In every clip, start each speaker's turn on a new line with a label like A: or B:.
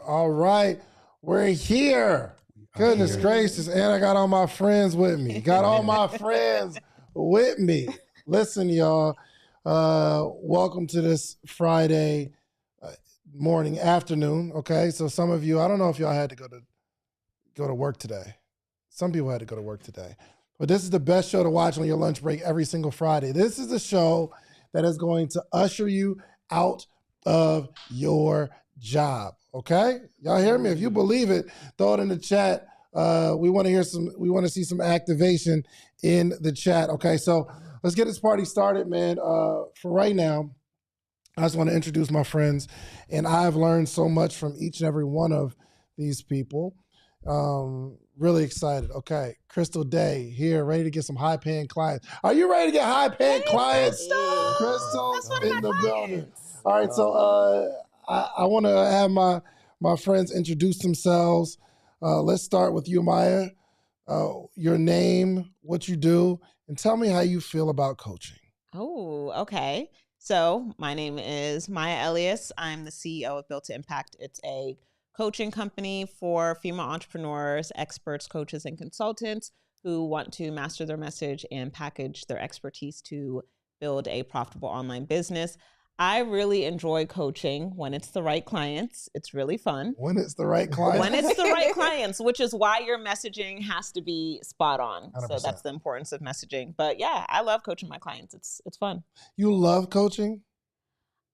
A: All right. We're here. Goodness gracious. And I got all my friends with me. Got all my friends with me. Listen, y'all. Welcome to this Friday morning, afternoon. Okay. So some of you, I don't know if y'all had to go to work today. Some people had to go to work today. But this is the best show to watch on your lunch break every single Friday. This is the show that is going to usher you out of your job. Okay, y'all hear me? If you believe it, throw it in the chat. We want to see some activation in the chat. Okay, so let's get this party started, man. For right now, I just want to introduce my friends, and I've learned so much from each and every one of these people. Really excited. Okay, Crystal Day here, ready to get some high-paying clients. Are you ready to get high-paying clients? Crystal in the building. All right, so I want to have my friends introduce themselves. Let's start with you, Maya. Your name, what you do, and tell me how you feel about coaching.
B: Oh, okay. So my name is Maya Elias. I'm the CEO of Built to Impact. It's a coaching company for female entrepreneurs, experts, coaches, and consultants who want to master their message and package their expertise to build a profitable online business. I really enjoy coaching when it's the right clients. It's really fun.
A: When it's the right clients?
B: When it's the right clients, which is why your messaging has to be spot on.
A: 100%.
B: So that's the importance of messaging. But yeah, I love coaching my clients. It's fun.
A: You love coaching?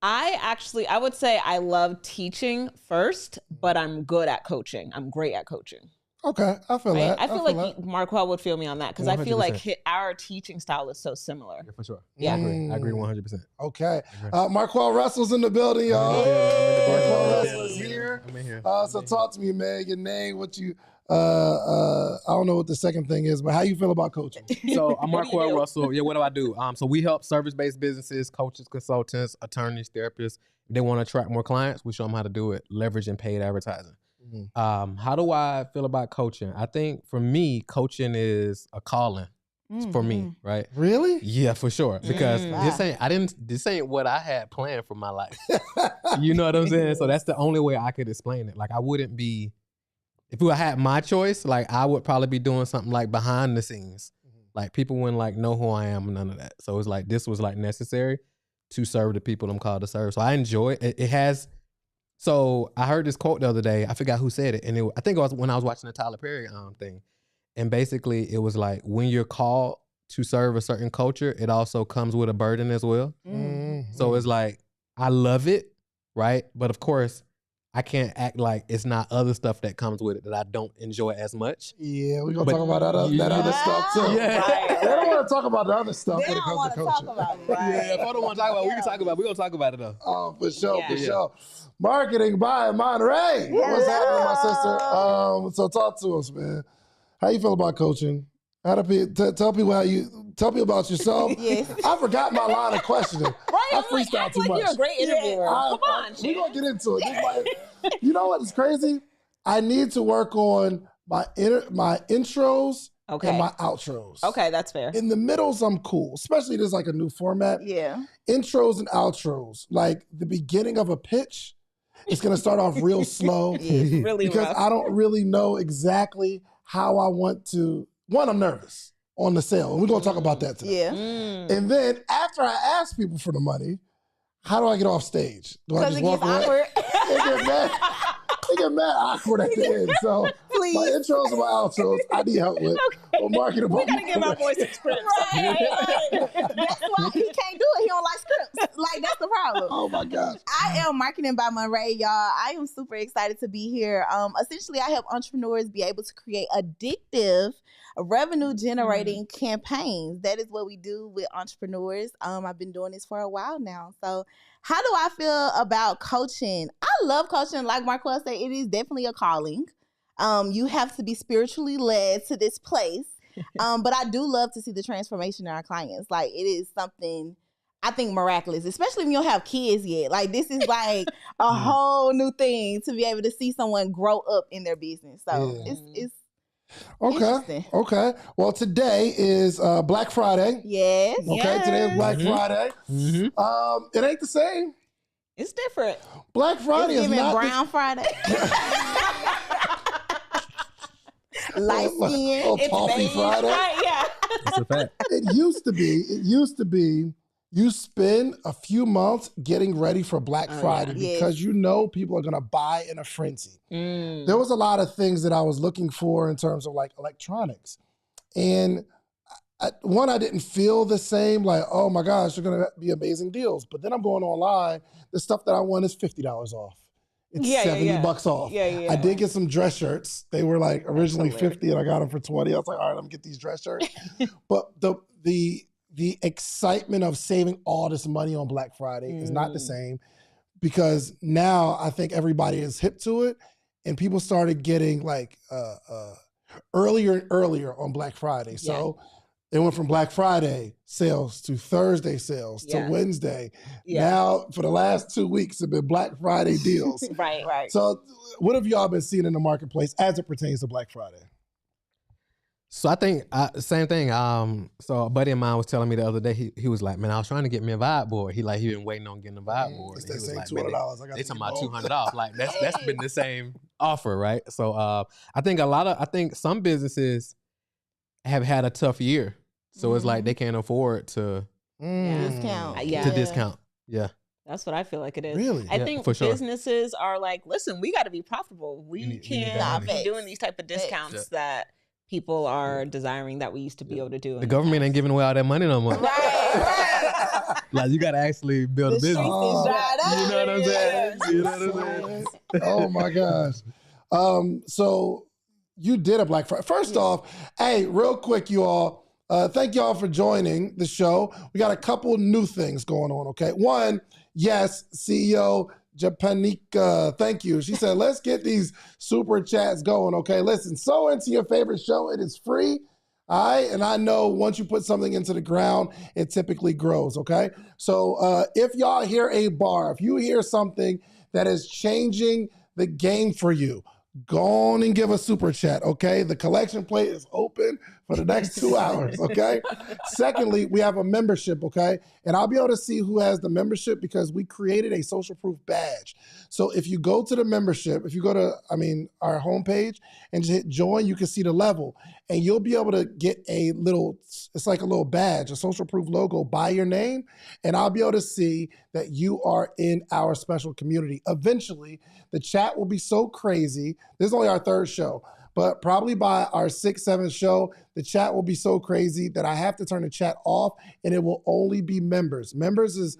B: I would say I love teaching first, but I'm good at coaching. I'm great at coaching.
A: Okay, I feel that.
B: I feel like Marquel would feel me on that because I feel like our teaching style is so similar.
C: Yeah, for sure.
B: Yeah.
C: I agree 100%.
A: Okay. Marquel Russell's in the building, y'all. Marquel Russell is here.
C: I'm in here.
A: So talk to me, man. Your name, what you, I don't know what the second thing is, but how you feel about coaching?
C: So I'm Marquel Russell. Yeah, what do I do? So we help service-based businesses, coaches, consultants, attorneys, therapists. If they want to attract more clients, we show them how to do it, leveraging paid advertising. How do I feel about coaching? I think for me, coaching is a calling for me, right?
A: Really?
C: Yeah, for sure. Because this ain't what I had planned for my life. You know what I'm saying? So that's the only way I could explain it. Like I wouldn't be, if I had my choice, like I would probably be doing something like behind the scenes. Like people wouldn't like know who I am, none of that. So it's like, this was like necessary to serve the people I'm called to serve. So I enjoy it. It has. So I heard this quote the other day. I forgot who said it. And I think it was when I was watching the Tyler Perry thing. And basically it was like, when you're called to serve a certain culture, it also comes with a burden as well. So it's like, I love it, right? But of course, I can't act like it's not other stuff that comes with it that I don't enjoy as much.
A: Yeah, we're going to talk about that other stuff too.
C: Yeah.
A: Right. They don't want to talk about the other stuff when it comes to coaching.
C: Yeah, if I don't want to talk about it, we're going to talk about it though.
A: Oh, for sure. Marketing by Monterey. What's happening, my sister? So talk to us, man. How you feel about coaching? How do tell people tell me about yourself.
B: Yes.
A: I forgot my line of questioning.
B: Right,
A: I freestyle too much.
B: You're a great interviewer. Come on,
A: we're gonna get into it. You know what is crazy? I need to work on my intros and my outros.
B: Okay, that's fair.
A: In the middles, I'm cool, especially there's like a new format.
B: Yeah.
A: Intros and outros, like the beginning of a pitch, it's gonna start off real slow.
B: Really
A: because
B: rough.
A: I don't really know exactly how I want to. One, I'm nervous on the sale. And we're going to talk about that today.
B: Yeah.
A: And then after I ask people for the money, how do I get off stage? Do I just walk away?
B: Awkward.
A: It get mad awkward at the end. So
B: Please.
A: my intros and my outros, I need help with. Well, marketing.
B: We got to give our voice scripts.
D: Right. That's why he can't do it. He don't like scripts. Like, that's the problem.
A: Oh, my gosh.
D: I am Marketing by Monterey, y'all. I am super excited to be here. Essentially, I help entrepreneurs be able to create addictive, revenue-generating campaigns. That is what we do with entrepreneurs. I've been doing this for a while now. So how do I feel about coaching? I love coaching. Like Marquel said, it is definitely a calling. You have to be spiritually led to this place. But I do love to see the transformation in our clients. Like, it is something I think miraculous, especially when you don't have kids yet. Like, this is like a whole new thing to be able to see someone grow up in their business. So it's
A: Okay. Well, today is Black Friday.
D: Yes.
A: Okay, today is Black Friday. It ain't the same
B: It's different.
A: Black Friday
D: It's
A: is
D: giving
A: not
D: Brown Friday. Light skin.
A: Oh,
B: It's
A: Toffee
B: beige,
A: Friday.
B: right? Yeah.
C: That's a fact.
A: It used to be you spend a few months getting ready for Black Friday
D: yeah.
A: because you know people are going to buy in a frenzy.
B: Mm.
A: There was a lot of things that I was looking for in terms of like electronics. And I didn't feel the same, like, oh my gosh, they're going to be amazing deals. But then I'm going online, the stuff that I want is $50 off. It's $70 off.
B: Yeah.
A: I did get some dress shirts. They were like originally $50 and I got them for $20. I was like, all right, let me get these dress shirts. But the excitement of saving all this money on Black Friday is not the same, because now I think everybody is hip to it and people started getting like earlier and earlier on Black Friday. So it went from Black Friday sales to Thursday sales to Wednesday. Now, for the last 2 weeks, have been Black Friday deals.
B: Right.
A: So what have y'all been seeing in the marketplace as it pertains to Black Friday?
C: So I think same thing. So a buddy of mine was telling me the other day, he was like, man, I was trying to get me a vibe board. He been waiting on getting a vibe board.
A: It's
C: And
A: that
C: he was
A: same
C: like, man,
A: $200.
C: they talking about $200 off. Like that's been the same offer, right? So I think some businesses have had a tough year. So it's like they can't afford to
D: Discount.
C: discount. Yeah.
B: That's what I feel like it is.
A: Really?
B: I
C: Yeah,
B: think
C: for sure.
B: businesses are like, listen, we got to be profitable. We
C: need
B: can't
C: that
B: be doing these type of discounts
C: Yeah.
B: that people are desiring that we used to be able to do.
C: The government ain't giving away all that money no more.
D: Right.
C: Like you got to actually build a
D: The
C: business.
D: streets is dried up.
C: You know what I'm saying?
B: Yeah.
C: You know what I'm saying?
A: Oh my gosh. So you did a Black Friday. First off, hey, real quick, you all, thank y'all for joining the show. We got a couple new things going on, okay? One, yes, CEO Japanika, thank you. She said, let's get these super chats going, okay? Listen, sow into your favorite show. It is free. All right, and I know once you put something into the ground, it typically grows, okay? So if y'all hear a bar, if you hear something that is changing the game for you, go on and give a super chat, okay? The collection plate is open for the next 2 hours, okay? Secondly, we have a membership, okay? And I'll be able to see who has the membership because we created a social proof badge. So if you go to the membership, if you go to, our homepage and just hit join, you can see the level. And you'll be able to get it's like a little badge, a social proof logo by your name. And I'll be able to see that you are in our special community. Eventually, the chat will be so crazy. This is only our 3rd show. But probably by our 6th, 7th show, the chat will be so crazy that I have to turn the chat off and it will only be members. Members is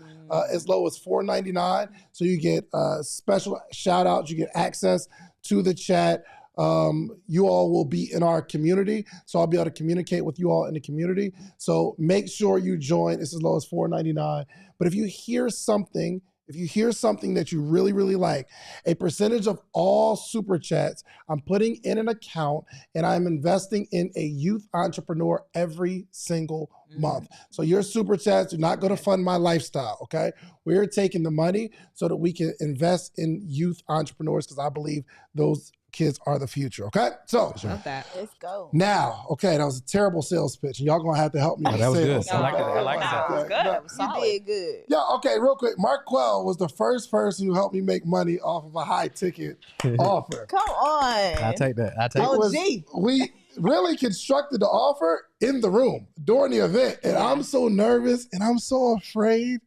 A: as low as $4.99. So you get special shout outs, you get access to the chat. You all will be in our community. So I'll be able to communicate with you all in the community. So make sure you join. It's as low as $4.99. But if you hear something that you really, really like, a percentage of all super chats, I'm putting in an account and I'm investing in a youth entrepreneur every single month. So your super chats are not going to fund my lifestyle, okay? We're taking the money so that we can invest in youth entrepreneurs because I believe those kids are the future, okay? So
B: Love that.
D: Let's go.
A: now, okay, that was a terrible sales pitch. And y'all going to have to help me with
C: that was
A: sales.
C: good. I like it. I like
B: that.
C: it.
B: It was good. It was
D: You
B: solid.
D: did good.
A: Yeah, okay, real quick. Mark Quell was the first person who helped me make money off of a high ticket offer.
D: Come on.
C: I take that.
D: Oh, gee.
A: We really constructed the offer in the room during the event. And I'm so nervous and I'm so afraid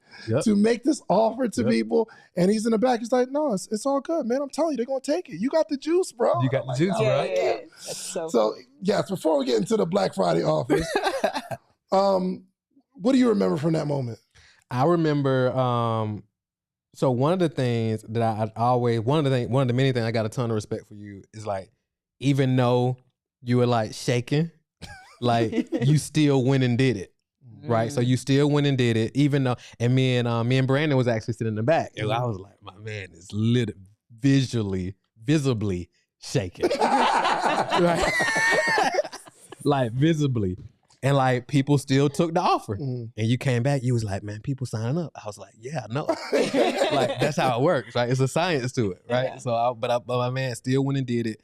A: to make this offer to people. And he's in the back. He's like, no, it's all good, man. I'm telling you, they're going to take it. You got the juice, bro.
C: You got the juice,
B: Yeah,
C: bro.
B: yeah. That's
A: So, yes, before we get into the Black Friday offers, what do you remember from that moment?
C: I remember, so one of the things that one of the many things I got a ton of respect for you is like, even though you were like shaking, like you still went and did it. Right. So you still went and did it, even though, and me and Brandon was actually sitting in the back. And I was like, my man is visibly shaking. Right? Like visibly. And like people still took the offer. And you came back, you was like, man, people signing up. I was like, yeah, I know. Like that's how it works, right? It's a science to it, right?
B: Yeah.
C: So but my man still went and did it,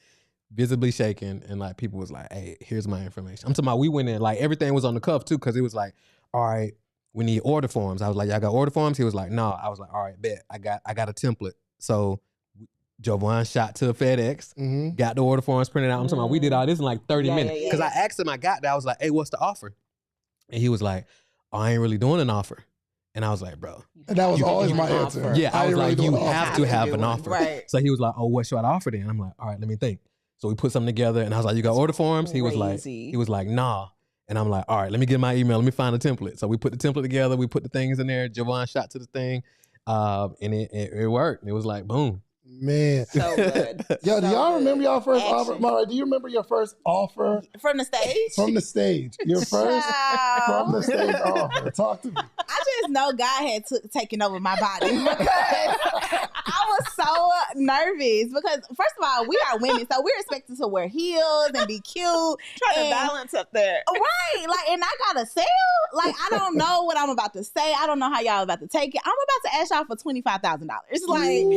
C: visibly shaking, and like people was like, hey, here's my information. I'm talking about we went in, like everything was on the cuff too, because it was like, all right, we need order forms. I was like, y'all got order forms? He was like, no. I was like, all right, bet. I got a template. So Jovan shot to FedEx, got the order forms printed out. I'm talking about we did all this in like 30 minutes. Because I asked him, I got there. I was like, hey, what's the offer? And he was like, oh, I ain't really doing an offer. And I was like, bro.
A: And that was always my answer.
C: Yeah, I was like, you have to have an offer.
D: Right.
C: So he was like, oh, what should I offer then? I'm like, all right, let me think. So we put something together and I was like, you got order forms? He was like, nah. And I'm like, all right, let me get my email. Let me find a template. So we put the template together. We put the things in there. Jovan shot to the thing. And it worked. It was like, boom.
A: Man.
B: So good.
A: Yo, do y'all remember y'all first offer? Mara, do you remember your first offer?
D: From the stage?
A: From the stage. Your first from the stage offer. Talk to me.
D: I just know God had taken over my body because I was so nervous because first of all, we are women, so we're expected to wear heels and be cute.
B: Trying to balance up there.
D: Right. Like, and I gotta sell. Like, I don't know what I'm about to say. I don't know how y'all about to take it. I'm about to ask y'all for $25,000. Like,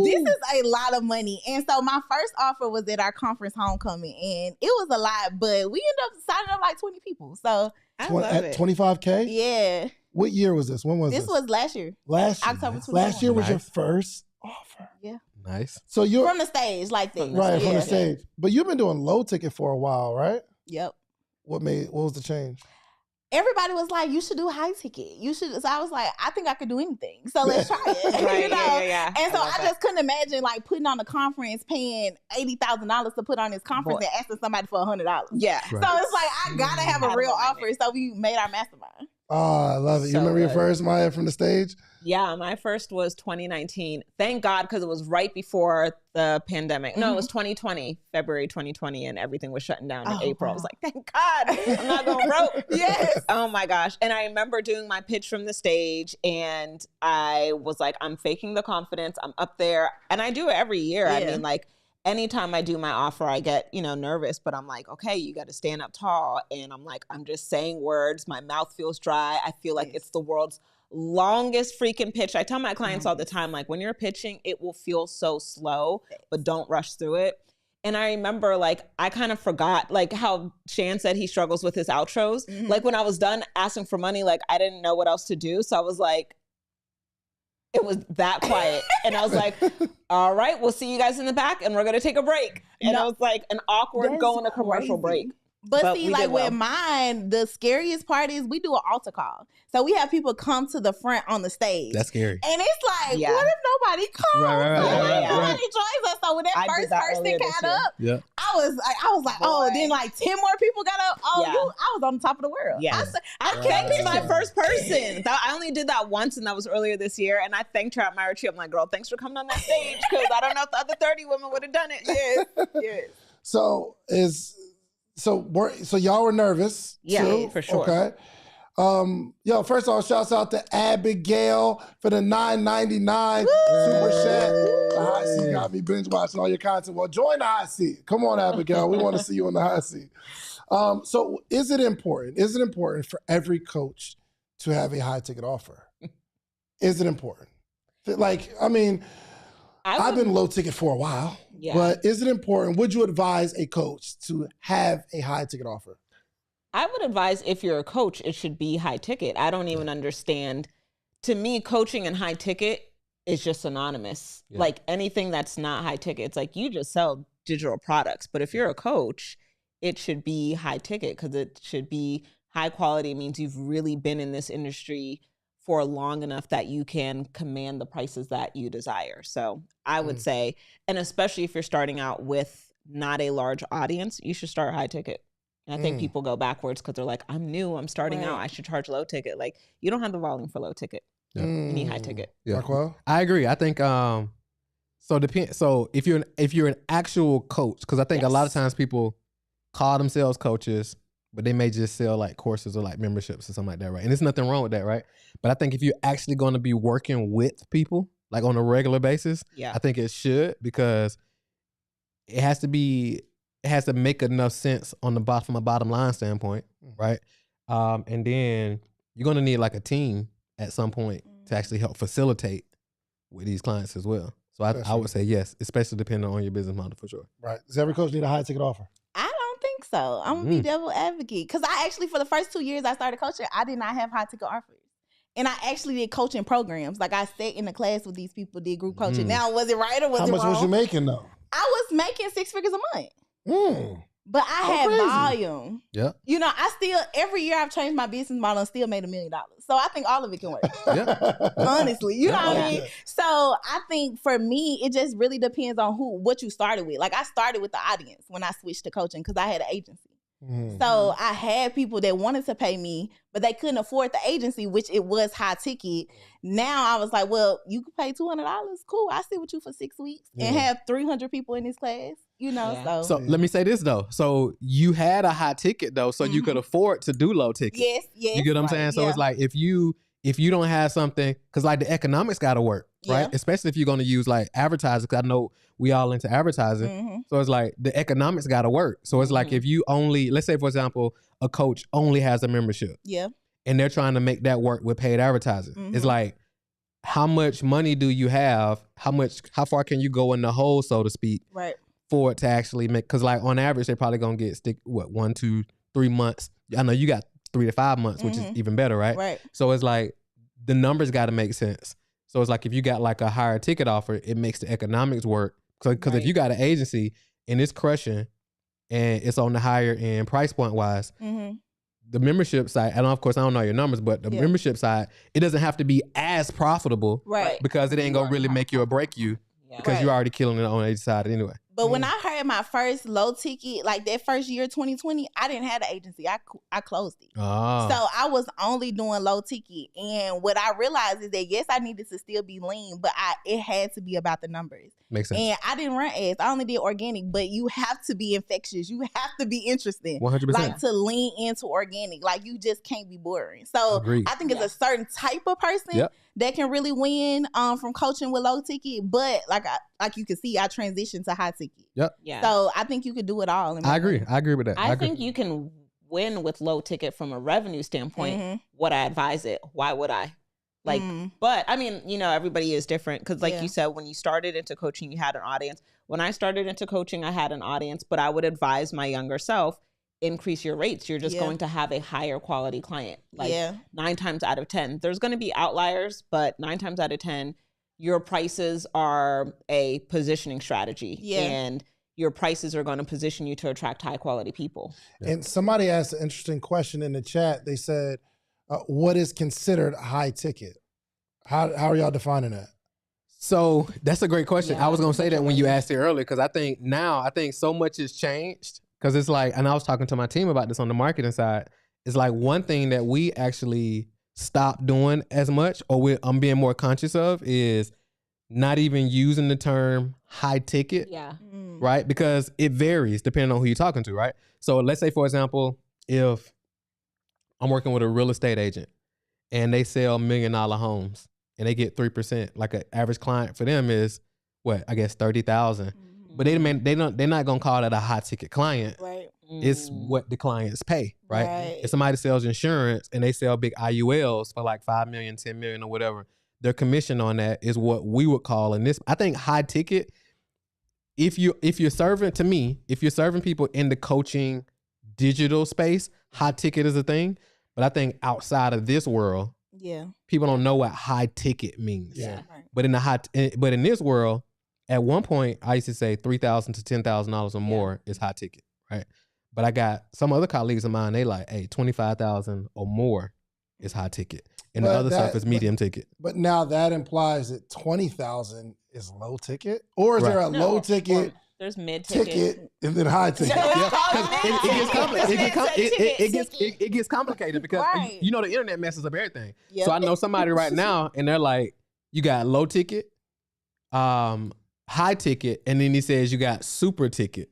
D: this is a lot of money. And so my first offer was at our conference homecoming and it was a lot, but we ended up signing up like 20 people. So
B: I love
A: at
B: it.
A: 25K?
D: Yeah.
A: What year was this? When was this?
D: This was last year.
A: Last year.
D: October 21.
A: Last year was your first offer.
D: Yeah.
C: Nice.
A: So you're
D: From the stage, like this.
A: right from the stage. But you've been doing low ticket for a while, right?
D: Yep.
A: What was the change?
D: Everybody was like, you should do high ticket. You should. So I was like, I think I could do anything. So let's try it.
B: Right,
D: you know?
B: yeah.
D: And so I just couldn't imagine like putting on a conference, paying $80,000 to put on this conference and asking somebody for $100.
B: Yeah.
D: So it's like, I gotta have a real offer. So we made our mastermind.
A: Oh, I love it. You
B: So
A: remember your
B: good.
A: first, Maya, from the stage?
B: Yeah, my first was 2019. Thank God, because it was right before the pandemic. No, it was 2020, February 2020, and everything was shutting down in April. I was like, thank God, I'm not going broke.
D: Yes.
B: Oh my gosh. And I remember doing my pitch from the stage, and I was like, I'm faking the confidence. I'm up there. And I do it every year. I mean, like, anytime I do my offer, I get, nervous, but I'm like, okay, you got to stand up tall. And I'm like, I'm just saying words. My mouth feels dry. I feel like it's the world's longest freaking pitch. I tell my clients all the time, like, when you're pitching, it will feel so slow, but don't rush through it. And I remember, like, I kind of forgot, like, how Shan said he struggles with his outros. Like, when I was done asking for money, like, I didn't know what else to do. So I was like, it was that quiet. And I was like, all right, we'll see you guys in the back and we're going to take a break. And I was like, an awkward going to commercial break.
D: But see, like with mine, the scariest part is we do an altar call. So we have people come to the front on the stage.
C: That's scary.
D: And it's like, what if nobody comes?
C: Right.
D: Nobody joins us. So when that first person got up, I was like, oh, then like 10 more people got up. Oh, I was on the top of the world.
B: Yeah. I thanked my first person. I only did that once, and that was earlier this year. And I thanked her at my retreat. I'm like, girl, thanks for coming on that stage, because I don't know if the other 30 women would have done it.
D: Yes.
A: So y'all were nervous.
B: Yeah,
A: too?
B: for sure.
A: Okay. First of all, shouts out to Abigail for the $9.99 super chat. The hot seat got me binge watching all your content. Well, join the hot seat. Come on, Abigail. We want to see you on the hot seat. So is it important for every coach to have a high ticket offer? Is it important? Like, I mean, I've been low ticket for a while, but is it important? Would you advise a coach to have a high ticket offer?
B: I would advise, if you're a coach, it should be high ticket. I don't even understand. To me, coaching and high ticket is just synonymous. Yeah. Like, anything that's not high ticket, it's like you just sell digital products. But if you're a coach, it should be high ticket, because it should be high quality. It means you've really been in this industry for long enough that you can command the prices that you desire. So I would say, and especially if you're starting out with not a large audience, you should start high ticket. And I think people go backwards because they're like, I'm new, I'm starting out, I should charge low ticket. Like, you don't have the volume for low ticket. You need high ticket.
C: Yeah. I agree. I think so if you're an actual coach, because I think a lot of times people call themselves coaches, but they may just sell like courses or like memberships or something like that, right? And there's nothing wrong with that, right? But I think if you're actually going to be working with people like on a regular basis, I think it should, because it has to make enough sense on the from a bottom line standpoint, right? And then you're going to need like a team at some point to actually help facilitate with these clients as well. So I would say yes, especially depending on your business model, for sure.
A: Right. Does every coach need a high ticket offer?
D: I don't think so. I'm gonna be devil advocate, because I actually, for the first 2 years I started coaching, I did not have high ticket offers. And I actually did coaching programs. Like I sat in the class with these people, did group coaching. Now, was it right or was it wrong?
A: How much was you making though?
D: I was making 6 figures a month.
A: Mm.
D: But I had
A: crazy.
D: volume.
C: Yeah.
D: You know, I still, every year I've changed my business model and still made $1 million. So I think all of it can work.
C: Yeah.
D: Honestly, you know what I mean? So I think for me, it just really depends on what you started with. Like I started with the audience when I switched to coaching because I had an agency.
A: Mm.
D: So I had people that wanted to pay me, but they couldn't afford the agency, which it was high ticket. Now I was like, well, you could pay $200. Cool. I'll sit with you for 6 weeks and have 300 people in this class, you know?
B: Yeah.
C: So let me say this though. So you had a high ticket though, so you could afford to do low ticket.
D: Yes.
C: You get what I'm saying? So it's like if you don't have something, because like the economics got to work, right? Especially if you're going to use like advertising, because I know we all into advertising. So it's like the economics got to work. So it's like if you only, let's say for example, a coach only has a membership.
D: Yeah.
C: And they're trying to make that work with paid advertising. It's like, how much money do you have? How far can you go in the hole, so to speak,
D: right,
C: for it to actually make? Because like on average, they're probably gonna get 1, 2, 3 months. I know you got 3 to 5 months, which is even better, right?
D: Right.
C: So it's like the numbers got to make sense. So it's like if you got like a higher ticket offer, it makes the economics work. Because if you got an agency and it's crushing, and it's on the higher end price point wise. The membership side, and of course I don't know your numbers, but the membership side, it doesn't have to be as profitable,
D: right?
C: Because it ain't gonna really make you or break you, because you're already killing it on each side anyway.
D: But when I heard my first low ticket, like that first year, 2020, I didn't have an agency. I closed it.
C: Oh.
D: So I was only doing low ticket. And what I realized is that, yes, I needed to still be lean, but it had to be about the numbers.
C: Makes sense.
D: And I didn't run ads. I only did organic, but you have to be infectious. You have to be interesting.
C: 100%.
D: Like to lean into organic. Like you just can't be boring. So I think it's a certain type of person that can really win from coaching with low ticket. But like you can see, I transitioned to high ticket.
C: Yep.
B: Yeah.
D: So I think you could do it all.
C: I agree. I agree with that.
B: I think you can win with low ticket from a revenue standpoint. Would I advise it? Why would I? Like, but I mean, you know, everybody is different. Because like you said, when you started into coaching, you had an audience. When I started into coaching, I had an audience, but I would advise my younger self, increase your rates. You're just going to have a higher quality client. Like 9 times out of 10, there's going to be outliers, but 9 times out of 10, your prices are a positioning strategy. And your prices are going to position you to attract high quality people.
A: And somebody asked an interesting question in the chat. They said, what is considered high ticket? How are y'all defining that?
C: So that's a great question. I was going to say that when you asked it earlier, because I think so much has changed. Because it's like, and I was talking to my team about this on the marketing side. It's like one thing that we actually stopped doing as much, or I'm being more conscious of, is not even using the term high ticket.
B: Yeah.
C: Right? Because it varies depending on who you're talking to, right? So let's say, for example, if I'm working with a real estate agent and they sell $1 million homes and they get 3%, like an average client for them is what, I guess 30,000. But they're not gonna call that a high ticket client.
D: Right.
C: It's what the clients pay, right? If somebody sells insurance and they sell big IULs for like 5 million, 10 million or whatever, their commission on that is what we would call in this. I think high ticket, if you're serving people in the coaching digital space, high ticket is a thing. But I think outside of this world, people don't know what high ticket means.
A: Yeah.
C: But in this world, at one point, I used to say $3,000 to $10,000 or more is high ticket, right? But I got some other colleagues of mine, they like, hey, 25,000 or more is high ticket. And the other stuff is medium ticket.
A: But now that implies that 20,000 is low ticket? Or is there a low ticket?
B: There's mid
A: ticket and then high ticket.
C: It gets complicated because you know the internet messes up everything. So I know somebody right now and they're like, you got low ticket, high ticket, and then he says you got super ticket.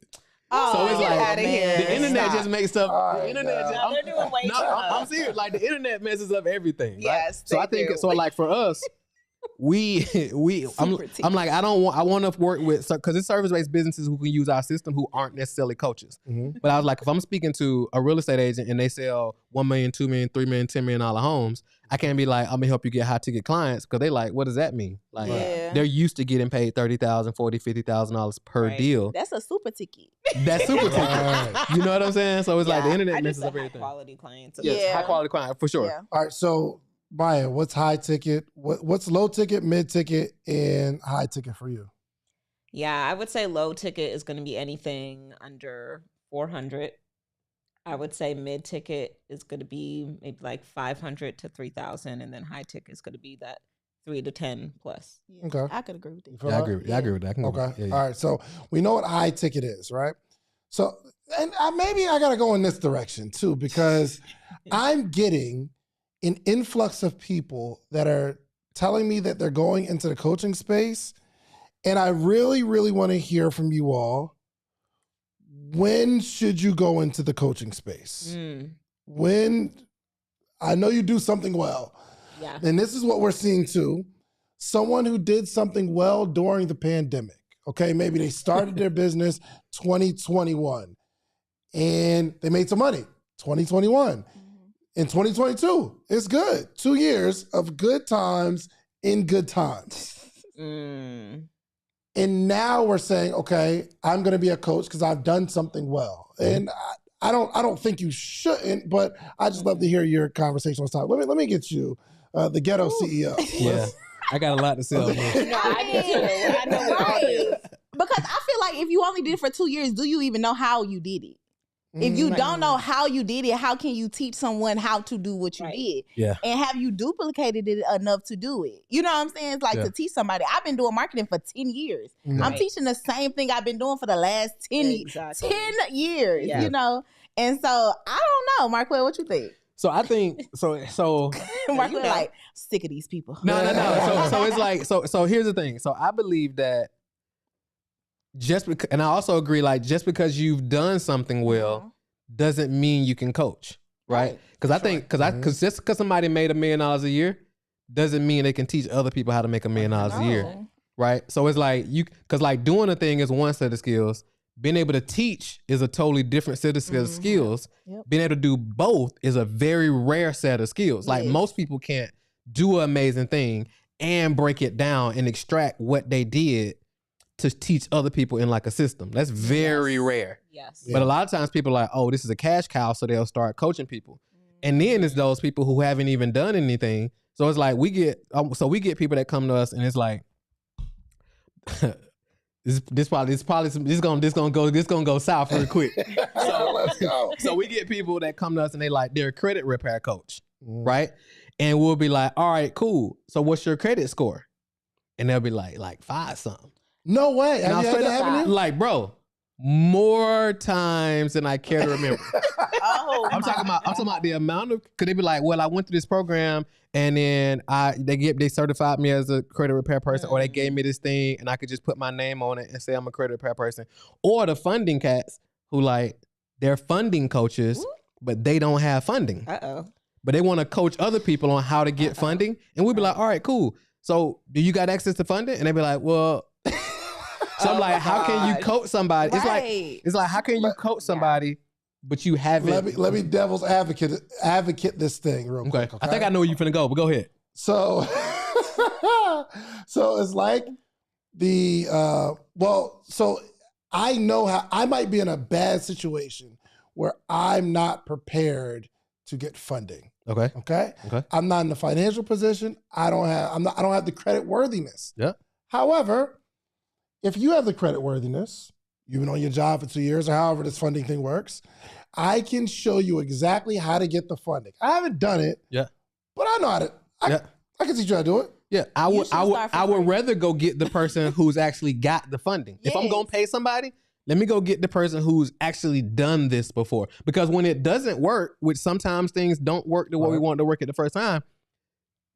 B: Oh,
C: so it's like
B: outta here.
C: The internet just makes stuff.
A: Right,
C: The internet
B: no, they're doing way too much.
C: I'm serious. Like the internet messes up everything.
B: Yes,
C: right? So I think so. Like for us, I'm like I want to work with, because it's service-based businesses who can use our system who aren't necessarily coaches. But I was like, if I'm speaking to a real estate agent and they sell 1 million, 2 million, 3 million, $10 million homes, I can't be like, I'm gonna help you get high ticket clients, because they like, what does that mean? Like they're used to getting paid $30,000, $40,000, $50,000 per deal.
D: That's a super ticket.
C: That's super ticket. You know what I'm saying? So it's like the internet messes up everything.
B: High quality clients.
C: Yes, high quality client for sure.
A: All right, so Maya, what's high ticket? What's low ticket, mid ticket, and high ticket for you?
B: Yeah, I would say low ticket is going to be anything under 400. I would say mid ticket is going to be maybe like 500 to 3,000, and then high ticket is going to be that 3 to 10 plus.
D: Yeah,
A: Okay.
D: I could agree with you.
C: Yeah, I agree. I agree with that. I can go with
A: Okay.
C: that. Yeah,
A: All right. So we know what high ticket is, right? So, and maybe I got to go in this direction too, because I'm getting an influx of people that are telling me that they're going into the coaching space. And I really, really want to hear from you all. When should you go into the coaching space? When, I know you do something well.
B: Yeah.
A: And this is what we're seeing too. Someone who did something well during the pandemic. Okay, maybe they started their business 2021 and they made some money 2021. In 2022, it's good. 2 years of good times in good times. And now we're saying, okay, I'm going to be a coach because I've done something well. And I don't think you shouldn't, but I just love to hear your conversation on time. Let me get you, the ghetto CEO.
C: Yeah, I got a lot to say on this.
B: No, I do too. I know what it is.
D: Because I feel like if you only did it for 2 years, do you even know how you did it? If you don't know how you did it, how can you teach someone how to do what you did?
C: Yeah.
D: And have you duplicated it enough to do it? You know what I'm saying? It's like to teach somebody. I've been doing marketing for 10 years. I'm teaching the same thing I've been doing for the last 10 years, you know? And so, I don't know. Marquel, what you think?
C: So I think, so
D: Marquel like, sick of these people.
C: No. So it's like, so here's the thing. So I believe that just because, and I also agree, like, just because you've done something well doesn't mean you can coach, right? Because I think, because just because somebody made $1 million a year doesn't mean they can teach other people how to make $1 million a year, right? So it's like because like doing a thing is one set of skills. Being able to teach is a totally different set of skills. Being able to do both is a very rare set of skills. Like most people can't do an amazing thing and break it down and extract what they did to teach other people in like a system. That's very rare.
B: Yes.
C: But a lot of times people are like, oh, this is a cash cow, so they'll start coaching people. And then it's those people who haven't even done anything. So it's like we get people that come to us and it's like this gonna go south real quick. So let's go. So we get people that come to us and they're a credit repair coach, right? And we'll be like, all right, cool. So what's your credit score? And they'll be like 5 something.
A: No way.
C: And I'll straight up, like, bro, more times than I care to remember. I'm talking about the amount of, could they be like, well, I went through this program and then they certified me as a credit repair person, or they gave me this thing and I could just put my name on it and say I'm a credit repair person. Or the funding cats who like, they're funding coaches, but they don't have funding. But they want to coach other people on how to get funding. And we'd be like, all right, cool. So do you got access to funding? And they'd be like, well, so I'm like, how can you coach somebody? It's like, how can you coach somebody, but you haven't?
A: Let me devil's advocate this thing real quick. Okay?
C: I think I know where you're finna go, but go ahead.
A: So, so it's like so I know how I might be in a bad situation where I'm not prepared to get funding. Okay. I'm not in the financial position. I don't have the credit worthiness.
C: Yeah.
A: However, if you have the credit worthiness, you've been on your job for 2 years or however this funding thing works, I can show you exactly how to get the funding. I haven't done it.
C: Yeah.
A: But I know how to. I can teach you how to do it.
C: Yeah. I would rather go get the person who's actually got the funding. If I'm gonna pay somebody, let me go get the person who's actually done this before. Because when it doesn't work, which sometimes things don't work the way we want it to work at the first time,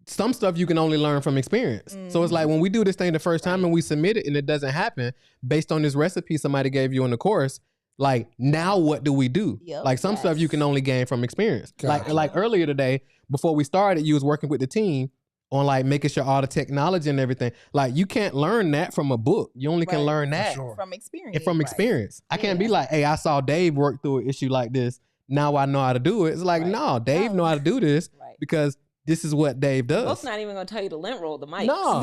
C: some stuff you can only learn from experience. So it's like when we do this thing the first time and we submit it and it doesn't happen based on this recipe somebody gave you in the course, like now what do we do? Like some stuff you can only gain from experience. Gotcha. Like earlier today, before we started, you was working with the team on like making sure all the technology and everything. Like you can't learn that from a book. You only can learn that
D: from experience.
C: And from experience. I can't be like, hey, I saw Dave work through an issue like this. Now I know how to do it. It's like, no, Dave know how to do this because this is what Dave does.
B: Book's not even gonna tell you to lint roll the mic.
C: No.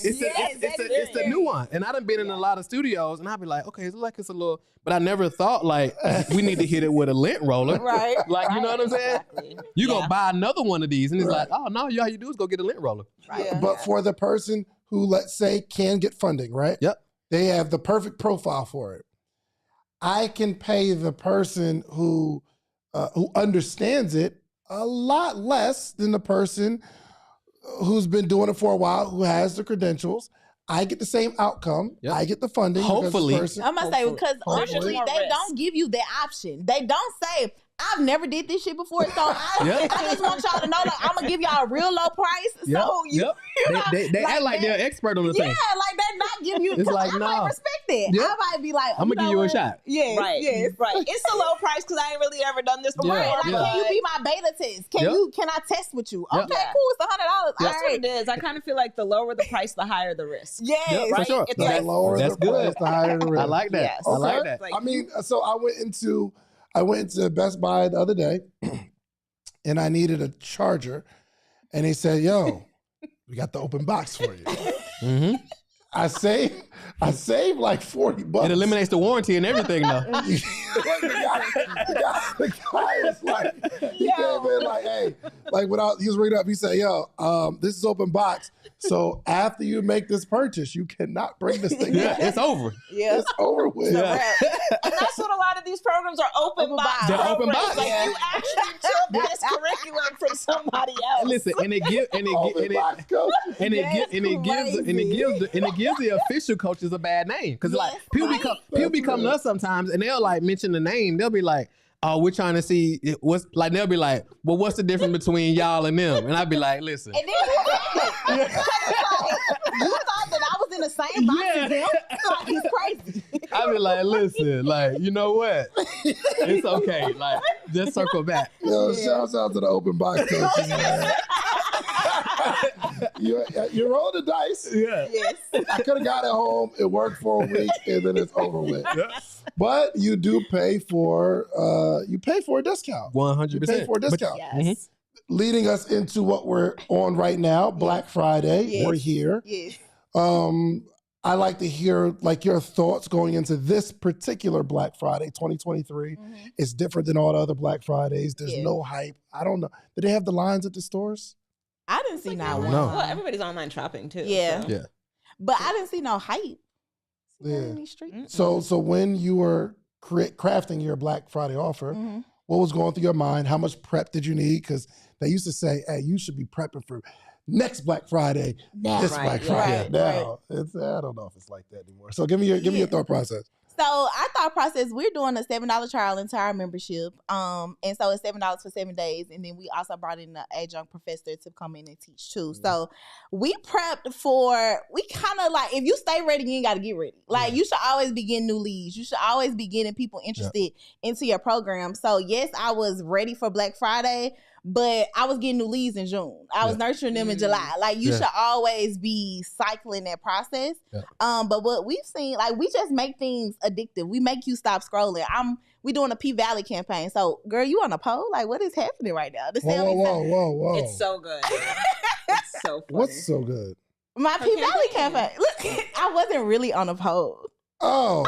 D: Experience.
C: It's the nuance. And I done been in a lot of studios, and I'd be like, okay, it's like it's a little, but I never thought like we need to hit it with a lint roller.
D: Right.
C: Like, you know what I'm saying?
B: Exactly.
C: You go buy another one of these, and it's like, oh no, all you do is go get a lint roller.
B: Right.
D: Yeah.
A: But for the person who, let's say, can get funding, right?
C: Yep.
A: They have the perfect profile for it. I can pay the person who understands it a lot less than the person who's been doing it for a while, who has the credentials. I get the same outcome.
C: Yep.
A: I get the funding.
C: Hopefully.
D: I'm gonna say, because honestly,
B: Hopefully.
D: they don't give you the option. They don't say, I've never did this shit before, so I just want y'all to know that I'm gonna give y'all a real low price. So you know,
C: They
D: like
C: act like
D: that.
C: they're expert on the
D: Yeah,
C: thing.
D: like they're not giving you.
C: It's like,
D: I might
C: nah.
D: respect it.
C: Yep.
D: I might be like,
C: I'm gonna give you a shot.
D: Yes,
B: Right.
D: yes.
B: Right. It's a low price because I ain't really ever done this before.
D: Right, like,
C: Yeah.
D: can you be my beta test? Can I test with you?
C: Yep.
D: Okay,
B: Yeah.
D: cool. It's $100.
B: That's
D: All
B: what
D: right.
B: it is. I kind of feel like the lower the price, the higher the risk.
D: Yes.
C: Yep, for
B: Right?
C: sure.
B: It's
A: The
B: like,
A: lower
C: That's
A: the price,
C: good.
A: the higher the risk.
C: I like that.
B: Yes.
C: I like
A: Okay.
C: that.
B: Like,
A: I mean, so I went into Best Buy the other day, and I needed a charger, and he said, "Yo, we got the open box for you."
C: Mm-hmm.
A: I saved like $40.
C: It eliminates the warranty and everything, though.
A: the guy is like, he came in like, hey, like he was ringing up, he said, yo, this is open box. So after you make this purchase, you cannot bring this thing
C: Yeah,
A: back.
C: it's over.
D: Yeah.
A: It's over with.
C: Yeah.
B: and that's what a lot of these programs are open box.
C: They're open
B: programs.
C: box.
B: Like
D: Yeah.
B: you actually took this curriculum from somebody else.
C: Listen, and it
A: Open box coach.
D: That's
C: gives the official coaches a bad name, because like
D: Yes,
C: people
D: right.
C: become to us sometimes, and they'll like mention the name. They'll be like, "Oh, we're trying to see what's like." They'll be like, "Well, what's the difference between y'all and them?" And I'd be like, "Listen."
D: And then what happened? You thought that I was in the same box as them? Like, it's crazy.
C: I'd be like, "Listen, like, you know what? It's okay. Like, just circle back."
A: Yo, shouts out to the open box coaches, man. You roll the dice.
C: Yeah.
D: Yes.
A: I could have got it home. It worked for a week, and then it's over with. But you do pay for a discount.
C: 100%.
A: You pay for a discount.
B: Yes.
A: Leading us into what we're on right now, Black Friday.
D: Yes.
A: We're here.
D: Yes.
A: I like to hear like your thoughts going into this particular Black Friday, 2023. It's different than all the other Black Fridays. There's
D: Yeah.
A: no hype. I don't know. Do they have the lines at the stores?
D: I didn't see not one.
C: No.
B: Well, everybody's online shopping too.
D: Yeah.
B: So.
C: Yeah.
D: But I didn't see no hype.
A: Yeah.
D: In these streets.
A: So when you were crafting your Black Friday offer,
D: Mhm.
A: what was going through your mind? How much prep did you need? Because they used to say, hey, you should be prepping for next Black Friday, this
B: Right,
A: Black
B: yeah.
A: Friday.
D: Right,
A: Now, I don't know if it's like that anymore. So give me your thought process.
D: So our thought process, we're doing a $7 trial into our membership. And so it's $7 for 7 days. And then we also brought in an adjunct professor to come in and teach too. So we prepped we kind of like, if you stay ready, you ain't got to get ready. Like you should always be getting new leads. You should always be getting people interested into your program. So yes, I was ready for Black Friday, but I was getting new leads in June. I was nurturing them in July. Like you should always be cycling that process.
C: Yeah.
D: But what we've seen, like we just make things addictive. We make you stop scrolling. We doing a P-Valley campaign. So girl, you on a poll? Like what is happening right now?
A: Whoa.
B: It's so good. It's so funny.
A: What's so good?
D: My P-Valley campaign. Look, I wasn't really on a poll.
A: Oh.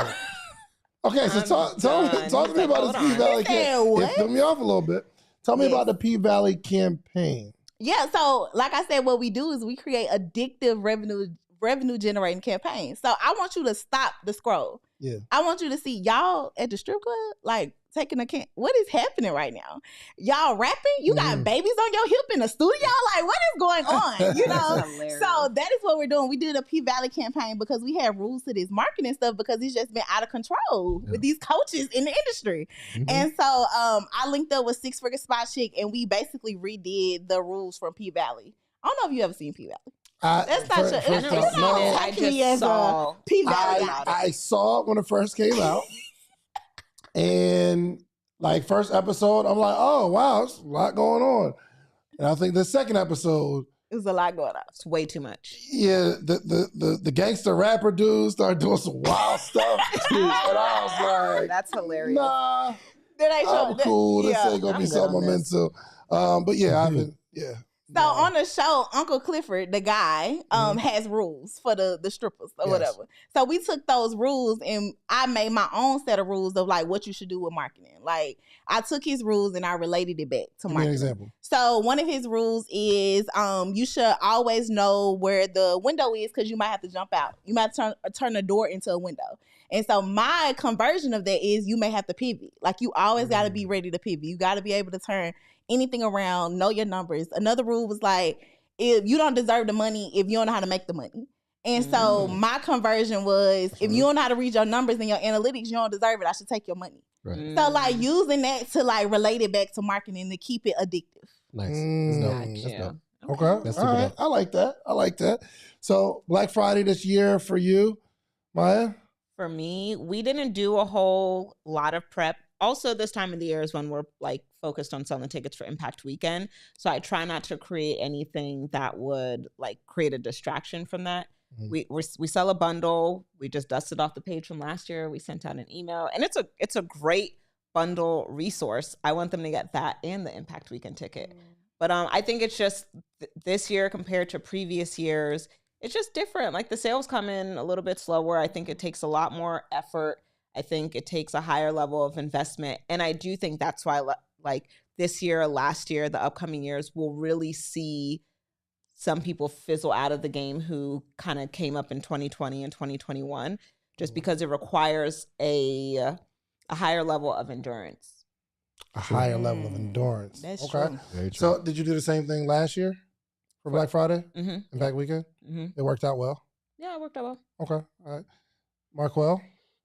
A: Okay, so talk to me about this P-Valley campaign. It threw me off a little bit. Tell me about the P-Valley campaign.
D: Yeah, so like I said, what we do is we create addictive revenue generating campaigns. So I want you to stop the scroll.
A: Yeah.
D: I want you to see y'all at the strip club, like taking a can. What is happening right now? Y'all rapping? You got babies on your hip in the studio? Like, what is going on? You know? So that is what we're doing. We did a P-Valley campaign because we have rules to this marketing stuff because it's just been out of control with these coaches in the industry. And so I linked up with Six Figure Spot Chick and we basically redid the rules from P-Valley. I don't know if you ever seen P-Valley. That's not your.
B: I just saw
D: P-Valley.
A: I saw it when it first came out. And like first episode, I'm like, oh wow, there's a lot going on. And I think the second episode,
D: There's a lot going on.
B: It's way too much.
A: yeah, the gangster rapper dude started doing some wild stuff. And I was like,
B: That's hilarious.
A: nah,
D: Then I
A: I'm cool. This ain't gonna
B: I'm
A: be
B: good
A: something
B: on
A: I'm
B: this.
A: into. But yeah, I've been, yeah.
D: So on the show, Uncle Clifford, the guy, has rules for the strippers or whatever. So we took those rules and I made my own set of rules of like what you should do with marketing. Like I took his rules and I related it back to marketing. Give me an example. So one of his rules is you should always know where the window is because you might have to jump out. You might turn the door into a window. And so my conversion of that is you may have to pivot. Like you always got to be ready to pivot. You got to be able to turn anything around, know your numbers. Another rule was like, if you don't deserve the money if you don't know how to make the money. And so my conversion was, if you don't know how to read your numbers and your analytics, you don't deserve it. I should take your money. Right. So like using that to like relate it back to marketing to keep it addictive.
C: Nice.
A: That's dope. Okay. All right. I like that. So Black Friday this year for you, Maya?
B: For me, we didn't do a whole lot of prep. Also, this time of the year is when we're like focused on selling tickets for Impact Weekend. So I try not to create anything that would like create a distraction from that. We sell a bundle. We just dusted off the page from last year. We sent out an email, and it's a great bundle resource. I want them to get that and the Impact Weekend ticket. But I think it's just this year compared to previous years, it's just different. Like the sales come in a little bit slower. I think it takes a lot more effort. I think it takes a higher level of investment. And I do think that's why like this year, last year, the upcoming years, we'll really see some people fizzle out of the game who kind of came up in 2020 and 2021, just because it requires a higher level of endurance.
A: A higher level of endurance.
D: That's true.
C: Very true.
A: So did you do the same thing last year for Black Friday? Impact Weekend? It worked out well?
B: Yeah, it worked out well.
A: Okay. All right. Marquel?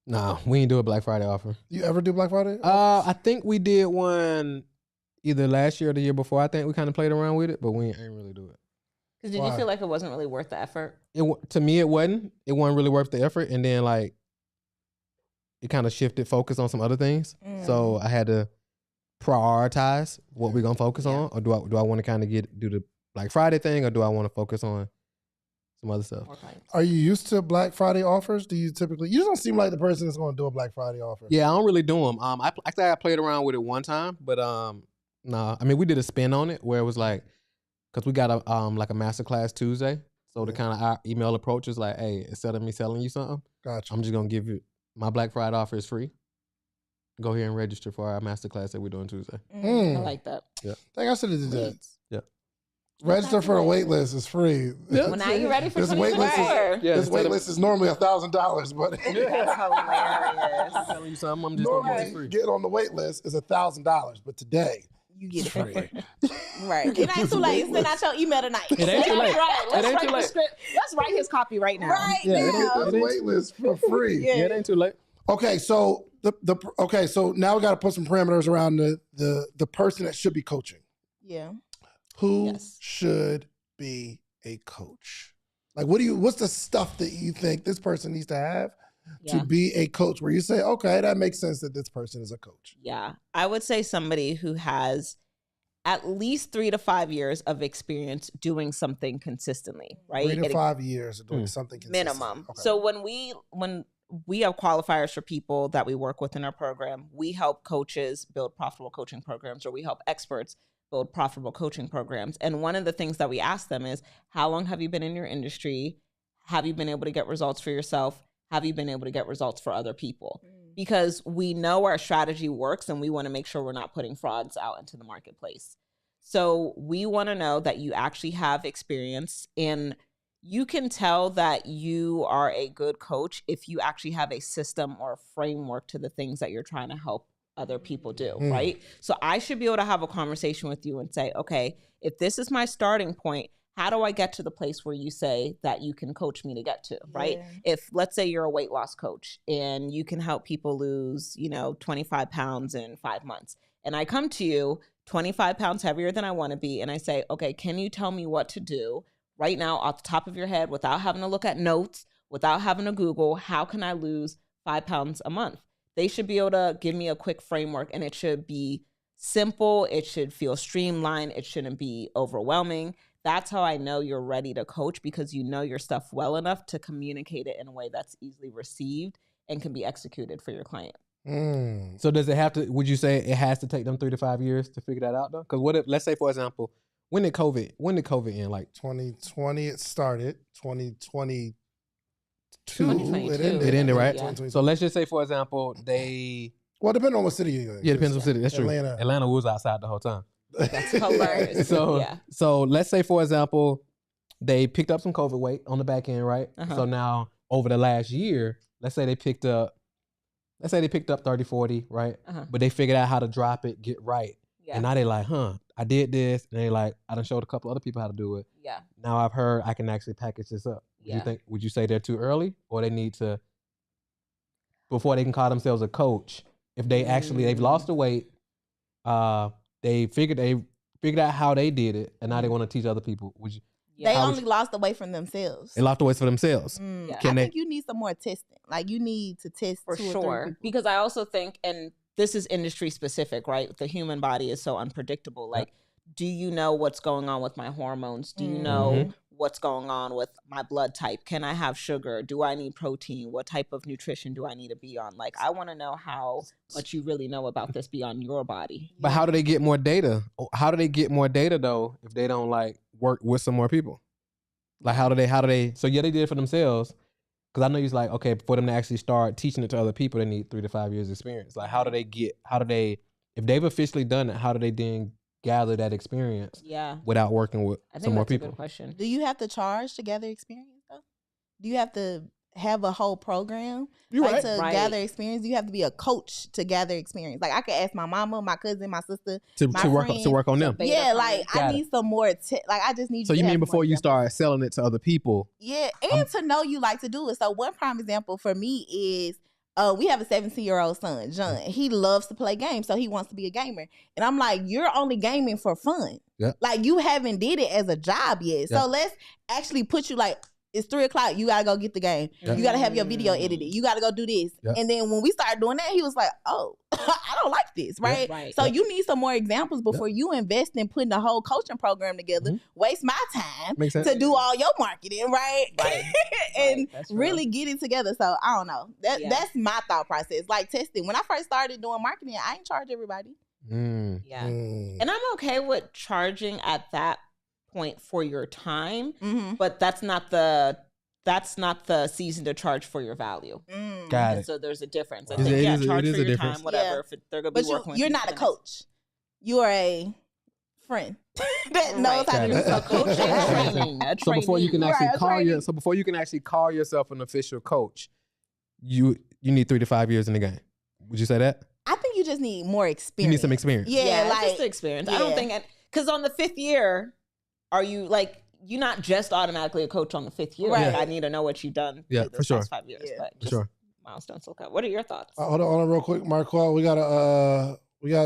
C: Nah, we ain't do a Black Friday offer.
A: You ever do Black Friday?
C: I think we did one either last year or the year before. I think we kind of played around with it, but we ain't really do it.
B: Because did you feel like it wasn't really worth the effort?
C: To me, it wasn't. It wasn't really worth the effort. And then like, it kind of shifted focus on some other things. So I had to prioritize what we're gonna focus on, or do I want to kind of do the Black Friday thing, or do I want to focus on some other stuff?
A: Are you used to Black Friday offers? Do you typically? You don't seem like the person that's going to do a Black Friday offer.
C: Yeah, I don't really do them. I think I played around with it one time, but no. I mean, we did a spin on it where it was like, because we got a like a masterclass Tuesday, so the kind of our email approach is like, hey, instead of me selling you something,
A: gotcha,
C: I'm just gonna give you my Black Friday offer is free. Go here and register for our masterclass that we're doing Tuesday.
B: I like that.
C: Yeah,
A: I think I should have did that.
C: Yeah.
A: Register for a wait list is free.
B: Yeah. Well, now you ready for
A: this wait list? This wait list is normally $1,000, but
B: that's hilarious.
C: I'm telling you something. I'm just gonna get it free.
A: Get on the wait list is $1,000, but today
D: you get it free. Right. It ain't too late. Send out your email tonight.
C: It ain't too late.
B: Right. Let's write his copy right now.
D: Right now.
A: This wait list for free.
C: Yeah, it ain't too late.
A: Okay, so so now we got to put some parameters around the person that should be coaching.
D: Yeah.
A: Who should be a coach? Like, what's the stuff that you think this person needs to have to be a coach, where you say, okay, that makes sense that this person is a coach?
B: Yeah. I would say somebody who has at least 3 to 5 years of experience doing something consistently, right?
A: 3 to 5 years of doing something consistently.
B: Minimum. Okay. So when we have qualifiers for people that we work with in our program, we help coaches build profitable coaching programs, or we help experts build profitable coaching programs. And one of the things that we ask them is, how long have you been in your industry? Have you been able to get results for yourself? Have you been able to get results for other people? Because we know our strategy works, and we want to make sure we're not putting frauds out into the marketplace. So we want to know that you actually have experience, and you can tell that you are a good coach if you actually have a system or a framework to the things that you're trying to help other people do, right? So I should be able to have a conversation with you and say, okay, if this is my starting point, how do I get to the place where you say that you can coach me to get to, right? If, let's say you're a weight loss coach and you can help people lose, 25 pounds in 5 months. And I come to you 25 pounds heavier than I want to be. And I say, okay, can you tell me what to do right now off the top of your head, without having to look at notes, without having to Google, how can I lose 5 pounds a month? They should be able to give me a quick framework, and it should be simple. It should feel streamlined. It shouldn't be overwhelming. That's how I know you're ready to coach, because you know your stuff well enough to communicate it in a way that's easily received and can be executed for your client.
C: So does it have to, would you say it has to take them 3 to 5 years to figure that out though? Because what if, let's say for example, when did COVID end? Like
A: 2020 it started. 2022
B: 2022.
A: it ended,
C: right?
B: Yeah.
C: So let's just say for example, they...
A: Well, depending on what city you're in.
C: Yeah, it depends on city. That's true.
A: Atlanta.
C: Atlanta was outside the whole time.
B: That's hilarious.
C: So let's say for example, they picked up some COVID weight on the back end, right? So now over the last year, let's say they picked up 30, 40, right? But they figured out how to drop it, get right.
B: Yeah.
C: And now they like, I did this. And they like, I done showed a couple other people how to do it.
B: Yeah.
C: Now I've heard I can actually package this up. Would you say they're too early, or they need to, before they can call themselves a coach, if they actually, they've lost the weight, they figured out how they did it, and now they want to teach other people. Would you?
D: They only lost away from themselves.
C: They lost away for themselves.
D: I think you need some more testing. Like you need to test
B: for sure. Because I also think, and this is industry specific, right? The human body is so unpredictable. Like, do you know what's going on with my hormones? Do you know what's going on with my blood type? Can I have sugar? Do I need protein? What type of nutrition do I need to be on? Like, I want to know how much you really know about this beyond your body.
C: But how do they get more data? How do they get more data though if they don't like work with some more people? Like how do they? So yeah, they did it for themselves. Because I know you're like, okay, for them to actually start teaching it to other people, they need 3 to 5 years experience. Like if they've officially done it, how do they then gather that experience without working with some more people?
B: A good question.
D: Do you have to charge to gather experience though? Do you have to have a whole program to gather experience? Do you have to be a coach to gather experience? Like I could ask my mama, my cousin, my sister, my friend,
C: to work on them.
D: Yeah, like I need some more. Like I just need.
C: So you mean before you start selling it to other people?
D: Yeah, and to know you like to do it. So one prime example for me is we have a 17-year-old son, John. He loves to play games, so he wants to be a gamer. And I'm like, you're only gaming for fun. Like you haven't did it as a job yet. So let's actually put you like, it's 3:00. You gotta go get the game. You gotta have your video edited. You gotta go do this. And then when we started doing that, he was like, "Oh, I don't like this." Right. So you need some more examples before you invest in putting a whole coaching program together. Waste my time to do all your marketing, right? And really get it together. So I don't know. That's my thought process. Like testing. When I first started doing marketing, I ain't charge everybody.
B: And I'm okay with charging at that point for your time, but that's not the season to charge for your value.
C: Got it.
B: So there's a difference. I think charge for your time, whatever. If they're gonna be working with
D: you're not a coach. You are a friend that knows how to do some coaching.
C: So before you can actually call yourself an official coach, you need 3 to 5 years in the game. Would you say that?
D: I think you just need more experience.
C: You need some experience.
B: Yeah, like just the experience. I don't think, because on the 5th year, are you like, you're not just automatically a coach on the 5th year. Right. Like, I need to know what you've done
C: for sure.
B: Past 5 years. But just milestones look up. What are your thoughts?
A: Hold on real quick, Marquel. We got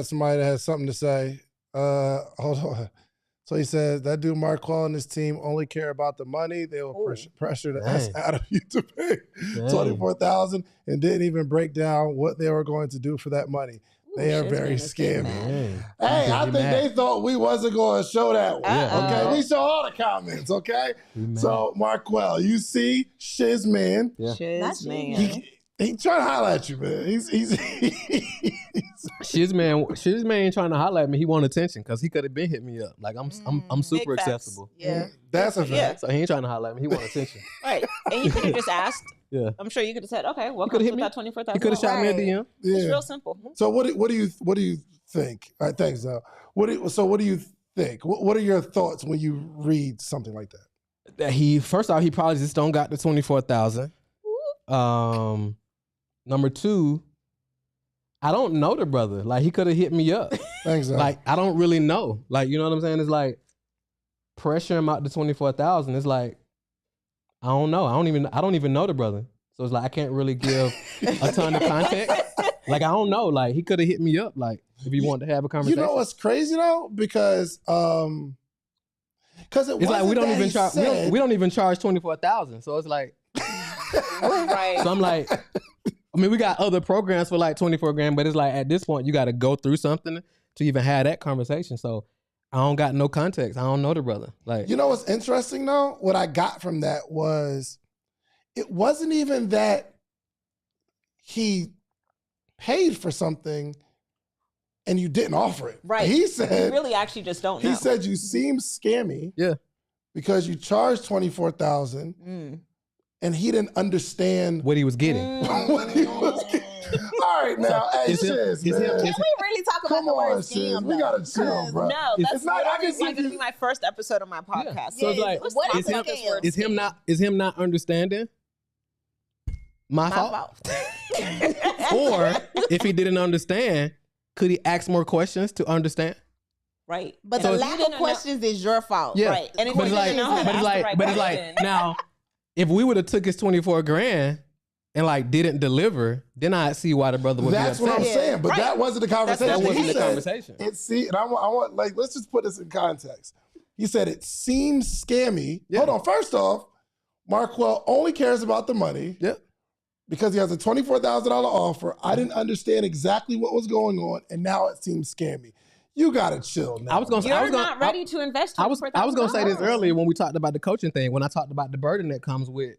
A: somebody that has something to say. Hold on. So he says that dude Marquel and his team only care about the money. They will pressure the S out of you to pay $24,000 and didn't even break down what they were going to do for that money. They are very scammy. Hey, I think they thought we wasn't going to show that one. Okay, we show all the comments. Okay, so Marquel, you see, Shizman.
B: Shizman.
A: He trying to holler at you, man.
C: Shizman ain't trying to holler at me. He want attention because he could have been hit me up. Like I'm super accessible.
D: Yeah,
A: that's a fact.
C: So he ain't trying to holler at me. He want attention.
B: Right, and you could have just asked.
C: Yeah,
B: I'm sure you could have said, "Okay, well, comes with that $24,000."
C: He could have shot me a DM.
A: Yeah.
B: It's real simple.
A: So what do you think? All right, thanks. What do you think? What are your thoughts when you read something like that?
C: That first off, he probably just don't got the $24,000. Number 2, I don't know the brother. Like he could have hit me up.
A: Thanks.
C: Like I don't really know. Like you know what I'm saying? It's like pressure him out the $24,000. It's like I don't know. I don't even know the brother. So it's like I can't really give a ton of context. Like I don't know. Like he could have hit me up. Like if he wanted to have a conversation.
A: You know what's crazy though? Because it's
C: like we don't even charge $24,000. So it's like
B: right.
C: So I'm like, I mean, we got other programs for like $24,000, but it's like at this point you got to go through something to even have that conversation. So I don't got no context. I don't know the brother. Like,
A: you know what's interesting though? What I got from that was, it wasn't even that he paid for something and you didn't offer it.
B: Right.
A: He said,
B: you really actually just don't know.
A: He said you seem scammy.
C: Yeah.
A: Because you charged $24,000 and he didn't understand
C: what he was getting.
A: What he was getting. All right, now, hey, Shiz, man.
D: Can we really talk about the word scam?
A: We gotta chill, bro.
B: No, that's
A: not. I can
B: going to be my first episode of my podcast.
C: Yeah. So it's like,
D: what is scam?
C: Is him not understanding my fault? Or if he didn't understand, could he ask more questions to understand?
B: Right.
D: But the lack of questions is your fault.
C: Yeah.
B: Right. And
C: but it's like now, if we would have took his $24,000 and like didn't deliver, then I'd see why the brother would be upset.
A: That's what I'm saying. But that wasn't the conversation.
C: That wasn't the conversation.
A: And I want like, let's just put this in context. He said it seems scammy. Yeah. Hold on. First off, Marquel only cares about the money.
C: Yeah.
A: Because he has a $24,000 offer. I didn't understand exactly what was going on, and now it seems scammy. You gotta chill now.
B: You're not ready to invest.
C: I was gonna say this earlier when we talked about the coaching thing. When I talked about the burden that comes with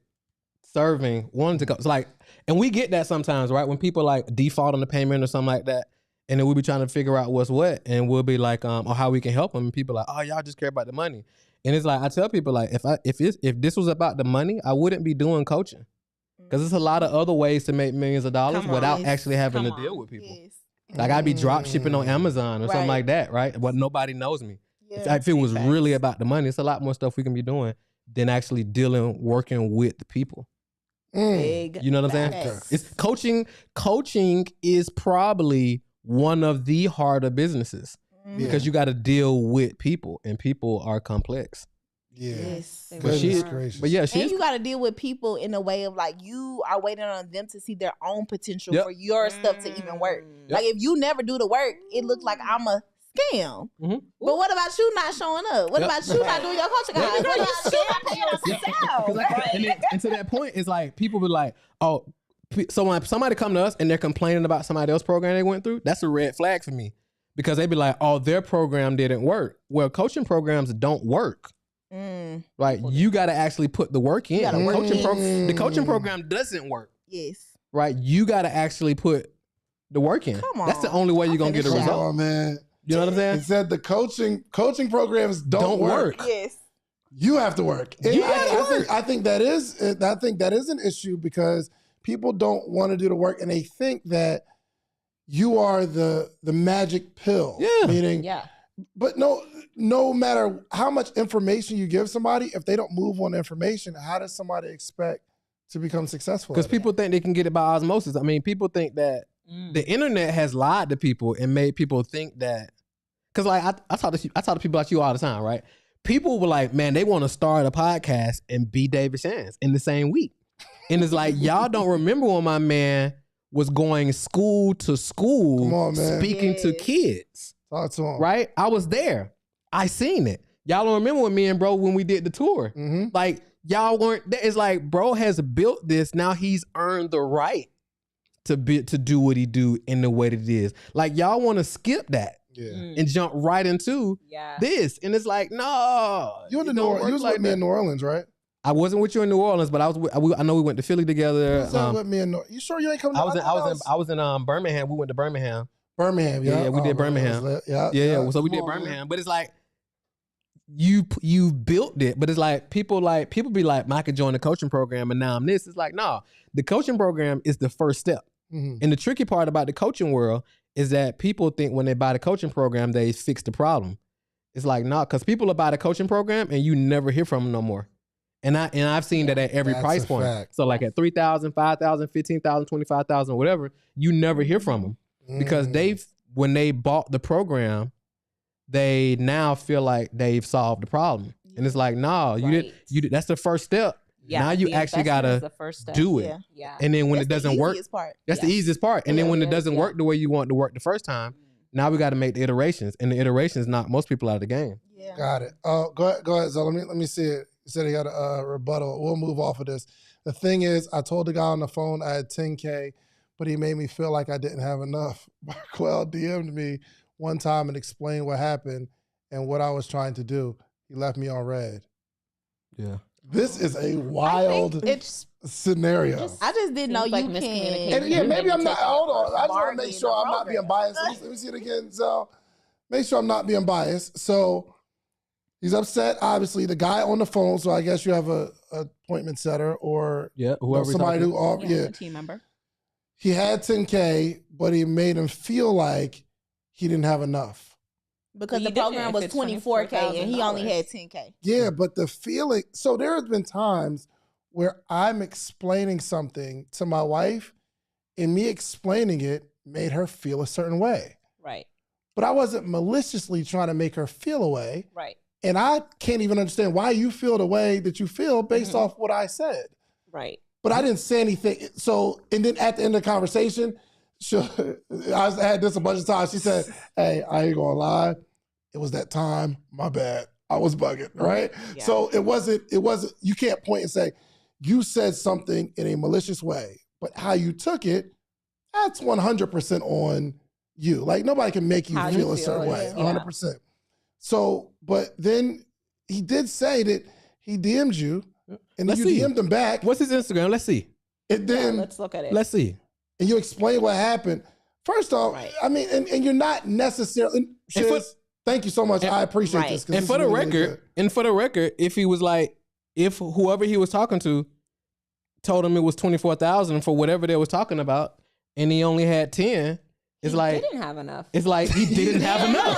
C: serving, wanting to go. It's like, and we get that sometimes, right? When people like default on the payment or something like that, and then we'll be trying to figure out what's what, and we'll be like, or how we can help them. And people are like, oh, y'all just care about the money. And it's like I tell people like, if this was about the money, I wouldn't be doing coaching, because there's a lot of other ways to make millions of dollars without actually having to deal with people. Yes. Like I'd be drop shipping on Amazon or something like that, right? But nobody knows me. Yeah. If it was really about the money, it's a lot more stuff we can be doing than actually working with the people.
B: Big.
C: You know what I'm saying? It's coaching. Coaching is probably one of the harder businesses because you got to deal with people, and people are complex.
A: Yeah.
D: Yes.
C: But you
D: got to deal with people in a way of like you are waiting on them to see their own potential for your stuff to even work. Yep. Like if you never do the work, it looks like I'm a scam. Mm-hmm. But what about you not showing up? What about you not doing your coaching guys? What about you not paying yourself?
C: And to that point, it's like people be like, oh, so when somebody come to us and they're complaining about somebody else's program they went through, that's a red flag for me, because they be like, oh, their program didn't work. Well, coaching programs don't work. Right, you got to actually put the work in. The coaching program doesn't work.
D: Yes.
C: Right, you got to actually put the work in.
D: Come on.
C: That's the only way you're gonna get a result.
A: Come on, man.
C: You know what I'm saying?
A: It said the coaching programs don't work.
D: Yes.
A: You have to work. I think that is an issue, because people don't want to do the work, and they think that you are the magic pill.
C: Yeah.
A: Meaning, but no matter how much information you give somebody, if they don't move on information, how does somebody expect to become successful?
C: Because people think they can get it by osmosis. I mean, people think that the internet has lied to people and made people think that. Because like I talk to people like you all the time, right? People were like, man, they want to start a podcast and be David Shands in the same week. And it's like, y'all don't remember when my man was going school to school speaking to kids.
A: Talk to him.
C: Right? I was there. I seen it. Y'all don't remember when me and bro, when we did the tour. Mm-hmm. Like, y'all weren't there. It's like, bro has built this. Now he's earned the right to do what he do in the way that it is. Like, y'all want to skip that and jump right into this. And it's like, no.
A: You was with me in New Orleans, right?
C: I wasn't with you in New Orleans, but I know we went to Philly together.
A: With me in you sure you ain't coming?
C: I was in Birmingham. We went to Birmingham.
A: Yeah,
C: we did Birmingham. Yeah. So we did Birmingham. But it's like, you built it, but it's like people be like, I could join the coaching program and now I'm this. It's like, no, the coaching program is the first step. Mm-hmm. And the tricky part about the coaching world is that people think when they buy the coaching program, they fix the problem. It's like, no, because people will buy the coaching program and you never hear from them no more. And I've seen that at every price point. Fact. So like at $3,000, $5,000, $15,000, $25,000, whatever, you never hear from them because when they bought the program, they now feel like they've solved the problem. And it's like, no, you did. That's the first step. Yeah, now you actually gotta do it. Yeah. And then when it doesn't work, that's the easiest part. And then when it doesn't work the way you want it to work the first time, now we got to make the iterations. And the iterations knock most people out of the game.
A: Yeah. Got it. Go ahead. So let me see it. You said he got a rebuttal. We'll move off of this. The thing is, I told the guy on the phone I had 10K, but he made me feel like I didn't have enough. Marquel DM'd me one time and explained what happened and what I was trying to do. He left me on red.
C: Yeah.
A: This is a wild scenario.
D: I just didn't know
B: like
D: you can.
A: And yeah, maybe I'm not. Hold on. I just want to make sure I'm not being biased. Let me see it again. So make sure I'm not being biased. So he's upset. Obviously, the guy on the phone. So I guess you have a appointment setter or
C: whoever
A: somebody who
B: a team member.
A: He had 10K, but he made him feel like he didn't have enough.
D: Because the program was 24K and he only had 10K.
A: Yeah, but the feeling, so there has been times where I'm explaining something to my wife and me explaining it made her feel a certain way.
B: Right.
A: But I wasn't maliciously trying to make her feel a way.
B: Right.
A: And I can't even understand why you feel the way that you feel based off what I said.
B: Right.
A: But I didn't say anything. So, and then at the end of the conversation, I had this a bunch of times. She said, hey, I ain't gonna lie. It was that time. My bad. I was bugging, right? Yeah. So it wasn't, you can't point and say, you said something in a malicious way, but how you took it, that's 100% on you. Like nobody can make you feel a certain way, 100%. So, but then he did say that he DM'd you and then you DM'd him back.
C: What's his Instagram? Let's see.
A: And then
B: let's look at it.
C: Let's see.
A: And you explain what happened. First off, I mean, and you're not necessarily, thank you so much. I appreciate this.
C: And for the record, if he was like, if whoever he was talking to told him it was 24,000 for whatever they was talking about, and he only had 10, it's like
B: he didn't have enough.
C: It's like he didn't have enough.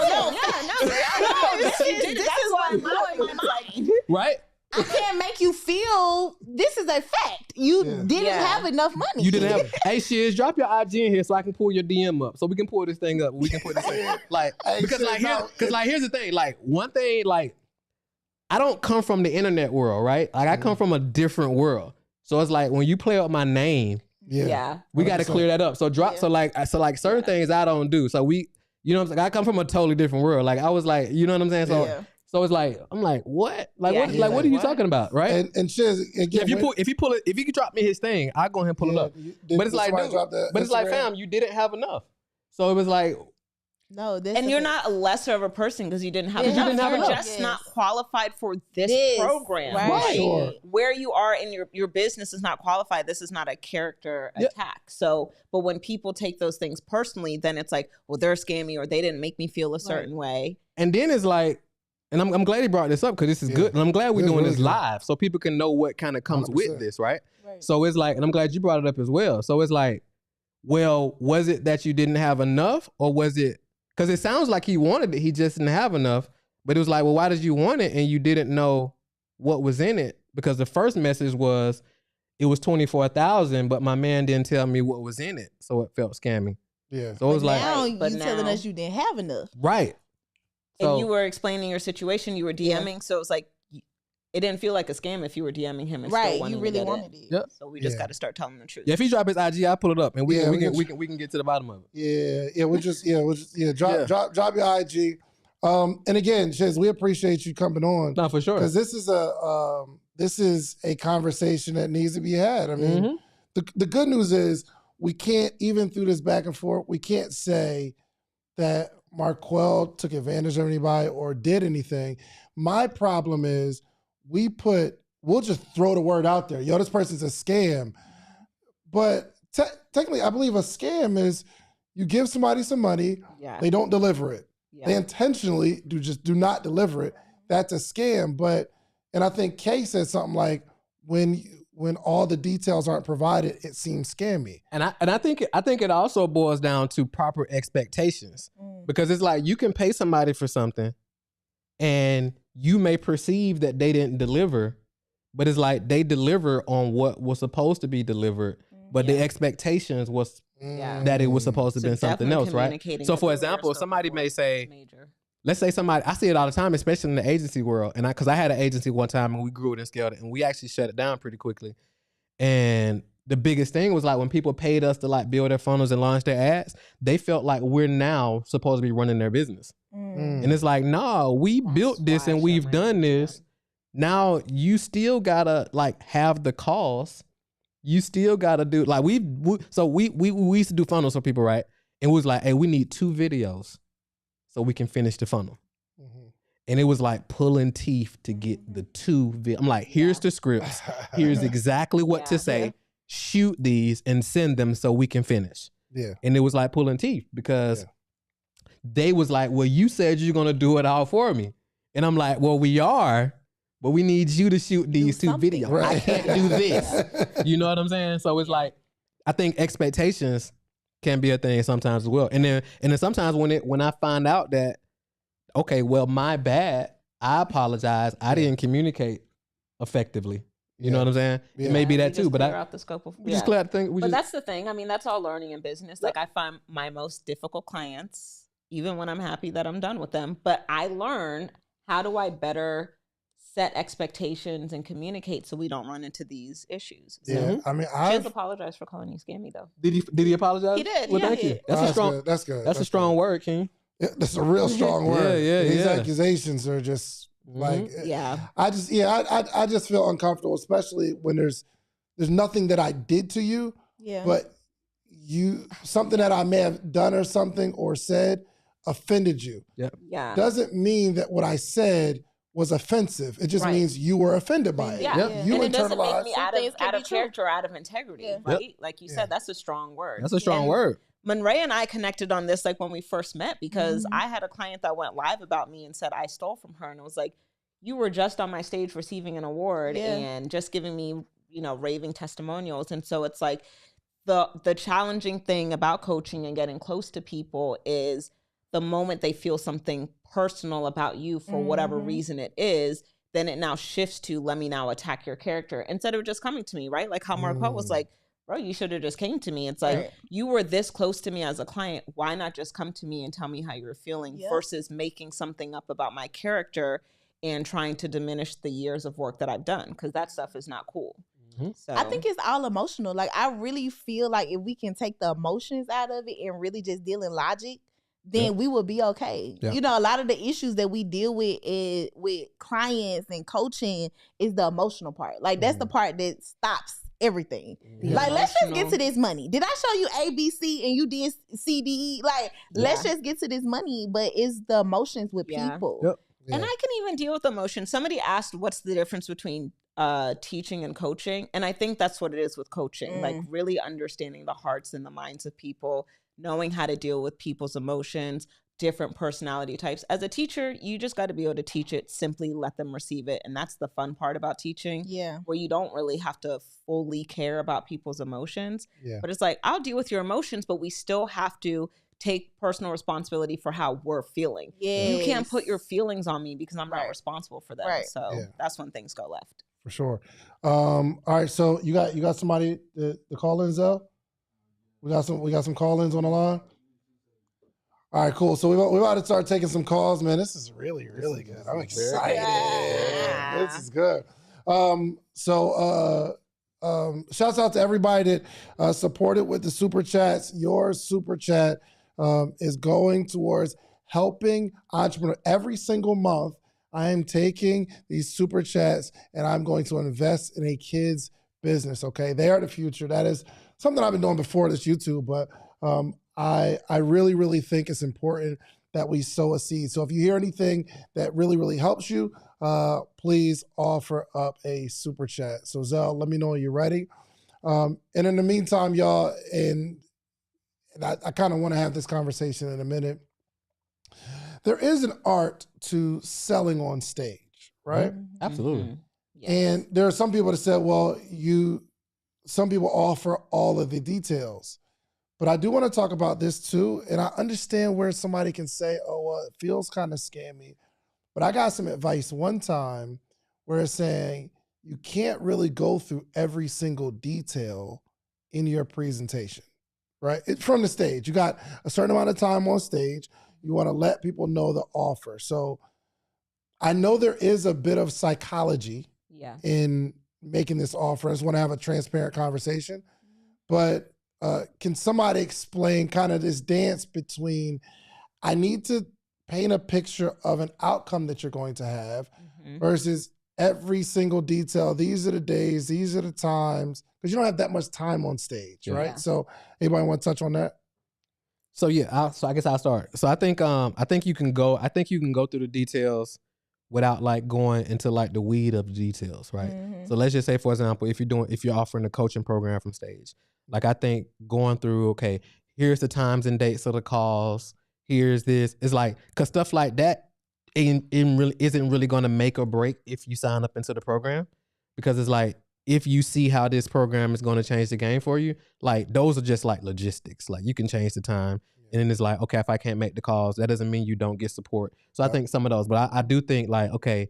D: This is why my mind.
C: Right?
D: I can't make you feel this is a fact. You didn't have enough money.
C: You didn't have. Hey, Shiz, drop your IG in here so I can pull your DM up, so we can pull this thing up. We can put this in. Like, because here's the thing. Like, one thing, like, I don't come from the internet world, right? Like, I come from a different world. So it's like when you play up my name, we got to clear that up. So so like certain things I don't do. So you know what I'm saying? I come from a totally different world. Like I was like, you know what I'm saying? So. So it's like, I'm like, what? Like, what are you talking about, right?
A: And Shiz, again,
C: if you could drop me his thing, I'll go ahead and pull it up. But it's like, dude, fam, you didn't have enough. So it was like,
D: no,
B: and you're not a lesser of a person because you didn't have enough. You're just not qualified for this program.
D: Right.
A: Sure.
B: Where you are in your business is not qualified. This is not a character attack. So, but when people take those things personally, then it's like, well, they're scamming or they didn't make me feel a certain way.
C: And then it's like, and I'm glad he brought this up because this is good. And I'm glad we're doing this live so people can know what kind of comes 100%. With this, right? So it's like, and I'm glad you brought it up as well. So it's like, well, was it that you didn't have enough or was it, because it sounds like he wanted it, he just didn't have enough. But it was like, well, why did you want it and you didn't know what was in it? Because the first message was, it was 24,000, but my man didn't tell me what was in it. So it felt scammy.
A: Yeah.
C: So it was
D: now
C: like,
D: you telling us you didn't have enough.
C: Right.
B: And you were explaining your situation, you were DMing, so it was like, it didn't feel like a scam if you were DMing him and still wanting
D: you really
B: to get
D: wanted it.
C: Yep.
B: So we just got to start telling the truth.
C: Yeah, if he drop his IG, I'll pull it up and we can get to the bottom of it.
A: We'll just drop your IG. And again, Shiz, we appreciate you coming on.
C: No, for sure.
A: Because this is a conversation that needs to be had. I mean, the good news is we can't, even through this back and forth, we can't say that Marquel took advantage of anybody or did anything. My problem is we'll just throw the word out there. Yo, this person's a scam. But technically, I believe a scam is you give somebody some money, they don't deliver it. They intentionally do not deliver it. That's a scam. And I think Kay said something like, when all the details aren't provided, it seems scammy.
C: And I think it also boils down to proper expectations. Because it's like you can pay somebody for something and you may perceive that they didn't deliver, but it's like they deliver on what was supposed to be delivered, but the expectations was that it was supposed to be something else, right? So for example, somebody may say, let's say somebody, I see it all the time, especially in the agency world. And because I had an agency one time and we grew it and scaled it and we actually shut it down pretty quickly. And the biggest thing was like when people paid us to like build their funnels and launch their ads, they felt like we're now supposed to be running their business. And it's like, nah, we built this and we've done this. Now you still gotta like have the cost. You still gotta do like we used to do funnels for people, right? And it was like, hey, we need 2 videos so we can finish the funnel. And it was like pulling teeth to get the two. I'm like, here's the scripts. Here's exactly what to say. Shoot these and send them so we can finish.
A: Yeah.
C: And it was like pulling teeth because they was like, well, you said you're going to do it all for me. And I'm like, well, we are, but we need you to shoot these two videos. Right. I can't do this. You know what I'm saying? So it's like, I think expectations can be a thing sometimes as well. And then sometimes when I find out that, okay, well, my bad. I apologize. I didn't communicate effectively. You know what I'm saying? It may be that too, but
B: out the scope of
C: just glad to think.
B: That's the thing. I mean, that's all learning in business. Like I find my most difficult clients, even when I'm happy that I'm done with them, but I learn how do I better set expectations and communicate so we don't run into these issues. So,
A: yeah, I mean,
B: I just apologize for calling you scammy though.
C: Did he apologize?
B: He did.
C: Well, thank you. That's a strong.
A: Good. That's good.
C: That's a strong word, King.
A: Yeah, that's a real strong word. These
C: Yeah.
A: accusations are just like, I just feel uncomfortable, especially when there's nothing that I did to you, but something that I may have done or something or said offended you.
B: Yeah.
A: Doesn't mean that what I said was offensive. It just means you were offended by it. You
B: and it doesn't make me out of character, out of integrity, right? Like you said, that's a strong word.
C: That's a strong word.
B: Monray and I connected on this like when we first met because I had a client that went live about me and said I stole from her, and it was like, you were just on my stage receiving an award and just giving me, raving testimonials. And so it's like the challenging thing about coaching and getting close to people is the moment they feel something personal about you for whatever reason it is, then it now shifts to let me now attack your character instead of just coming to me, right? Like how Marquette was like, bro, you should have just came to me. It's like, you were this close to me as a client. Why not just come to me and tell me how you were feeling versus making something up about my character and trying to diminish the years of work that I've done? Because that stuff is not cool. So
D: I think it's all emotional. Like, I really feel like if we can take the emotions out of it and really just deal in logic, then we will be okay. A lot of the issues that we deal with with clients and coaching is the emotional part. Like, that's the part that stops everything. Like, let's just get to this money. Did I show you A, B, C and you did C, D, E? Like, let's just get to this money. But it's the emotions with people.
B: And I can even deal with emotions. Somebody asked, what's the difference between teaching and coaching? And I think that's what it is with coaching. Like, really understanding the hearts and the minds of people, knowing how to deal with people's emotions, different personality types. As a teacher, you just got to be able to teach it, simply let them receive it. And that's the fun part about teaching, where you don't really have to fully care about people's emotions. But it's like, I'll deal with your emotions, but we still have to take personal responsibility for how we're feeling. You can't put your feelings on me because I'm not responsible for them. So that's when things go left.
A: For sure. All right, so you got somebody to call in, Zell? We got some call-ins on the line. All right, cool. So we're about to start taking some calls, man. This is really, really good. I'm excited. This is good. Shouts out to everybody that supported with the super chats. Your super chat is going towards helping entrepreneurs. Every single month, I am taking these super chats and I'm going to invest in a kid's business. Okay, they are the future. That is something I've been doing before this YouTube, but I really, really think it's important that we sow a seed. So if you hear anything that really, really helps you, please offer up a super chat. So Zell, let me know when you're ready. And in the meantime, y'all, and I kind of want to have this conversation in a minute. There is an art to selling on stage, right?
C: Absolutely.
B: Yes.
A: And there are some people that said, well, some people offer all of the details. But I do want to talk about this too. And I understand where somebody can say, oh, well, it feels kind of scammy. But I got some advice one time where it's saying you can't really go through every single detail in your presentation, right? It's from the stage. You got a certain amount of time on stage. You want to let people know the offer. So I know there is a bit of psychology in making this offer. I just want to have a transparent conversation. But can somebody explain kind of this dance between I need to paint a picture of an outcome that you're going to have versus every single detail. These are the days, these are the times, because you don't have that much time on stage, right? So anybody want to touch on that?
C: So I guess I'll start. So I think you can go through the details without like going into like the weed of the details, right?
D: Mm-hmm.
C: So let's just say, for example, if you're offering a coaching program from stage, like I think going through, okay, here's the times and dates of the calls, here's this, it's like, cause stuff like that isn't really going to make or break if you sign up into the program, because it's like, if you see how this program is going to change the game for you, like those are just like logistics. Like you can change the time, and then it's like, okay, if I can't make the calls, that doesn't mean you don't get support. So I think some of those, but I do think like, okay,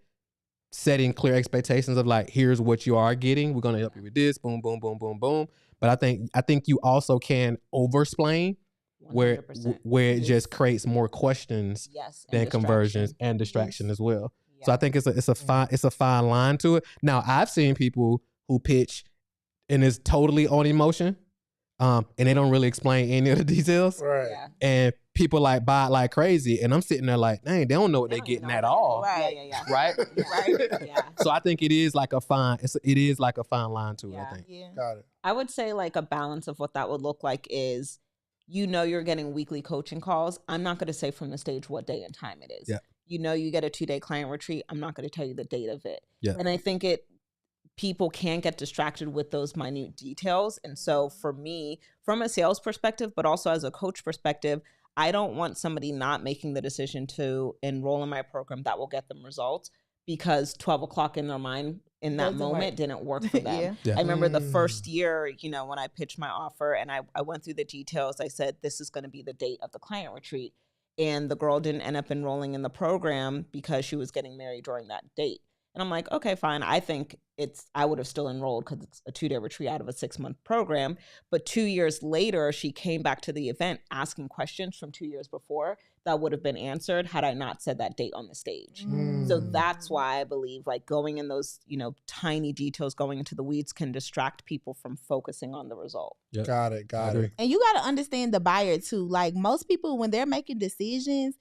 C: setting clear expectations of like, here's what you are getting. We're going to help you with this, boom, boom, boom, boom, boom. But I think you also can overexplain where
B: 100%.
C: it just creates more questions than conversions and distraction as well. So I think it's a fine line to it. Now I've seen people who pitch and is totally on emotion, and they don't really explain any of the details.
A: Right.
B: Yeah.
C: And people like buy it like crazy, and I'm sitting there like, dang, they don't know what they're getting at all.
D: Right.
B: Yeah.
C: Right?
B: Yeah.
C: So I think it is like a fine line to it, I think.
D: Yeah.
A: Got it.
B: I would say like a balance of what that would look like is, you're getting weekly coaching calls. I'm not going to say from the stage what day and time it is.
C: Yeah.
B: You get a 2-day client retreat. I'm not going to tell you the date of it.
C: Yeah.
B: And I think people can get distracted with those minute details. And so for me, from a sales perspective, but also as a coach perspective, I don't want somebody not making the decision to enroll in my program that will get them results because 12 o'clock in their mind in that moment didn't work for them.
C: Yeah.
B: I remember the first year, when I pitched my offer and I went through the details, I said, this is going to be the date of the client retreat. And the girl didn't end up enrolling in the program because she was getting married during that date. And I'm like, okay, fine. I think I would have still enrolled because it's a 2-day retreat out of a 6-month program. But 2 years later, she came back to the event asking questions from 2 years before that would have been answered had I not said that date on the stage. So that's why I believe like going in those, tiny details, going into the weeds can distract people from focusing on the result.
C: Yep.
A: Got it.
D: And you got to understand the buyer too. Like most people, when they're making decisions,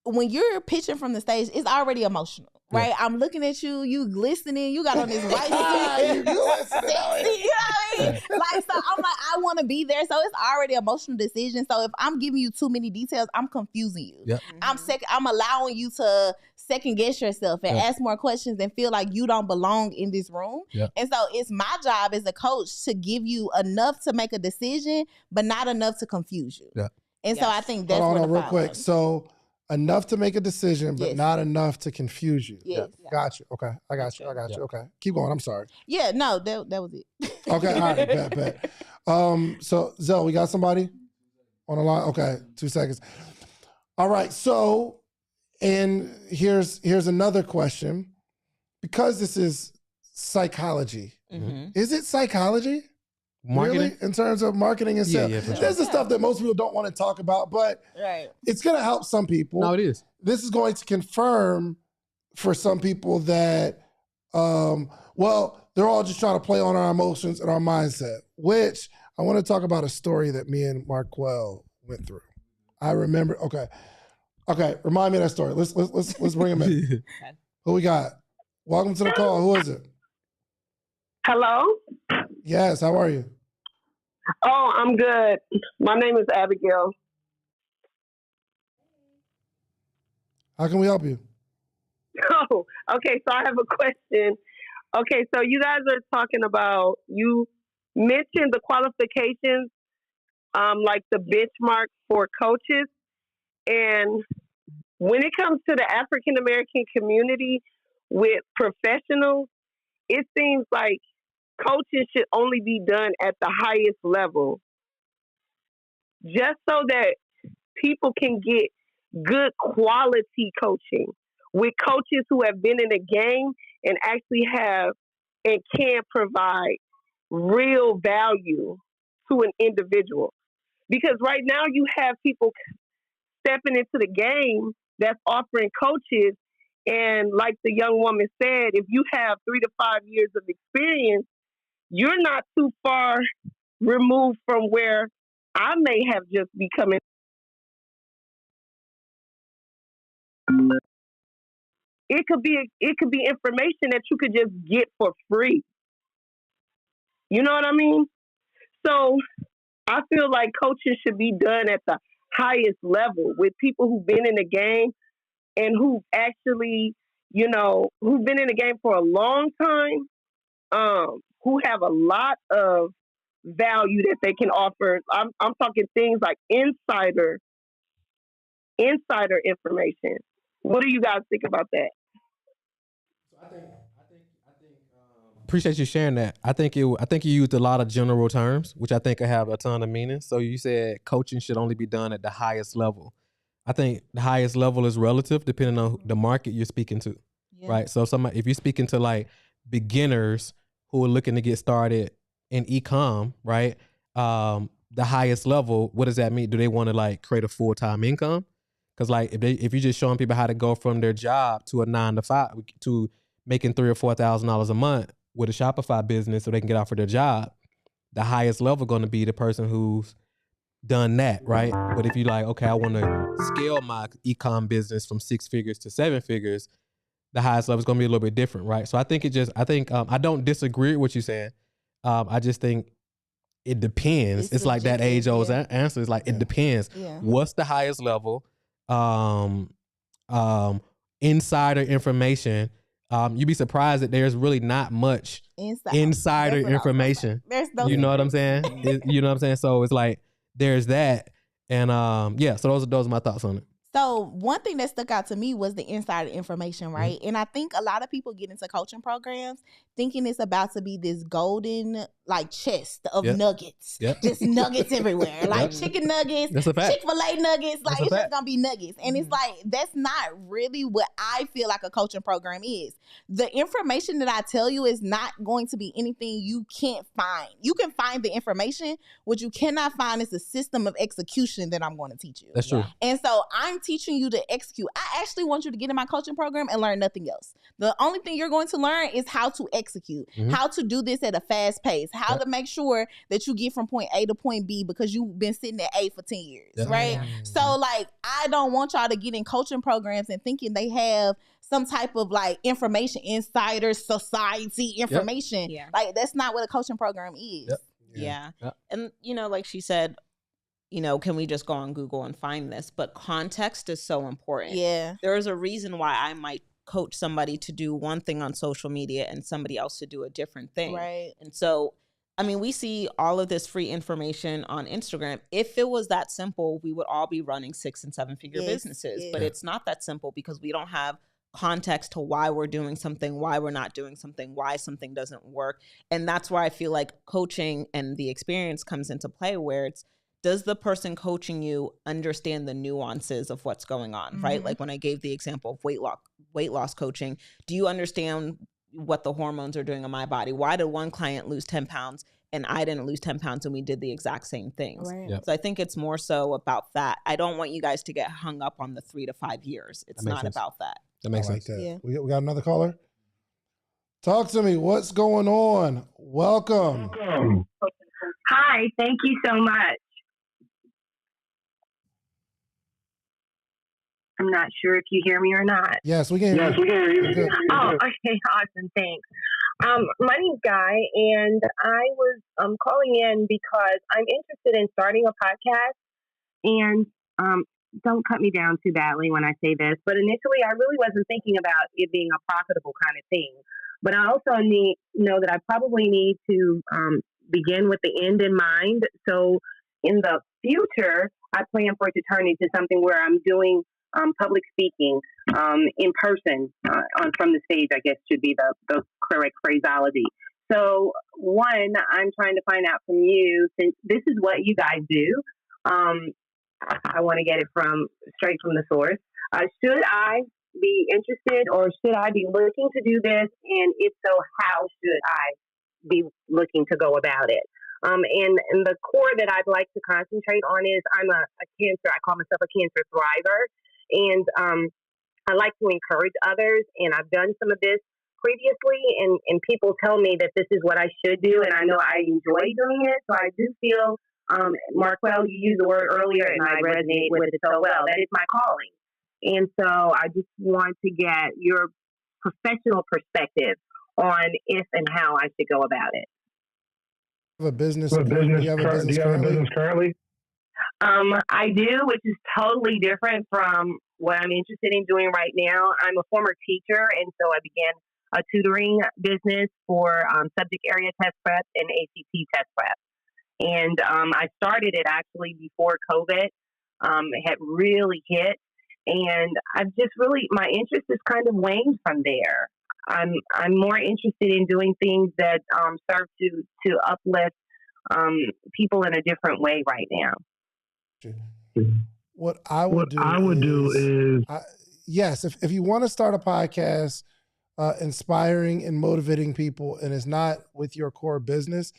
D: when you're pitching from the stage, it's already emotional, right? Yeah. I'm looking at you, you glistening, you got on this white suit, you sexy, you know what I mean? Like, so I'm like, I want to be there. So it's already an emotional decision. So if I'm giving you too many details, I'm confusing you.
C: Yep.
D: I'm allowing you to second guess yourself and ask more questions and feel like you don't belong in this room.
C: Yep.
D: And so it's my job as a coach to give you enough to make a decision, but not enough to confuse you.
C: Yep.
D: And so I think that's
A: Hold on,
D: where
A: real quick. So enough to make a decision, but not enough to confuse you.
D: Yes.
A: Yeah. Got you. Okay. I got you. Okay. Keep going. I'm sorry.
D: Yeah, no, that was it.
A: Okay. All right. Bet. So Zell, we got somebody on the line? Okay. 2 seconds. All right. So, and here's another question. Because this is psychology, is it psychology?
C: Marketing?
A: Really? In terms of marketing and sales?
C: Yeah, for sure.
A: There's the stuff that most people don't want to talk about, but it's going to help some people.
C: No, it is.
A: This is going to confirm for some people that, they're all just trying to play on our emotions and our mindset, which I want to talk about a story that me and Marquel went through. I remember, okay, remind me of that story. Let's bring him in.
B: Okay.
A: Who we got? Welcome to the call. Who is it?
E: Hello?
A: Yes, how are you?
E: Oh, I'm good. My name is Abigail.
A: How can we help you?
E: Oh, okay, so I have a question. Okay, so you guys are talking about, you mentioned the qualifications, like the benchmark for coaches. And when it comes to the African American community with professionals, it seems like coaching should only be done at the highest level, just so that people can get good quality coaching with coaches who have been in the game and actually have and can provide real value to an individual. Because right now you have people stepping into the game that's offering coaches, and like the young woman said, if you have 3 to 5 years of experience, you're not too far removed from where I may have just become. It could be information that you could just get for free. You know what I mean? So I feel like coaching should be done at the highest level with people who've been in the game and who actually who've been in the game for a long time, who have a lot of value that they can offer. I'm talking things like insider information. What do you guys think about that?
C: Appreciate you sharing that. I think you used a lot of general terms, which I think have a ton of meaning. So you said coaching should only be done at the highest level. I think the highest level is relative depending on the market you're speaking to, right? So if you're speaking to like beginners who are looking to get started in e-com, right? The highest level, what does that mean? Do they want to like create a full-time income? Because like if you're just showing people how to go from their job to a 9 to 5 to making $3,000 or $4,000 a month with a Shopify business so they can get off of their job, the highest level going to be the person who's done that, right? But if you like, okay, I want to scale my e-com business from 6 figures to 7 figures, the highest level is going to be a little bit different, right? So I think I don't disagree with what you're saying. I just think it depends. It's like that age-old answer. It's like, it depends. Yeah. What's the highest level? Insider information. You'd be surprised that there's really not much insider information. There's no, you know what I'm saying? You know what I'm saying? So it's like there's that, and so those are my thoughts on it.
D: So one thing that stuck out to me was the insider information, right? Mm-hmm. And I think a lot of people get into coaching programs thinking it's about to be this golden like chest of nuggets. Yep. Just nuggets everywhere. Like chicken nuggets, Chick-fil-A nuggets, like it's just gonna be nuggets. And it's like, that's not really what I feel like a coaching program is. The information that I tell you is not going to be anything you can't find. You can find the information. What you cannot find is the system of execution that I'm going to teach you.
C: That's true.
D: And so I'm teaching you to execute. I actually want you to get in my coaching program and learn nothing else. The only thing you're going to learn is how to execute, how to do this at a fast pace, how to make sure that you get from point A to point B because you've been sitting at A for 10 years, right? So like, I don't want y'all to get in coaching programs and thinking they have some type of like information, insider society information. Yeah. Like, that's not what a coaching program is.
B: Yeah. And like she said, can we just go on Google and find this? But context is so important.
D: Yeah.
B: There is a reason why I might coach somebody to do one thing on social media and somebody else to do a different thing.
D: Right.
B: And so, we see all of this free information on Instagram. If it was that simple, we would all be running 6 and 7 figure businesses. But it's not that simple because we don't have context to why we're doing something, why we're not doing something, why something doesn't work. And that's where I feel like coaching and the experience comes into play, where it's, does the person coaching you understand the nuances of what's going on, right? Like when I gave the example of weight loss coaching, do you understand what the hormones are doing in my body? Why did one client lose 10 pounds and I didn't lose 10 pounds and we did the exact same things? Right. Yep. So I think it's more so about that. I don't want you guys to get hung up on the 3 to 5 years. It's not about that.
C: That makes sense.
A: That.
D: Yeah.
A: We got another caller? Talk to me. What's going on? Welcome.
E: Hi. Thank you so much. I'm not sure if you hear me or not.
A: Yes, we can hear you.
E: Oh, okay. Awesome. Thanks. My name's Guy, and I was calling in because I'm interested in starting a podcast. And don't cut me down too badly when I say this, but initially I really wasn't thinking about it being a profitable kind of thing. But I also know that I probably need to begin with the end in mind. So in the future, I plan for it to turn into something where I'm doing public speaking in person from the stage, I guess should be the correct phraseology. So one, I'm trying to find out from you, since this is what you guys do, I want to get it straight from the source. Should I be interested, or should I be looking to do this? And if so, how should I be looking to go about it? And the core that I'd like to concentrate on is I'm a cancer. I call myself a cancer thriver. And I like to encourage others, and I've done some of this previously, and people tell me that this is what I should do, and I know I enjoy doing it. So I do feel, Marquel, you used the word earlier, and I resonate with it so well. That is my calling. And so I just want to get your professional perspective on if and how I should go about it.
A: Do you have a business currently?
E: I do, which is totally different from what I'm interested in doing right now. I'm a former teacher, and so I began a tutoring business for subject area test prep and ACT test prep. And I started it actually before COVID had really hit. And I've just really, my interest is kind of waned from there. I'm more interested in doing things that serve to uplift people in a different way right now.
A: What I would do is yes, if you want to start a podcast inspiring and motivating people and it's not with your core business,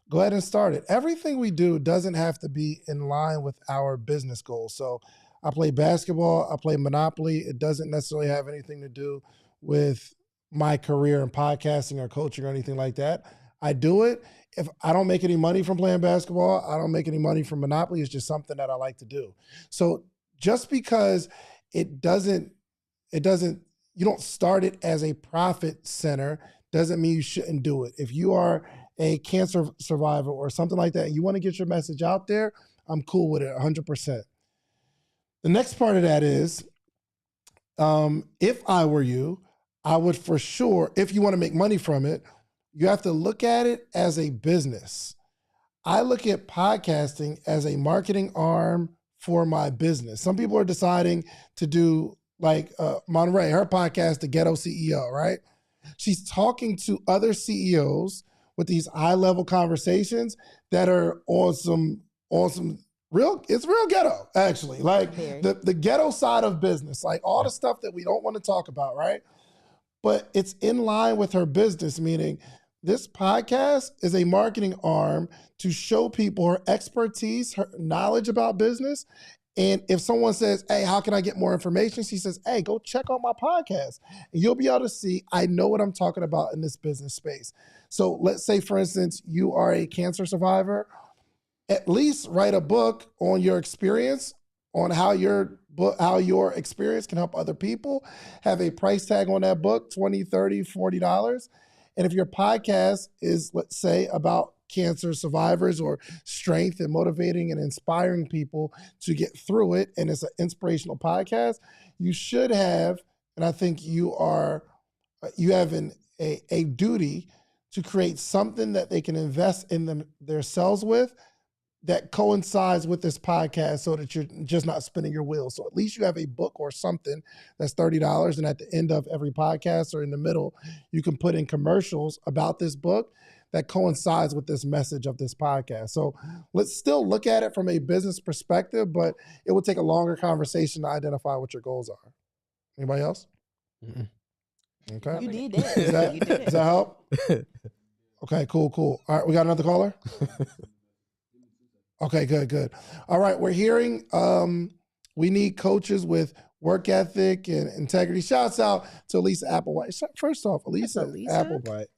A: go ahead and start it. Everything we do doesn't have to be in line with our business goals. So I play basketball, I play Monopoly. It doesn't necessarily have anything to do with my career in podcasting or coaching or anything like that. I do it. If I don't make any money from playing basketball, I don't make any money from Monopoly. It's just something that I like to do. So just because it doesn't, you don't start it as a profit center doesn't mean you shouldn't do it. If you are a cancer survivor or something like that, and you want to get your message out there, I'm cool with it 100%. The next part of that is, if I were you, I would for sure, if you want to make money from it, you have to look at it as a business. I look at podcasting as a marketing arm for my business. Some people are deciding to do like Monterey, her podcast, The Ghetto CEO, right? She's talking to other CEOs with these high-level conversations that are on some it's real ghetto, actually. Like the ghetto side of business, like all the stuff that we don't want to talk about, right? But it's in line with her business, meaning this podcast is a marketing arm to show people her expertise, her knowledge about business. And if someone says, hey, how can I get more information? She says, hey, go check out my podcast. And you'll be able to see, I know what I'm talking about in this business space. So let's say, for instance, you are a cancer survivor. At least write a book on your experience, on how your experience can help other people. Have a price tag on that book, $20, $30, $40. And if your podcast is, let's say, about cancer survivors or strength and motivating and inspiring people to get through it, and it's an inspirational podcast, you should have, and I think you have a duty to create something that they can invest in themselves with that coincides with this podcast so that you're just not spinning your wheels. So at least you have a book or something that's $30, and at the end of every podcast or in the middle, you can put in commercials about this book that coincides with this message of this podcast. So let's still look at it from a business perspective, but it will take a longer conversation to identify what your goals are. Anybody else? Mm-mm. Okay.
D: You did that.
A: Does that help? Okay, cool. All right, we got another caller? Okay, good. All right, we're hearing we need coaches with work ethic and integrity. Shouts out to Elisa Applewhite. First off, Elisa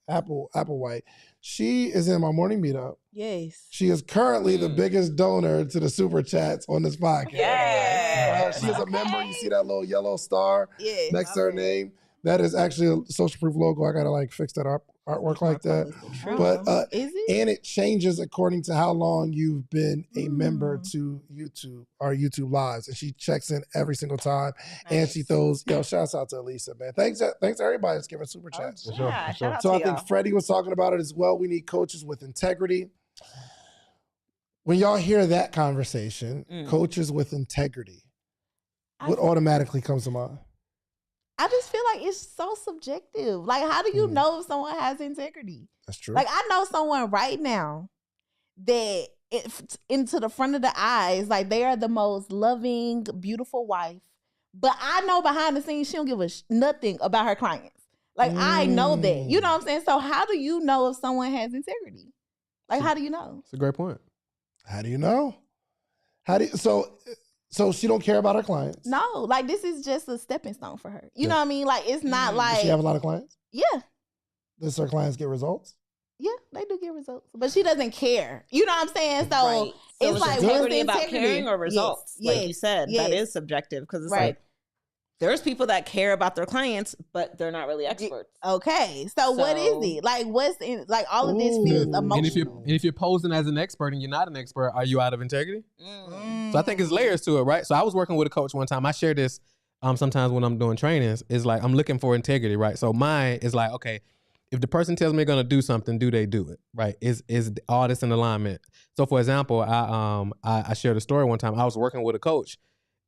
A: Applewhite. She is in my morning meetup.
D: Yes.
A: She is currently the biggest donor to the super chats on this podcast.
B: Yes.
A: She is a member. You see that little yellow star next to her name? That is actually a social proof logo. I gotta like fix that artwork like that. But
D: is it?
A: And it changes according to how long you've been a member to YouTube or YouTube Lives. And she checks in every single time. Nice. And she throws, shouts out to Elisa, man. Thanks to everybody that's giving super chats.
B: For sure.
A: So I think Freddie was talking about it as well. We need coaches with integrity. When y'all hear that conversation, coaches with integrity, what automatically comes to mind?
D: I just feel like it's so subjective. Like, how do you know if someone has integrity?
A: That's true.
D: Like, I know someone right now that into the front of the eyes, like they are the most loving, beautiful wife. But I know behind the scenes, she don't give nothing about her clients. Like, I know that. You know what I'm saying? So how do you know if someone has integrity? Like, how do you know?
C: It's a great point.
A: How do you know? So she don't care about her clients?
D: No, like this is just a stepping stone for her. You know what I mean? Like it's not like...
A: Does she have a lot of clients?
D: Yeah.
A: Does her clients get results?
D: Yeah, they do get results. But she doesn't care. You know what I'm saying? So,
B: right.
D: It's like...
B: integrity about caring or results?
D: Yes.
B: Like you said, that is subjective because it's like there's people that care about their clients, but they're not really experts.
D: Okay. So what is it? Like what's in... Like all of this feels emotional.
C: And if you're posing as an expert and you're not an expert, are you out of integrity? So I think it's layers to it, right? So I was working with a coach one time. I shared this sometimes when I'm doing trainings is like I'm looking for integrity, right? So mine is like, okay, if the person tells me they're gonna do something, do they do it, right? Is all this in alignment? So for example, I shared a story one time. I was working with a coach,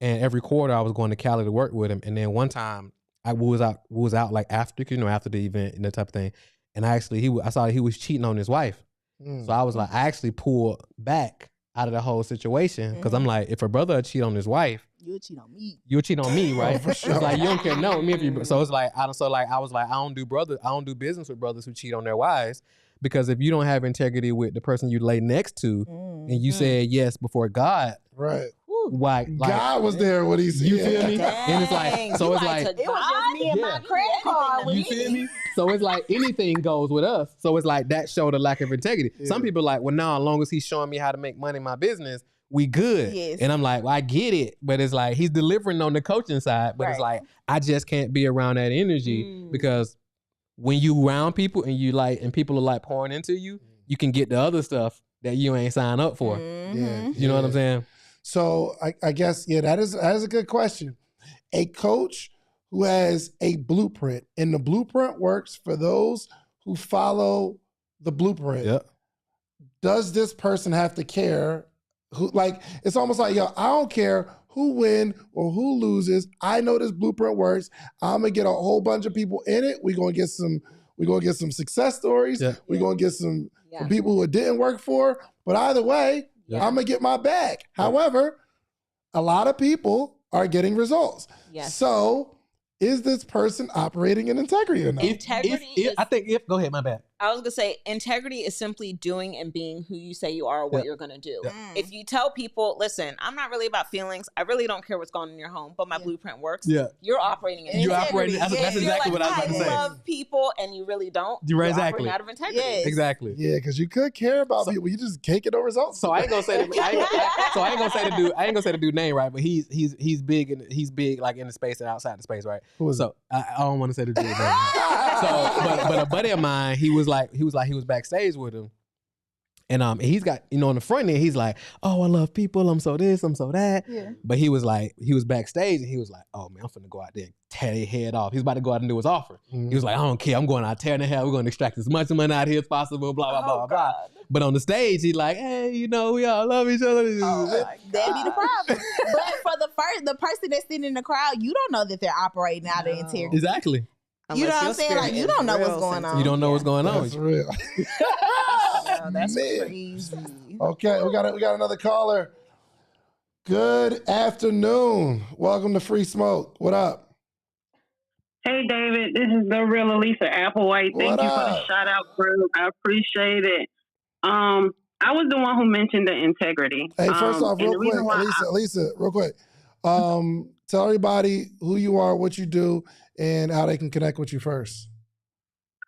C: and every quarter I was going to Cali to work with him. And then one time I was out like after the event and that type of thing. And I saw that he was cheating on his wife. So I was like, I actually pulled back out of the whole situation because I'm like, if a brother cheat on his wife,
D: You'll cheat on me.
C: you'll cheat on me, right?
A: For sure.
C: It's like you don't care no me if you. So it's like I was like I don't do business with brothers who cheat on their wives, because if you don't have integrity with the person you lay next to and you said yes before God,
A: Right.
C: why
A: God was there when he said,
C: you feel me?
B: Dang,
C: And it's like, so
B: you
C: it's like,
B: took
D: It was just me and my
C: Yeah.
D: credit card.
C: you feel me? So it's like anything goes with us. So it's like that showed a lack of integrity.
A: Yeah.
C: Some people like, well, now as long as he's showing me how to make money in my business, we good.
D: Yes.
C: And I'm like, well, I get it, but it's like he's delivering on the coaching side, but it's
D: Right.
C: like I just can't be around that energy because when you around people and you like and people are like pouring into you, you can get the other stuff that you ain't signed up for.
A: Yeah.
C: You know what I'm saying?
A: So I guess, that is a good question. A coach who has a blueprint, and the blueprint works for those who follow the blueprint.
C: Yep.
A: Does this person have to care? Who, like, it's almost like, yo, I don't care who win or who loses. I know this blueprint works. I'm gonna get a whole bunch of people in it. We're gonna get some success stories.
C: Yeah.
A: We're gonna get some people who it didn't work for. But either way,
C: Yeah.
A: I'm gonna get my bag. However, a lot of people are getting results.
B: Yes.
A: So is this person operating in integrity or not?
C: Go ahead, my bad.
B: I was gonna say integrity is simply doing and being who you say you are, what you're gonna do. If you tell people, listen, I'm not really about feelings. I really don't care what's going on in your home, but my blueprint works.
C: Yeah.
B: You're operating in
C: You're
B: integrity.
C: operating. That's
B: You're
C: exactly
B: like,
C: what I was about to say.
B: I love people, and you really don't.
C: You're right,
B: operating
C: exactly.
B: out of integrity.
D: Yes.
C: Exactly.
A: Yeah, because you could care about people. You just can't get no results.
C: So I ain't gonna say I ain't gonna say the dude name, right? But he's big like in the space and outside the space, right?
A: Who is
C: So I don't want to say the dude's name. So but a buddy of mine, he was backstage with him. And he's got, on the front end, he's like, oh, I love people. I'm so this, I'm so that.
D: Yeah.
C: But he was backstage and he was like, oh man, I'm finna go out there and tear their head off. He's about to go out and do his offer.
A: Mhm.
C: He was like, I don't care. I'm going out tearing their head. We're going to extract as much money out of here as possible, blah, blah, blah, blah. But on the stage, he's like, hey, we all love each other.
D: That'd be the problem. But for the person that's sitting in the crowd, you don't know that they're operating out of integrity.
C: Exactly.
D: You know what I'm saying? Like, you don't know what's going on.
C: You don't know what's going on.
A: That's real.
B: Oh, that's
A: Man.
B: crazy.
A: Okay, we got another caller. Good afternoon. Welcome to Free Smoke. What up?
E: Hey, David, this is the real Elisa Applewhite. Thank
A: What
E: you for
A: up?
E: the shout out, group. I appreciate it. I was the one who mentioned the integrity.
A: Hey, first off,
E: and
A: real
E: the
A: quick,
E: reason why
A: Elisa, real quick. Tell everybody who you are, what you do, and how they can connect with you first.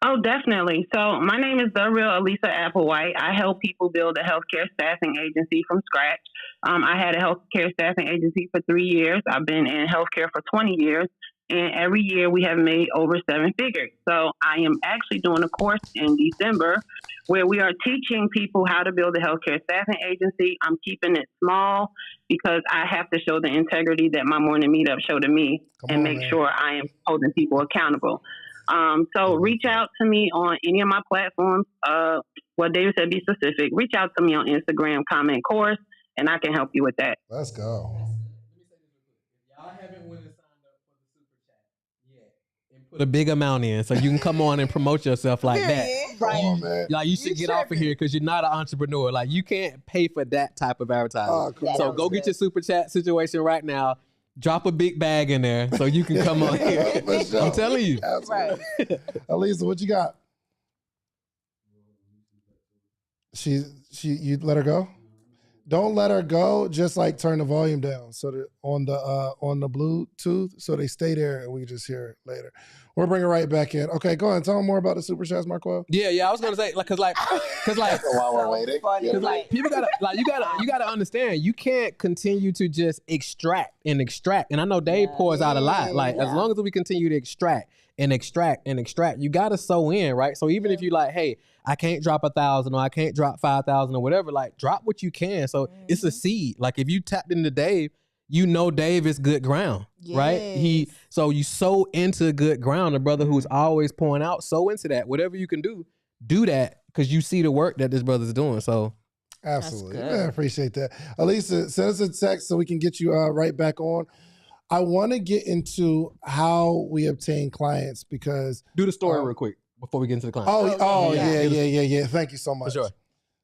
E: Oh, definitely. So my name is the real Elisa Applewhite. I help people build a healthcare staffing agency from scratch. I had a healthcare staffing agency for 3 years. I've been in healthcare for 20 years. And every year we have made over 7 figures. So I am actually doing a course in December where we are teaching people how to build a healthcare staffing agency. I'm keeping it small because I have to show the integrity that my morning meetup showed to me and make sure I am holding people accountable. So reach out to me on any of my platforms. Well, David said be specific. Reach out to me on Instagram, comment course, and I can help you with that.
A: Let's go.
C: Y'all haven't went and signed up for the super chat yet and put a big amount in so you can come on and promote yourself like that.
A: Come on, man.
C: Like you should get off of here because you're not an entrepreneur. Like you can't pay for that type of advertising.
A: Oh, come
C: So
A: on.
C: go get your super chat situation right now. Drop a big bag in there so you can come on here.
A: For sure.
C: I'm telling you.
A: Absolutely. Elisa, what you got? You let her go? Don't let her go. Just like turn the volume down so that on the Bluetooth so they stay there and we just hear it later. We'll bring her right back in. Okay, go ahead. Tell them more about the super chats, Marquel.
C: Yeah. I was gonna say cause
A: While we're waiting.
C: Because like people you gotta understand, you can't continue to just extract. And I know Dave pours out a lot. Like as long as we continue to extract, you gotta sew in, right? So even if you like, hey, I can't drop 1,000 or I can't drop 5,000 or whatever, like drop what you can. So it's a seed. Like if you tapped into Dave, you know Dave is good ground, right? So you so into good ground, a brother who's always pouring out, so into that. Whatever you can do that because you see the work that this brother's doing. So
A: absolutely, man, I appreciate that. Alisa, send us a text so we can get you right back on. I want to get into how we obtain clients because
C: do the story real quick before we get into the client.
A: Yeah. Thank you so much.
C: For sure.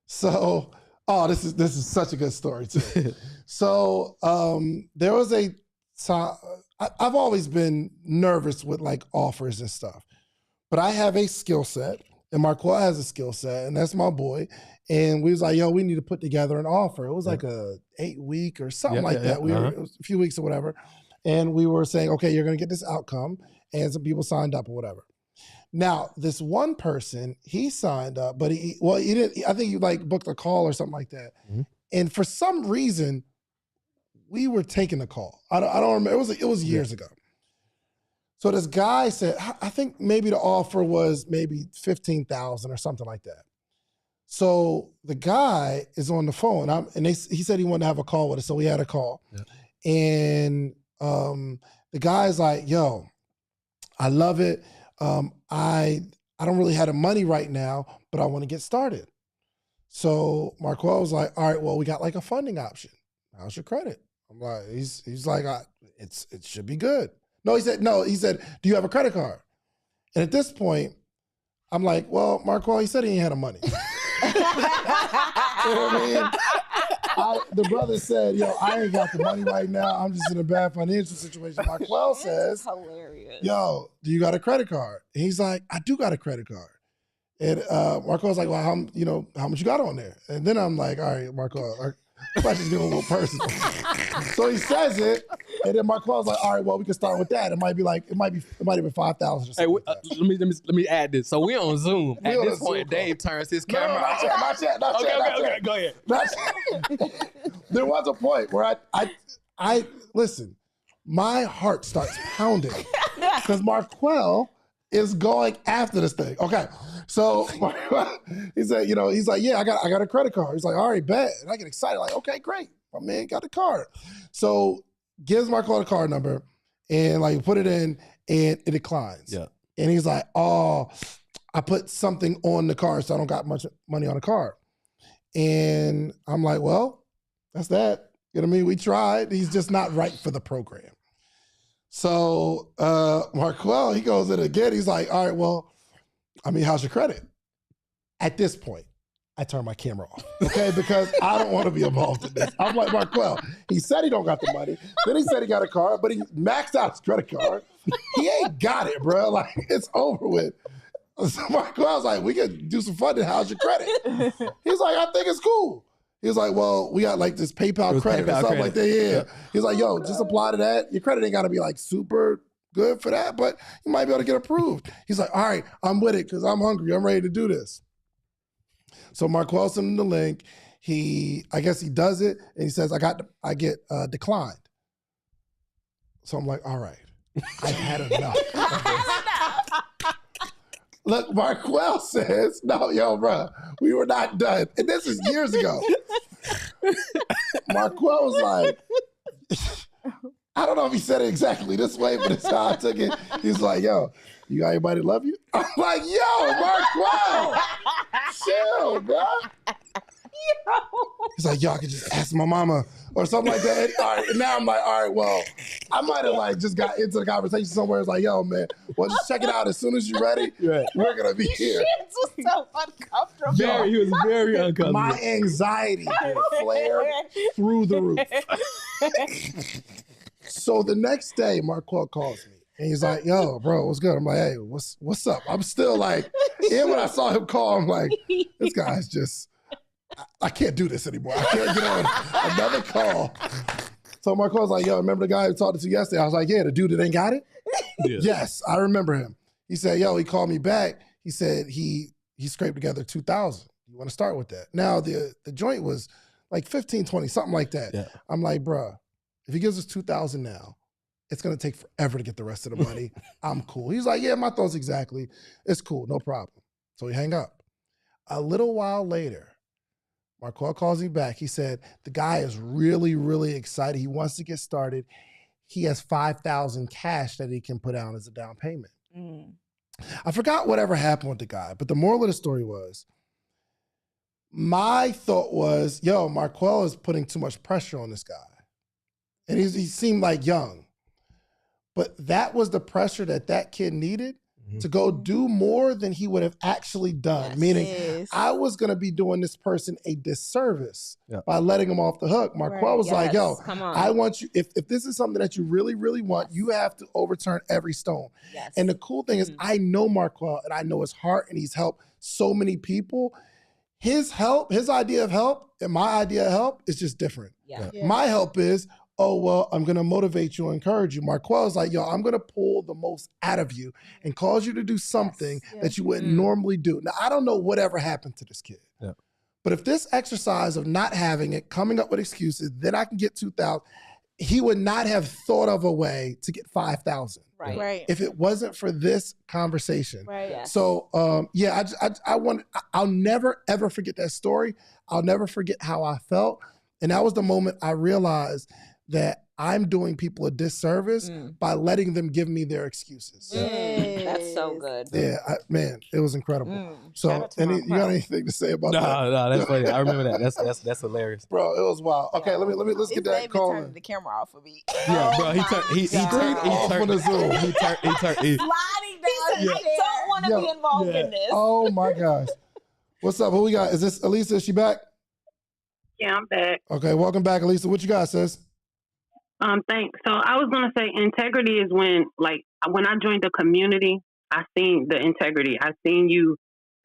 A: So, this is such a good story too. So, there was a time I've always been nervous with like offers and stuff, but I have a skill set, and Marquel has a skill set, and that's my boy. And we was like, yo, we need to put together an offer. It was like a 8-week or something like that. It was a few weeks or whatever. And we were saying, okay, you're going to get this outcome. And some people signed up or whatever. Now, this one person, he signed up, but he didn't, I think he like booked a call or something like that. Mm-hmm. And for some reason, we were taking the call. I don't remember. It was years ago. So this guy said, I think maybe the offer was maybe $15,000 or something like that. So the guy is on the phone, he said he wanted to have a call with us, so we had a call. Yeah. And the guy's like, yo, I love it. I don't really have the money right now, but I want to get started. So Marquel was like, all right, well, we got like a funding option. How's your credit? I'm like, he's like, it should be good. No, he said, do you have a credit card? And at this point, I'm like, well, Marquel, he said he ain't had the money. You know what I mean? The brother said, yo, I ain't got the money right now. I'm just in a bad financial situation. Marquel says,
B: hilarious.
A: Yo, do you got a credit card? And he's like, I do got a credit card. And Marquel's like, well, how much you got on there? And then I'm like, all right, Marquel, let's just get a little personal. So he says it, and then Marquel's like, all right, well, we can start with that. It might be 5,000 or something.
C: Hey, let me add this. So we're on Zoom. At this point, Dave turns his camera off.
A: Not yet.
C: Okay, go ahead.
A: There was a point where I listen, my heart starts pounding because Marquel is going after this thing. Okay. So he said, he's like, yeah, I got a credit card. He's like, all right, bet. And I get excited, like, okay, great. My man got the card. So gives Marquel the card number and like put it in and it declines. Yeah. And he's like, oh, I put something on the card, so I don't got much money on the card. And I'm like, well, that's that. You know what I mean? We tried. He's just not right for the program. So Marquel, he goes in again. He's like, all right, well, how's your credit? At this point, I turn my camera off, okay? Because I don't want to be involved in this. I'm like, Marquel, he said he don't got the money. Then he said he got a card, but he maxed out his credit card. He ain't got it, bro. Like, it's over with. So Marquel's like, we can do some funding. How's your credit? He's like, I think it's cool. He's like, well, we got like this PayPal credit or something like that. Yeah. He's like, yo, just apply to that. Your credit ain't got to be like super good for that, but you might be able to get approved. He's like, all right, I'm with it because I'm hungry. I'm ready to do this. So Marquel sent him the link. I guess he does it, and he says, I get declined. So I'm like, all right, I've had enough of this. Look, Marquel says, no, yo, bro, we were not done. And this is years ago. Marquel was like, I don't know if he said it exactly this way, but it's how I took it. He's like, yo, you got anybody to love you? I'm like, yo, Marquel, chill, bro. He's like, yo, I could just ask my mama or something like that. And, all right, and now I'm like, all right, well, I might have like just got into the conversation somewhere. It's like, yo, man, well, just check it out. As soon as you're ready, we're going to be here.
B: Shit was so uncomfortable.
C: He was very uncomfortable.
A: My anxiety flared through the roof. So the next day, Marquel calls me. And he's like, yo, bro, what's good? I'm like, hey, what's up? I'm still like, and when I saw him call, I'm like, this guy's just, I can't do this anymore. I can't get on another call. So Marquel's like, yo, remember the guy who talked to you yesterday? I was like, yeah, the dude that ain't got it? Yeah. Yes, I remember him. He said, yo, he called me back. He said he scraped together $2,000. You want to start with that? Now, the joint was like 15, 20, something like that. Yeah. I'm like, bro, if he gives us $2,000 now, it's going to take forever to get the rest of the money. I'm cool. He's like, yeah, my thoughts exactly. It's cool, no problem. So we hang up. A little while later, Marquel calls me back. He said, the guy is really, really excited. He wants to get started. He has $5,000 cash that he can put down as a down payment. I forgot whatever happened with the guy, but the moral of the story was, my thought was, yo, Marquel is putting too much pressure on this guy. And he seemed like young. But that was the pressure that kid needed to go do more than he would have actually done. Meaning, I was going to be doing this person a disservice by letting him off the hook. Marquel was like, yo, I want you, if this is something that you really, really want, you have to overturn every stone. And the cool thing is, I know Marquel and I know his heart, and he's helped so many people. His idea of help and my idea of help is just different. My help is, oh, well, I'm going to motivate you and encourage you. Marquel is like, yo, I'm going to pull the most out of you and cause you to do something that you wouldn't normally do. Now, I don't know whatever happened to this kid. But if this exercise of not having it, coming up with excuses, then I can get 2,000, he would not have thought of a way to get 5,000.
D: Right.
A: If it wasn't for this conversation. So, I'll never, ever forget that story. I'll never forget how I felt. And that was the moment I realized that I'm doing people a disservice by letting them give me their excuses.
B: That's so good.
A: Yeah, man, it was incredible. So, you got anything to say about that?
C: No, that's funny. I remember that. That's hilarious,
A: bro. It was wild. Okay, let's get that call.
D: Turn the camera off for me.
C: Yeah, bro. He turned
A: on the Zoom.
C: He turned.
D: Sliding down.
B: I don't want to be involved in this.
A: Oh my gosh. What's up? Who we got? Is this Elisa? Is she back?
E: Yeah, I'm back.
A: Okay, welcome back, Elisa. What you got, sis?
E: Thanks. So I was gonna say integrity is when I joined the community, I seen the integrity. I seen you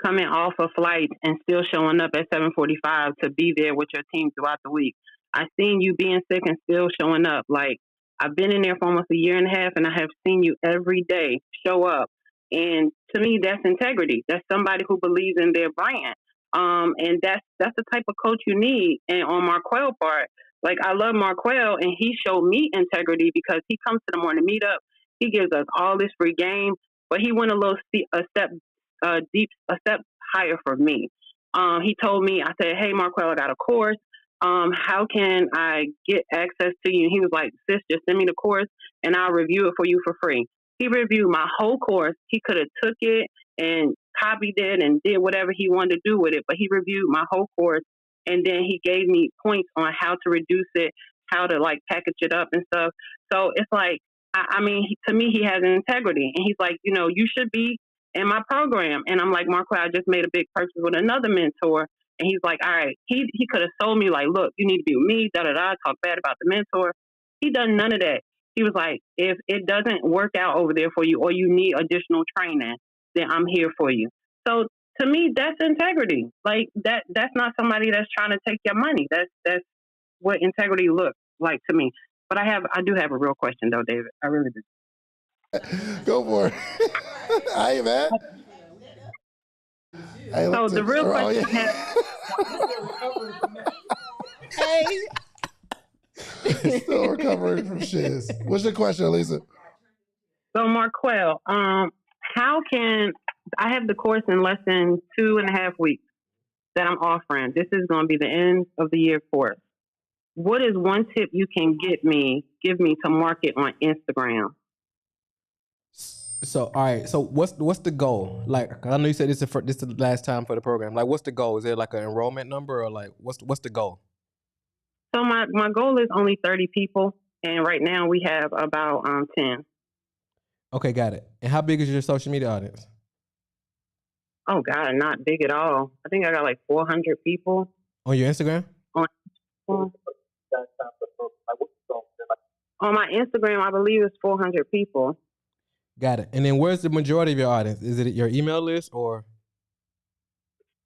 E: coming off a flight and still showing up at 7:45 to be there with your team throughout the week. I seen you being sick and still showing up. Like, I've been in there for almost a year and a half, and I have seen you every day show up. And to me, that's integrity. That's somebody who believes in their brand. And that's the type of coach you need. And on Marquel's part, like, I love Marquel, and he showed me integrity because he comes to the morning meetup. He gives us all this free game, but he went a step higher for me. He told me, I said, hey, Marquel, I got a course. How can I get access to you? And he was like, sis, just send me the course and I'll review it for you for free. He reviewed my whole course. He could have took it and copied it and did whatever he wanted to do with it, but he reviewed my whole course. And then he gave me points on how to reduce it, how to like package it up and stuff. So it's like, I mean, to me, he has integrity. And he's like, you should be in my program. And I'm like, Marquel, I just made a big purchase with another mentor. And he's like, all right, he could have told me like, look, you need to be with me, talk bad about the mentor. He done none of that. He was like, if it doesn't work out over there for you or you need additional training, then I'm here for you. So to me, that's integrity. Like that's not somebody that's trying to take your money. That's what integrity looks like to me. But I do have a real question though, David. I really do.
A: Go for it. I ain't mad.
E: So the real question
A: Hey. Still recovering from shiz. What's your question, Elisa?
E: So Marquel, how can I have the course in less than 2.5 weeks that I'm offering? This is going to be the end of the year course. What is one tip you can give me to market on Instagram?
C: So, all right. So, what's the goal? Like, I know you said this is the last time for the program. Like, what's the goal? Is there like an enrollment number, or like what's the goal?
E: So my goal is only 30 people, and right now we have about 10.
C: Okay, got it. And how big is your social media audience?
E: Oh God, not big at all. I think I got like 400 people
C: on your Instagram.
E: On my Instagram, I believe it's 400 people.
C: Got it. And then where's the majority of your audience? Is it your email list or?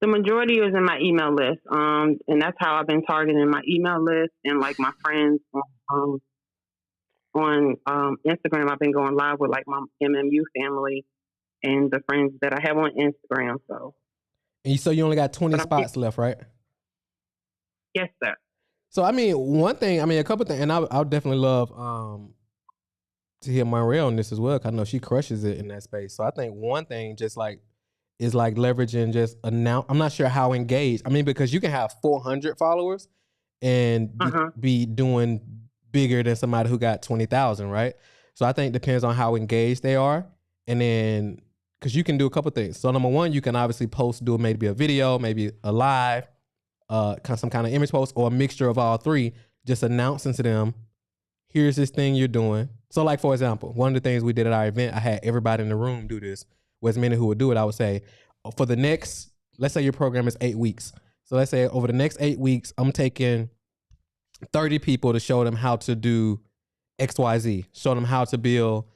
E: The majority is in my email list. And that's how I've been targeting my email list and like my friends on Instagram. I've been going live with like my MMU family and the friends that I have on Instagram.
C: So you only got 20 spots left, right?
E: Yes, sir.
C: So, a couple things, and I'll definitely love to hear Monreal on this as well, because I know she crushes it in that space. So I think one thing, just like, is like leveraging just announce. I'm not sure how engaged. I mean, because you can have 400 followers and be doing bigger than somebody who got 20,000, right? So I think it depends on how engaged they are. And then, because you can do a couple things. So number one, you can obviously do maybe a video, maybe a live, some kind of image post, or a mixture of all three, just announcing to them, here's this thing you're doing. So like, for example, one of the things we did at our event, I had everybody in the room do this. With as many who would do it, I would say, for the next, let's say your program is 8 weeks. So let's say over the next 8 weeks, I'm taking 30 people to show them how to do XYZ, show them how to build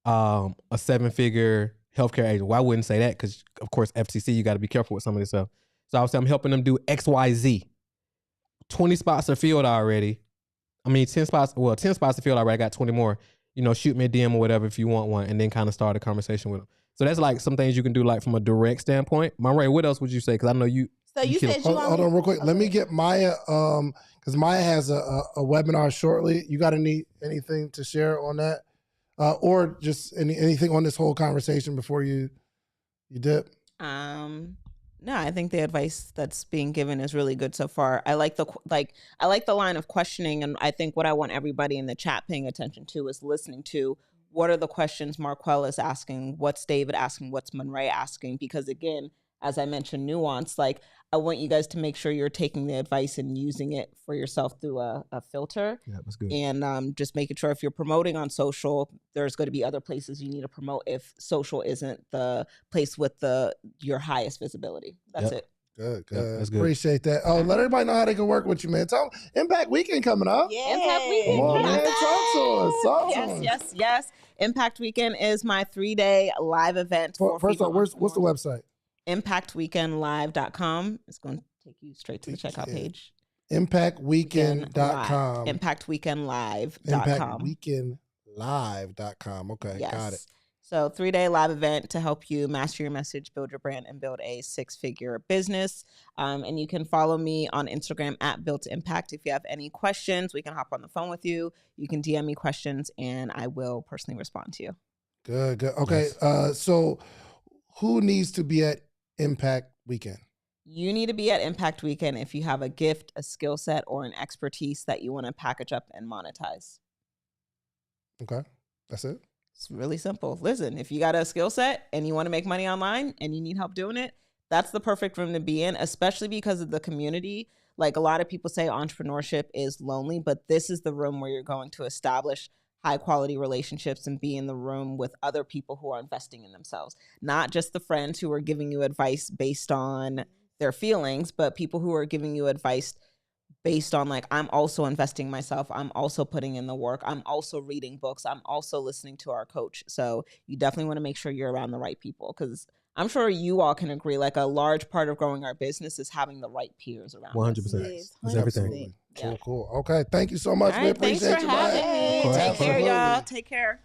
C: a 7-figure healthcare agent. Well, I wouldn't say that because, of course, FTC, you got to be careful with some of this stuff. So I would say I'm helping them do XYZ. 20 spots are filled already. I mean, 10 spots are filled already. I got 20 more. You know, shoot me a DM or whatever if you want one, and then kind of start a conversation with them. So that's like some things you can do like from a direct standpoint. Monray, what else would you say? Because I know you.
D: So you said you
A: hold on real quick. Okay. Let me get Maya, because Maya has a webinar shortly. You got anything to share on that? Or just anything on this whole conversation before you dip?
B: No, I think the advice that's being given is really good so far. I like the line of questioning, and I think what I want everybody in the chat paying attention to is listening to what are the questions Marquel is asking, what's David asking, what's Monray asking, because again, as I mentioned, nuance, like I want you guys to make sure you're taking the advice and using it for yourself through a filter.
C: Yeah, that's good.
B: And just making sure if you're promoting on social, there's going to be other places you need to promote if social isn't the place with your highest visibility. That's it.
A: Good.
C: That's good.
A: Appreciate that. Oh, let everybody know how they can work with you, man. Tell them Impact Weekend coming up.
D: Yeah.
B: Impact Weekend.
A: Come on, man. Talk to us.
B: Yes. Impact Weekend is my 3-day live event.
A: First off, what's the website?
B: ImpactWeekendLive.com. It's going to take you straight to the checkout page.
A: ImpactWeekend.com.
B: ImpactWeekendLive.com.
A: ImpactWeekendLive.com. Okay,
B: yes.
A: got it.
B: So 3-day live event to help you master your message, build your brand, and build a 6-figure business. And you can follow me on Instagram at Built to Impact. If you have any questions, we can hop on the phone with you. You can DM me questions, and I will personally respond to you.
A: Good. Okay, yes. So who needs to be at Impact Weekend?
B: You need to be at Impact Weekend if you have a gift, a skill set, or an expertise that you want to package up and monetize.
A: Okay, that's it.
B: It's really simple. Listen, if you got a skill set and you want to make money online and you need help doing it, that's the perfect room to be in, especially because of the community. Like a lot of people say entrepreneurship is lonely, but this is the room where you're going to establish high quality relationships and be in the room with other people who are investing in themselves. Not just the friends who are giving you advice based on their feelings, but people who are giving you advice based on like, I'm also investing myself. I'm also putting in the work. I'm also reading books. I'm also listening to our coach. So you definitely want to make sure you're around the right people, because I'm sure you all can agree, like a large part of growing our business is having the right peers around
C: 100%.
B: us.
C: It's everything.
A: Cool. Okay. Thank you so much.
B: All
A: We
B: right,
A: appreciate
B: thanks for
A: you.
B: having me. Take care, y'all. Take care.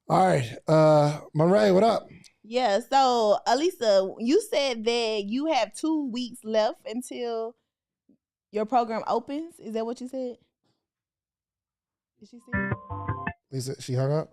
A: All right. Monray, what up?
D: Yeah. So, Alisa, you said that you have 2 weeks left until your program opens. Is that what you said? Did she say?
A: Lisa, she hung up?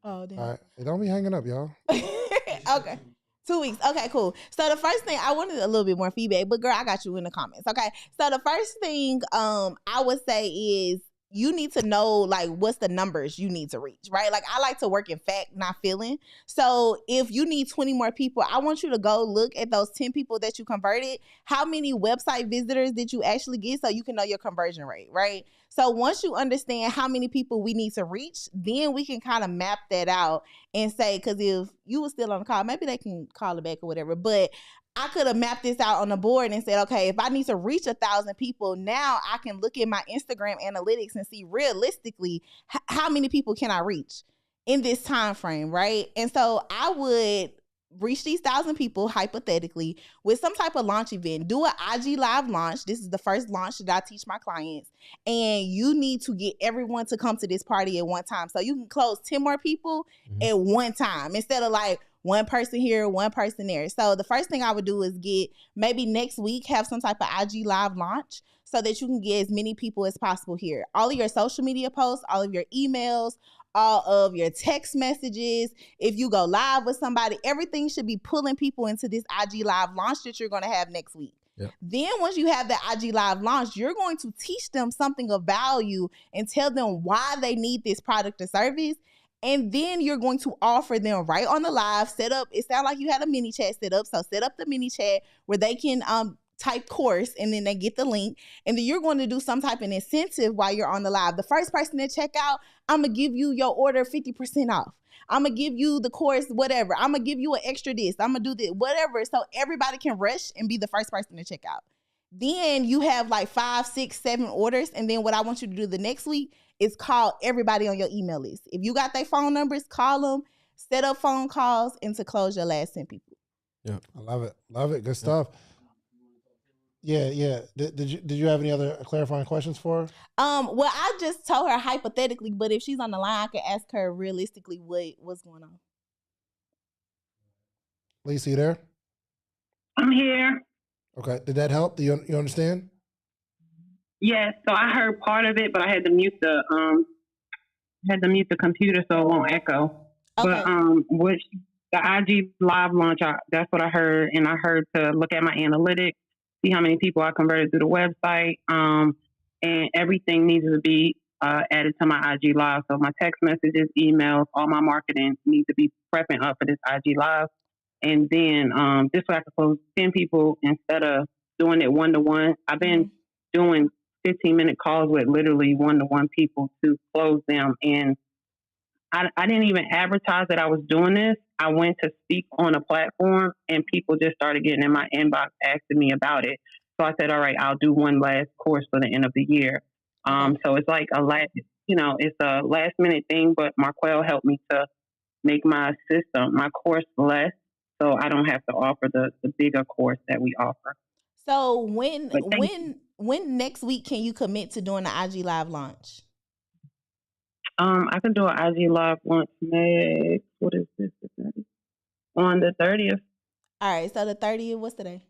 D: Oh, damn.
A: All right. Hey, don't be hanging up, y'all.
D: Okay. 2 weeks. Okay, cool. So the first thing, I wanted a little bit more feedback, but girl, I got you in the comments. Okay. So the first thing I would say is you need to know like what's the numbers you need to reach, right? Like I like to work in fact, not feeling. So if you need 20 more people, I want you to go look at those 10 people that you converted. How many website visitors did you actually get so you can know your conversion rate, right? So once you understand how many people we need to reach, then we can kind of map that out and say, because if you were still on the call, maybe they can call it back or whatever. But I could have mapped this out on the board and said, okay, if I need to reach 1,000 people, now I can look at my Instagram analytics and see realistically how many people can I reach in this time frame, right? And so I would reach these 1,000 people hypothetically with some type of launch event. Do an IG live launch. This is the first launch that I teach my clients. And you need to get everyone to come to this party at one time. So you can close 10 more people at one time instead of like one person here, one person there. So the first thing I would do is get maybe next week, have some type of IG live launch so that you can get as many people as possible here. All of your social media posts, all of your emails, all of your text messages. If you go live with somebody, everything should be pulling people into this IG Live launch that you're going to have next week. Yep. Then once you have the IG Live launch, you're going to teach them something of value and tell them why they need this product or service. And then you're going to offer them right on the live, set up. It sounds like you had a mini chat set up. So set up the mini chat where they can type course and then they get the link. And then you're going to do some type of incentive while you're on the live. The first person to check out, I'm going to give you your order 50% off. I'm going to give you the course, whatever. I'm going to give you an extra this. I'm going to do this, whatever. So everybody can rush and be the first person to check out. Then you have like 5, 6, 7 orders. And then what I want you to do the next week is call everybody on your email list. If you got their phone numbers, call them, set up phone calls, and to close your last 10 people.
A: Yeah, I love it. Love it. Good stuff. Yeah. Did you have any other clarifying questions for her?
D: Well, I just told her hypothetically, but if she's on the line, I can ask her realistically what's going on.
A: Lisa, you there?
E: I'm here.
A: Okay. Did that help? Do you understand?
E: Yes. So I heard part of it, but I had to mute the computer so it won't echo. Okay. But which the IG Live launch, that's what I heard, and I heard to look at my analytics, see how many people I converted through the website, and everything needs to be added to my IG Live. So my text messages, emails, all my marketing needs to be prepping up for this IG Live. And then this way I can close 10 people instead of doing it one-to-one. I've been doing 15-minute calls with literally one-to-one people to close them. And I didn't even advertise that I was doing this. I went to speak on a platform and people just started getting in my inbox asking me about it. So I said, all right, I'll do one last course for the end of the year. So it's like it's a last minute thing, but Marquel helped me to make my course less. So I don't have to offer the bigger course that we offer.
D: So when next week can you commit to doing the IG Live launch?
E: I can do an IG Live launch next. What is this? On the 30th.
D: All right. So the 30th. What's today?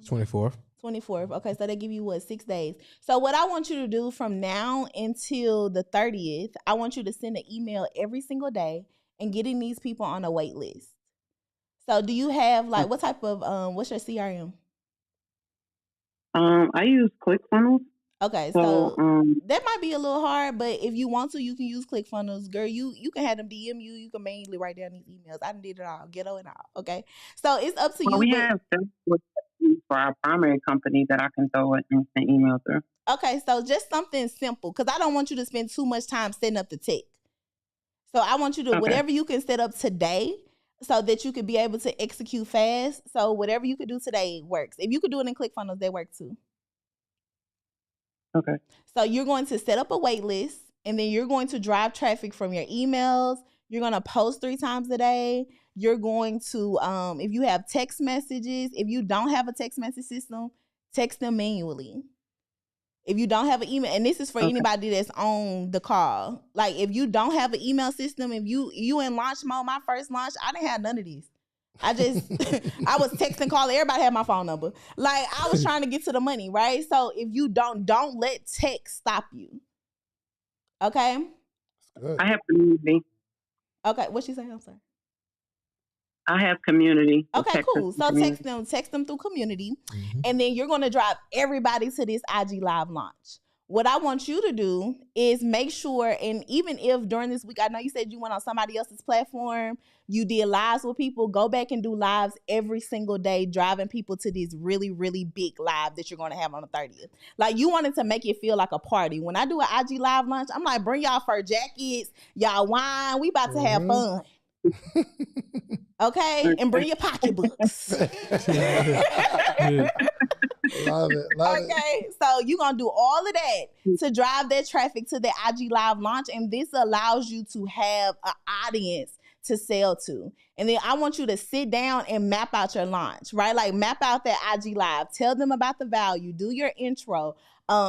C: 24th.
D: 24th. Okay. So they give you 6 days. So what I want you to do from now until the 30th, I want you to send an email every single day and getting these people on a wait list. So do you have what type of what's your CRM?
E: I use ClickFunnels.
D: Okay, so that might be a little hard, but if you want to, you can use ClickFunnels. Girl, you can have them DM you. You can manually write down these emails. I did it all, ghetto and all. Okay, so it's up to you.
E: We have for our primary company that I can throw an instant email through.
D: Okay, so just something simple because I don't want you to spend too much time setting up the tech. So I want you to whatever you can set up today, so that you could be able to execute fast. So whatever you could do today works. If you could do it in ClickFunnels, they work too.
E: Okay. So
D: you're going to set up a wait list, and then you're going to drive traffic from your emails. You're going to post 3 times a day. You're going to, if you have text messages, if you don't have a text message system, text them manually. If you don't have an email, and this is for anybody that's on the call. Like if you don't have an email system, if you in launch mode, my first launch, I didn't have none of these. I I was texting, calling. Everybody had my phone number. Like I was trying to get to the money, right? So if you don't let tech stop you. Okay.
E: I have community.
D: Okay, what she say? I'm sorry.
E: I have community.
D: Okay, cool. So text them through community, and then you're going to drive everybody to this IG Live launch. What I want you to do is make sure, and even if during this week, I know you said you went on somebody else's platform, you did lives with people, go back and do lives every single day, driving people to this really, really big live that you're going to have on the 30th. Like you wanted to make it feel like a party. When I do an IG Live lunch, I'm like, bring y'all fur jackets, y'all wine, we about to have fun. Okay? And bring your pocketbooks.
A: Love it.
D: Okay, so you're going to do all of that to drive that traffic to the IG Live launch, and this allows you to have an audience to sell to. And then I want you to sit down and map out your launch, right? Like map out that IG Live. Tell them about the value. Do your intro.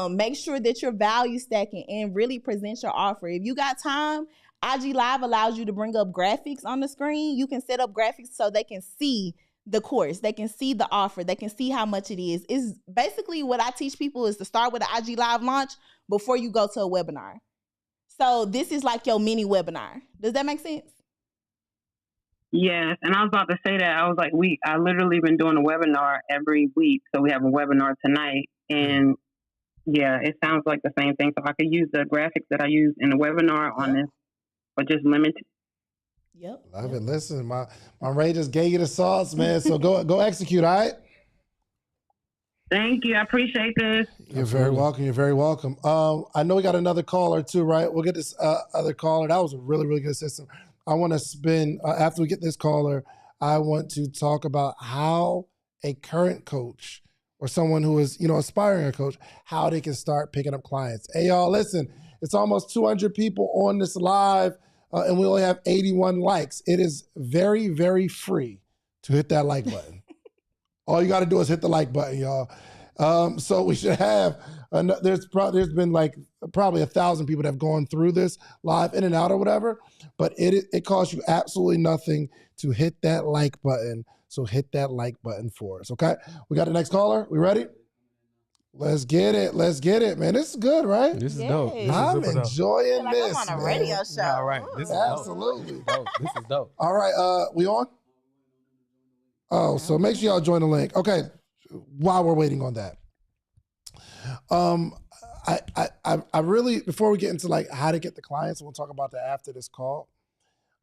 D: Make sure that you're value stacking and really present your offer. If you got time, IG Live allows you to bring up graphics on the screen. You can set up graphics so they can see the course. They can see the offer. They can see how much it is. It's basically what I teach people is to start with an IG Live launch before you go to a webinar. So this is like your mini webinar. Does that make sense?
E: Yes, and I was about to say that. I was like, I literally been doing a webinar every week. So we have a webinar tonight. And yeah, it sounds like the same thing. So I could use the graphics that I use in the webinar on this, but just limited.
D: Yep.
A: Love it. Listen, my Ray just gave you the sauce, man. So go execute, all right?
E: Thank you. I appreciate this.
A: You're very welcome. You're very welcome. I know we got another caller too, right? We'll get this other caller. That was a really, really good system. I want to spend, after we get this caller, I want to talk about how a current coach or someone who is, aspiring a coach, how they can start picking up clients. Hey, y'all, listen, it's almost 200 people on this live, and we only have 81 likes. It is very, very free to hit that like button. All you got to do is hit the like button, y'all. So we should have, there's been like probably 1,000 people that have gone through this live in and out or whatever, but it costs you absolutely nothing to hit that like button. So hit that like button for us, okay? We got the next caller. We ready? Let's get it. Let's get it, man. This is good, right?
C: This is dope. This
A: I'm
C: is
A: enjoying
D: Like
A: this,
D: I'm on a
A: man.
D: radio show.
C: All right. This is
A: Absolutely.
C: dope. This is dope.
A: All right, we on? Oh, so make sure y'all join the link. Okay, while we're waiting on that. I really, before we get into like how to get the clients, we'll talk about that after this call.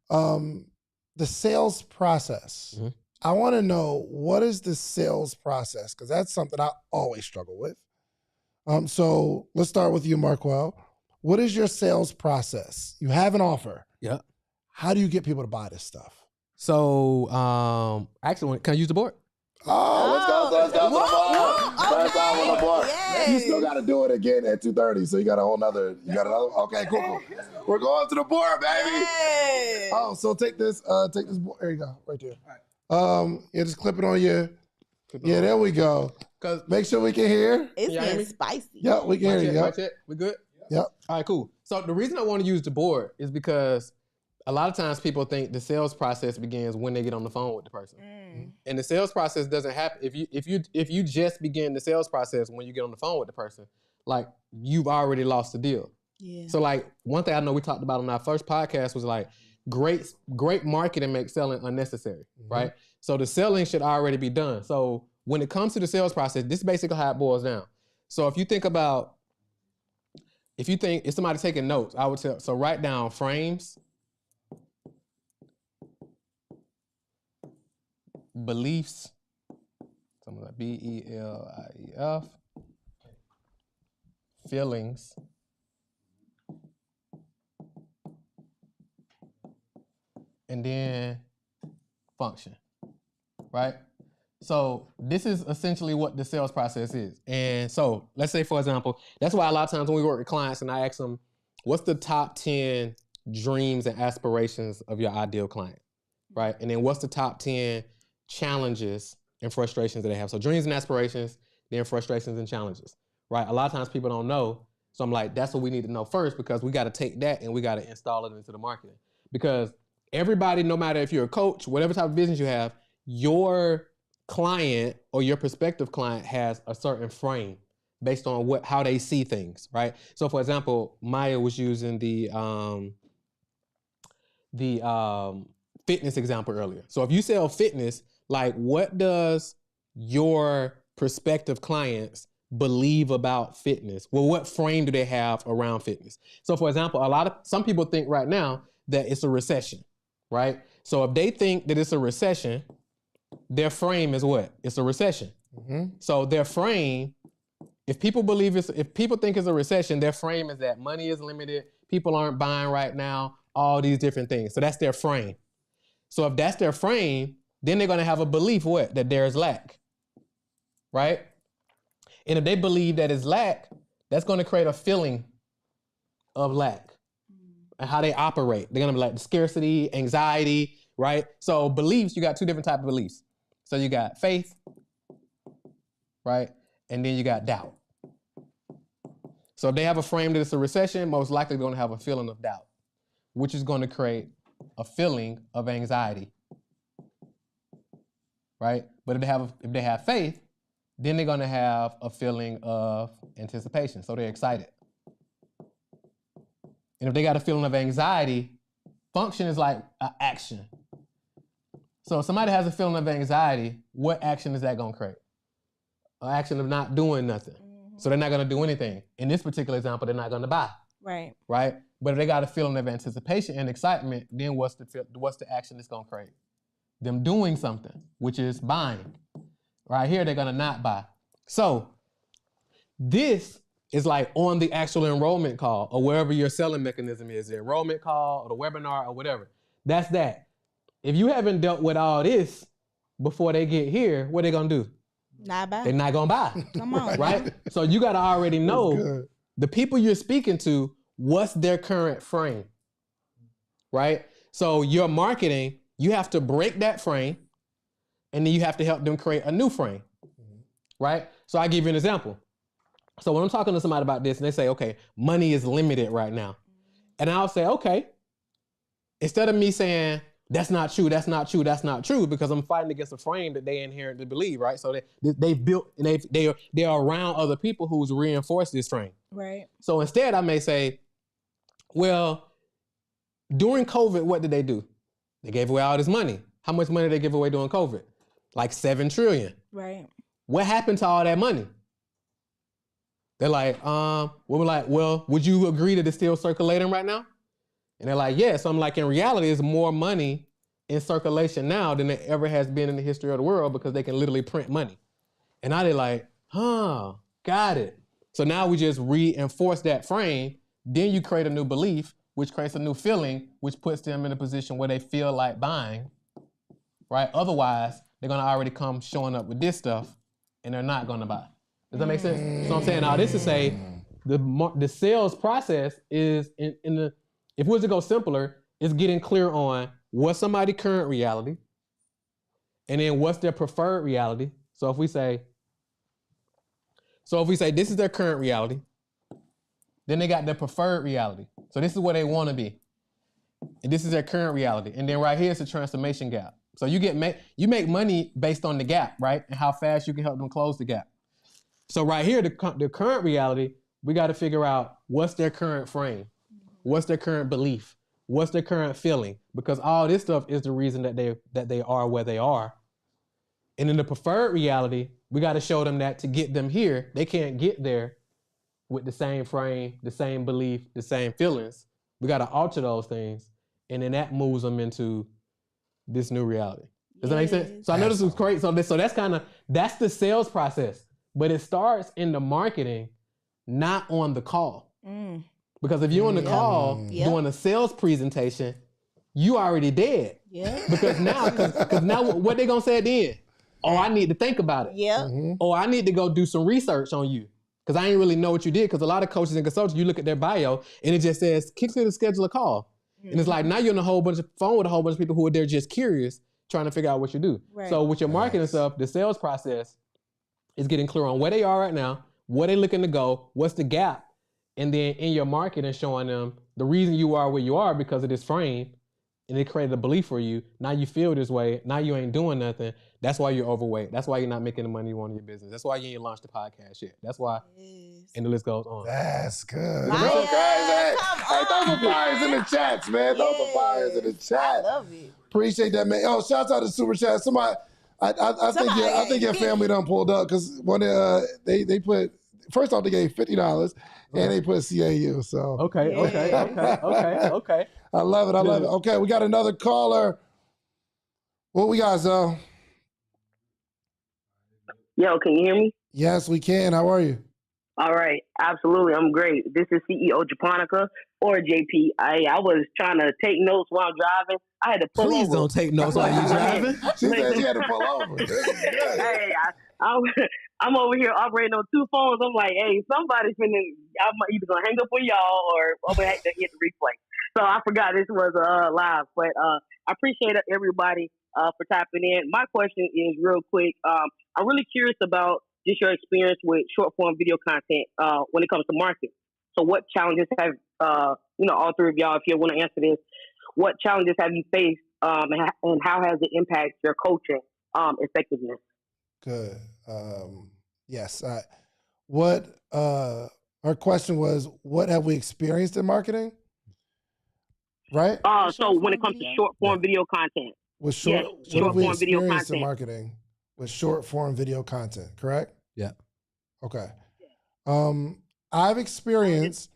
A: The sales process.
C: Mm-hmm.
A: I want to know, what is the sales process? Because that's something I always struggle with. So let's start with you, Marquel. What is your sales process? You have an offer.
C: Yeah.
A: How do you get people to buy this stuff?
C: So, actually, can I use the board?
A: Oh, let's go to the board. Let's go on the board.
D: Yes.
A: You still got to do it again at 2:30, so you got another. Okay, cool. We're going to the board, baby.
D: Yes.
A: Oh, so take this board. There you go, right there. Yeah, just clip it on your. Yeah, there we go.
C: Cause
A: Make sure we can hear.
D: It's
C: Can y'all hear
D: been
C: me?
D: spicy.
A: Yep, we can hear you.
C: Mic
A: Yep.
C: check. We good?
A: Yep.
C: All right, cool. So the reason I want to use the board is because a lot of times people think the sales process begins when they get on the phone with the person, and the sales process doesn't happen if you just begin the sales process when you get on the phone with the person. Like, you've already lost the deal.
D: Yeah.
C: So like, one thing I know we talked about on our first podcast was like, great marketing makes selling unnecessary, right? So the selling should already be done. So when it comes to the sales process, this is basically how it boils down. So if somebody taking notes, I would tell, so write down frames, beliefs, something like BELIEF, feelings, and then function, right? So this is essentially what the sales process is. And so let's say, for example, that's why a lot of times when we work with clients and I ask them, what's the top 10 dreams and aspirations of your ideal client, right? And then what's the top 10 challenges and frustrations that they have? So dreams and aspirations, then frustrations and challenges, right? A lot of times people don't know. So I'm like, that's what we need to know first, because we got to take that and we got to install it into the marketing. Because everybody, no matter if you're a coach, whatever type of business you have, your client or your prospective client has a certain frame based on how they see things, right? So for example, Maya was using the fitness example earlier. So if you sell fitness, like, what does your prospective clients believe about fitness? Well, what frame do they have around fitness? So for example, some people think right now that it's a recession, right? So if they think that it's a recession, their frame is what? It's a recession. So their frame, if people think it's a recession, their frame is that money is limited, people aren't buying right now, all these different things. So that's their frame. So if that's their frame, then they're going to have a belief that there is lack, right? And if they believe that it's lack, that's going to create a feeling of lack and how they operate. They're going to be like scarcity, anxiety, right? So beliefs, you got two different types of beliefs. So you got faith, right? And then you got doubt. So if they have a frame that it's a recession, most likely they're going to have a feeling of doubt, which is going to create a feeling of anxiety, right? But if they have faith, then they're gonna have a feeling of anticipation. So they're excited. And if they got a feeling of anxiety, function is like an action. So if somebody has a feeling of anxiety, what action is that gonna create? An action of not doing nothing. So they're not gonna do anything. In this particular example, they're not gonna buy.
D: Right.
C: Right? But if they got a feeling of anticipation and excitement, then what's the action it's gonna create? Them doing something, which is buying. Right here, they're gonna not buy. So this is like on the actual enrollment call or wherever your selling mechanism is, the enrollment call or the webinar or whatever. That's that. If you haven't dealt with all this before they get here, what are they gonna do?
D: Not buy.
C: They're not gonna buy.
D: Come on.
C: Right? So you gotta already know the people you're speaking to, what's their current frame. Right? So your marketing, you have to break that frame and then you have to help them create a new frame. Right? So I'll give you an example. So when I'm talking to somebody about this and they say, okay, money is limited right now. And I'll say, okay, instead of me saying, that's not true, that's not true, that's not true, because I'm fighting against a frame that they inherently believe, right? So they've built, and they are around other people who's reinforced this frame.
D: Right.
C: So instead I may say, well, during COVID, what did they do? They gave away all this money. How much money did they give away during COVID? Like 7 trillion.
D: Right.
C: What happened to all that money? They're like, we're like, well, would you agree that it's still circulating right now? And they're like, yes. I'm like, in reality, there's more money in circulation now than there ever has been in the history of the world because they can literally print money. And now they're like, got it. So now we just reinforce that frame. Then you create a new belief, which creates a new feeling, which puts them in a position where they feel like buying, right? Otherwise, they're going to already come showing up with this stuff and they're not going to buy. Does that make sense? So I'm saying all this to say the sales process is in the, if we was to go simpler, it's getting clear on what's somebody's current reality and then what's their preferred reality. So if we say this is their current reality, then they got their preferred reality. So this is where they want to be. And this is their current reality. And then right here is the transformation gap. So you make money based on the gap, right? And how fast you can help them close the gap. So right here, the current reality, we got to figure out what's their current frame, what's their current belief, what's their current feeling, because all this stuff is the reason that they are where they are. And in the preferred reality, we got to show them that to get them here, they can't get there with the same frame, the same belief, the same feelings. We got to alter those things, and then that moves them into this new reality. Does that make sense? So I know this was great. So that's the sales process. But it starts in the marketing, not on the call. Because if you're on the call doing a sales presentation, you already dead. Yeah. Because now what they gonna say at the end? Oh, I need to think about it. Yeah. Oh, I need to go do some research on you. Because I ain't really know what you did. Because a lot of coaches and consultants, you look at their bio and it just says, click here to schedule a call. And it's like, now you're on a whole bunch of phone with a whole bunch of people who are there just curious, trying to figure out what you do. Right. So with your marketing stuff, the sales process is getting clear on where they are right now, where they're looking to go, what's the gap, and then in your marketing showing them the reason you are where you are because of this frame, and it created a belief for you. Now you feel this way. Now you ain't doing nothing. That's why you're overweight. That's why you're not making the money you want in your business. That's why you ain't launched the podcast yet. That's why, and the list goes on.
A: That's good. Go crazy. Hey, throw some fires in the chats, man. Throw some fires in the chat. I love it. Appreciate that, man. Oh, shouts out to Super Chat. Somebody, I think your family done pulled up because when they put, first off they gave $50 and they put CAU. So
C: okay.
A: I love it. Okay, we got another caller. What we got, Zoe?
E: Yo, can you hear me?
A: Yes, we can. How are you?
E: All right, absolutely. I'm great. This is CEO Japonica or JP. I was trying to take notes while I'm driving. I had to pull over.
C: Please don't take notes while you're driving.
A: She said she had to pull over.
E: Hey, I'm over here operating on 2 phones. I'm like, hey, somebody's I'm either going to hang up on y'all or I'm going to have to hit the replay. So I forgot this was live. But I appreciate everybody for tapping in. My question is real quick. I'm really curious about just your experience with short-form video content when it comes to marketing. So what challenges have, all 3 of y'all, if you want to answer this, what challenges have you faced and how has it impacted your coaching effectiveness.
A: Good. Yes. Her question was, what have we experienced in marketing? Right?
E: So when it comes to short form video content.
A: What have we experienced in marketing with short form video content, correct?
C: Yeah.
A: Okay. I've experienced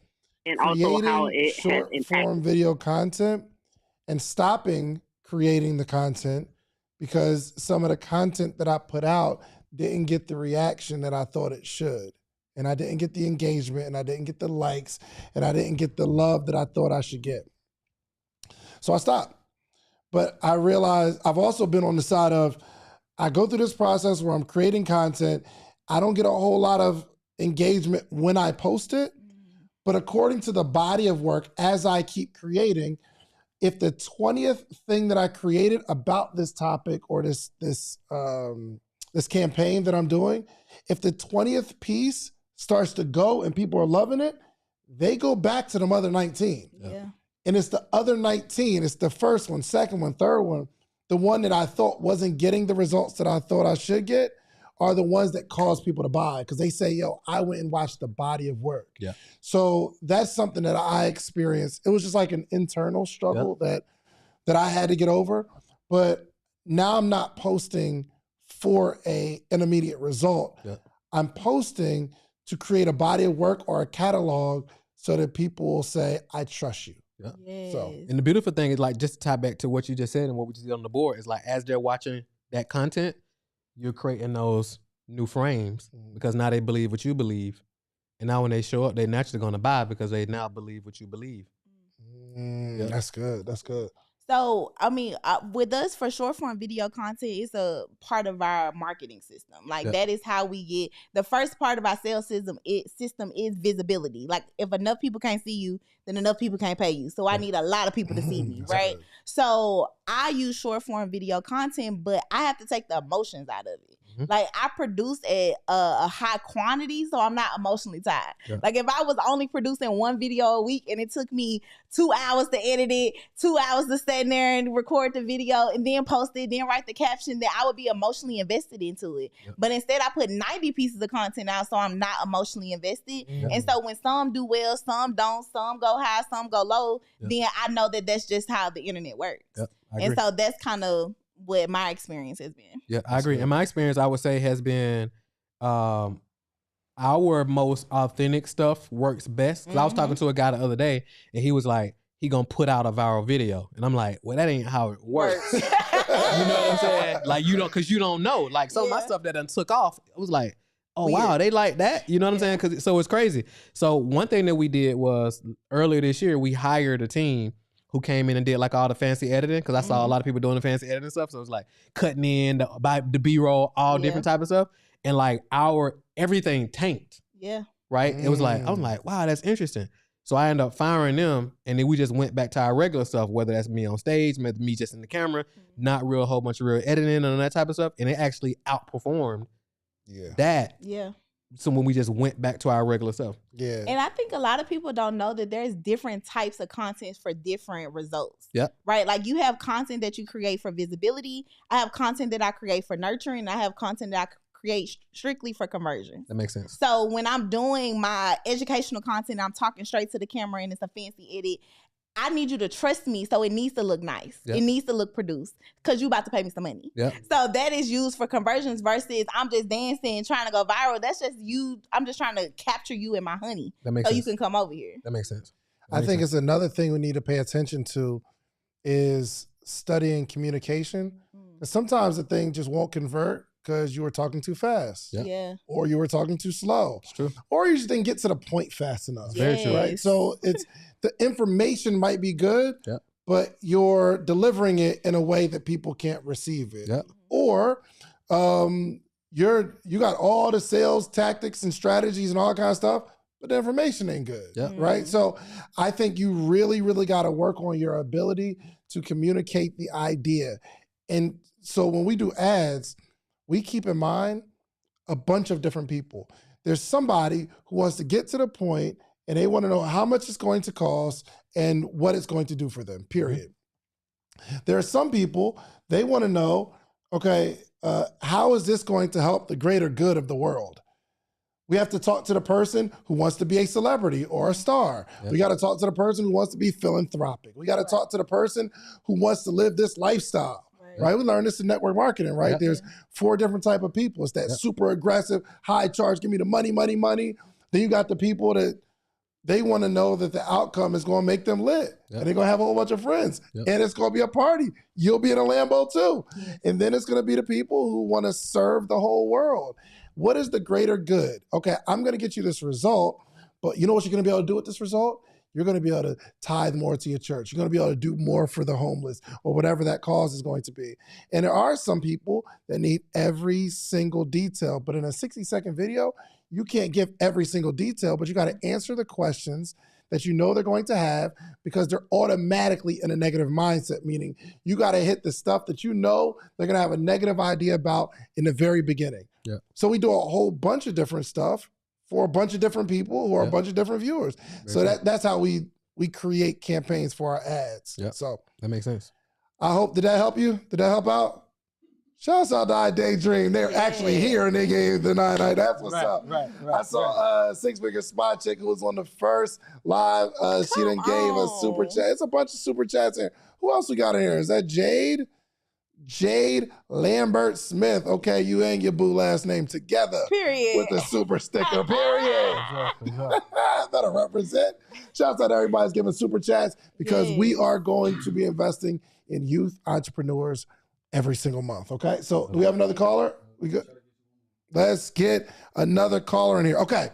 E: and also how
A: creating
E: it
A: short
E: has
A: form video content and stopping creating the content because some of the content that I put out didn't get the reaction that I thought it should. And I didn't get the engagement, and I didn't get the likes, and I didn't get the love that I thought I should get. So I stopped. But I realized I've also been on the side of, I go through this process where I'm creating content. I don't get a whole lot of engagement when I post it. But according to the body of work, as I keep creating, if the 20th thing that I created about this topic or this campaign that I'm doing, if the 20th piece starts to go and people are loving it, they go back to the other 19.
D: Yeah.
A: And it's the other 19, it's the first one, second one, third one, the one that I thought wasn't getting the results that I thought I should get are the ones that cause people to buy because they say, yo, I went and watched the body of work.
C: Yeah.
A: So that's something that I experienced. It was just like an internal struggle that I had to get over. But now I'm not posting for an immediate result. Yeah. I'm posting to create a body of work or a catalog so that people will say, I trust you.
C: Yeah.
D: Yes.
C: So, and the beautiful thing is like, just to tie back to what you just said and what we just did on the board is like, as they're watching that content, you're creating those new frames because now they believe what you believe. And now when they show up, they're naturally going to buy because they now believe what you believe.
A: That's good. That's good.
D: So, I mean, with us for short form video content, it's a part of our marketing system. Like that is how we get the first part of our sales system. System is visibility. Like if enough people can't see you, then enough people can't pay you. So I need a lot of people to see me, right? Good. So I use short form video content, but I have to take the emotions out of it. Like I produce a high quantity, so I'm not emotionally tired. Yeah. Like if I was only producing one video a week and it took me 2 hours to edit it, 2 hours to stand there and record the video and then post it, then write the caption, then I would be emotionally invested into it. Yep. But instead I put 90 pieces of content out, so I'm not emotionally invested. Yep. And so when some do well, some don't, some go high, some go low, then I know that that's just how the internet works. Yep. And so that's kind of what my experience has been.
C: Yeah, I agree. And my experience, I would say, has been our most authentic stuff works best. Because I was talking to a guy the other day, and he was like, he gonna put out a viral video. And I'm like, well, that ain't how it works. You know what I'm saying? Like, you don't, because you don't know. Like, some of my stuff that done took off, it was like, oh, weird. Wow, they like that? You know what I'm saying? So it's crazy. So one thing that we did was, earlier this year, we hired a team who came in and did like all the fancy editing, because I saw a lot of people doing the fancy editing stuff. So it was like cutting in the B-roll, all different type of stuff. And like everything tanked. Yeah. Right? It was like, I'm like, wow, that's interesting. So I ended up firing them, and then we just went back to our regular stuff, whether that's me on stage, me just in the camera, not real whole bunch of real editing and that type of stuff. And it actually outperformed that. Yeah. So when we just went back to our regular stuff.
D: Yeah. And I think a lot of people don't know that there's different types of content for different results. Yeah. Right? Like you have content that you create for visibility. I have content that I create for nurturing. I have content that I create strictly for conversion.
C: That makes sense.
D: So when I'm doing my educational content, I'm talking straight to the camera and it's a fancy edit. I need you to trust me, so it needs to look nice. Yep. It needs to look produced because you about to pay me some money. Yep. So that is used for conversions versus I'm just dancing, trying to go viral. That's just you. I'm just trying to capture you and my honey so you can come over here.
C: That makes sense.
A: I think it's another thing we need to pay attention to is studying communication. Sometimes the thing just won't convert because you were talking too fast. Yeah. Or you were talking too slow. It's true. Or you just didn't get to the point fast enough. Very true. Right? So it's the information might be good, but you're delivering it in a way that people can't receive it. Or you got all the sales tactics and strategies and all that kind of stuff, but the information ain't good. Right? So I think you really, really got to work on your ability to communicate the idea. And so when we do ads, we keep in mind a bunch of different people. There's somebody who wants to get to the point and they want to know how much it's going to cost and what it's going to do for them, period. There are some people, they want to know, okay, how is this going to help the greater good of the world? We have to talk to the person who wants to be a celebrity or a star. Yep. We got to talk to the person who wants to be philanthropic. We got to talk to the person who wants to live this lifestyle, right? We learned this in network marketing, right? Yep. There's 4 different type of people. It's that super aggressive, high charge, give me the money, money, money. Then you got the people that they want to know that the outcome is going to make them lit. Yep. And they're going to have a whole bunch of friends. Yep. And it's going to be a party. You'll be in a Lambo too. Yes. And then it's going to be the people who want to serve the whole world. What is the greater good? Okay, I'm going to get you this result, but you know what you're going to be able to do with this result? You're going to be able to tithe more to your church. You're going to be able to do more for the homeless or whatever that cause is going to be. And there are some people that need every single detail, but in a 60-second video, you can't give every single detail, but you got to answer the questions that you know they're going to have because they're automatically in a negative mindset, meaning you got to hit the stuff that you know they're going to have a negative idea about in the very beginning. Yeah. So we do a whole bunch of different stuff for a bunch of different people who are a bunch of different viewers. So that's how we create campaigns for our ads.
C: Yeah.
A: So
C: that makes sense.
A: I hope, did that help you? Did that help out? Shouts out to I Daydream. They're actually here and they gave the 9 night. That's what's up. Right. I saw Six Figure Spot Chick who was on the first live. She done gave a super chat. It's a bunch of super chats here. Who else we got in here? Is that Jade? Jade Lambert Smith. Okay, you and your boo last name together.
D: Period.
A: With the super sticker. Period. That'll represent. Shouts out to everybody that's giving super chats because we are going to be investing in youth entrepreneurs every single month. Okay, so do we have another caller? We good? Let's get another caller in here. Okay,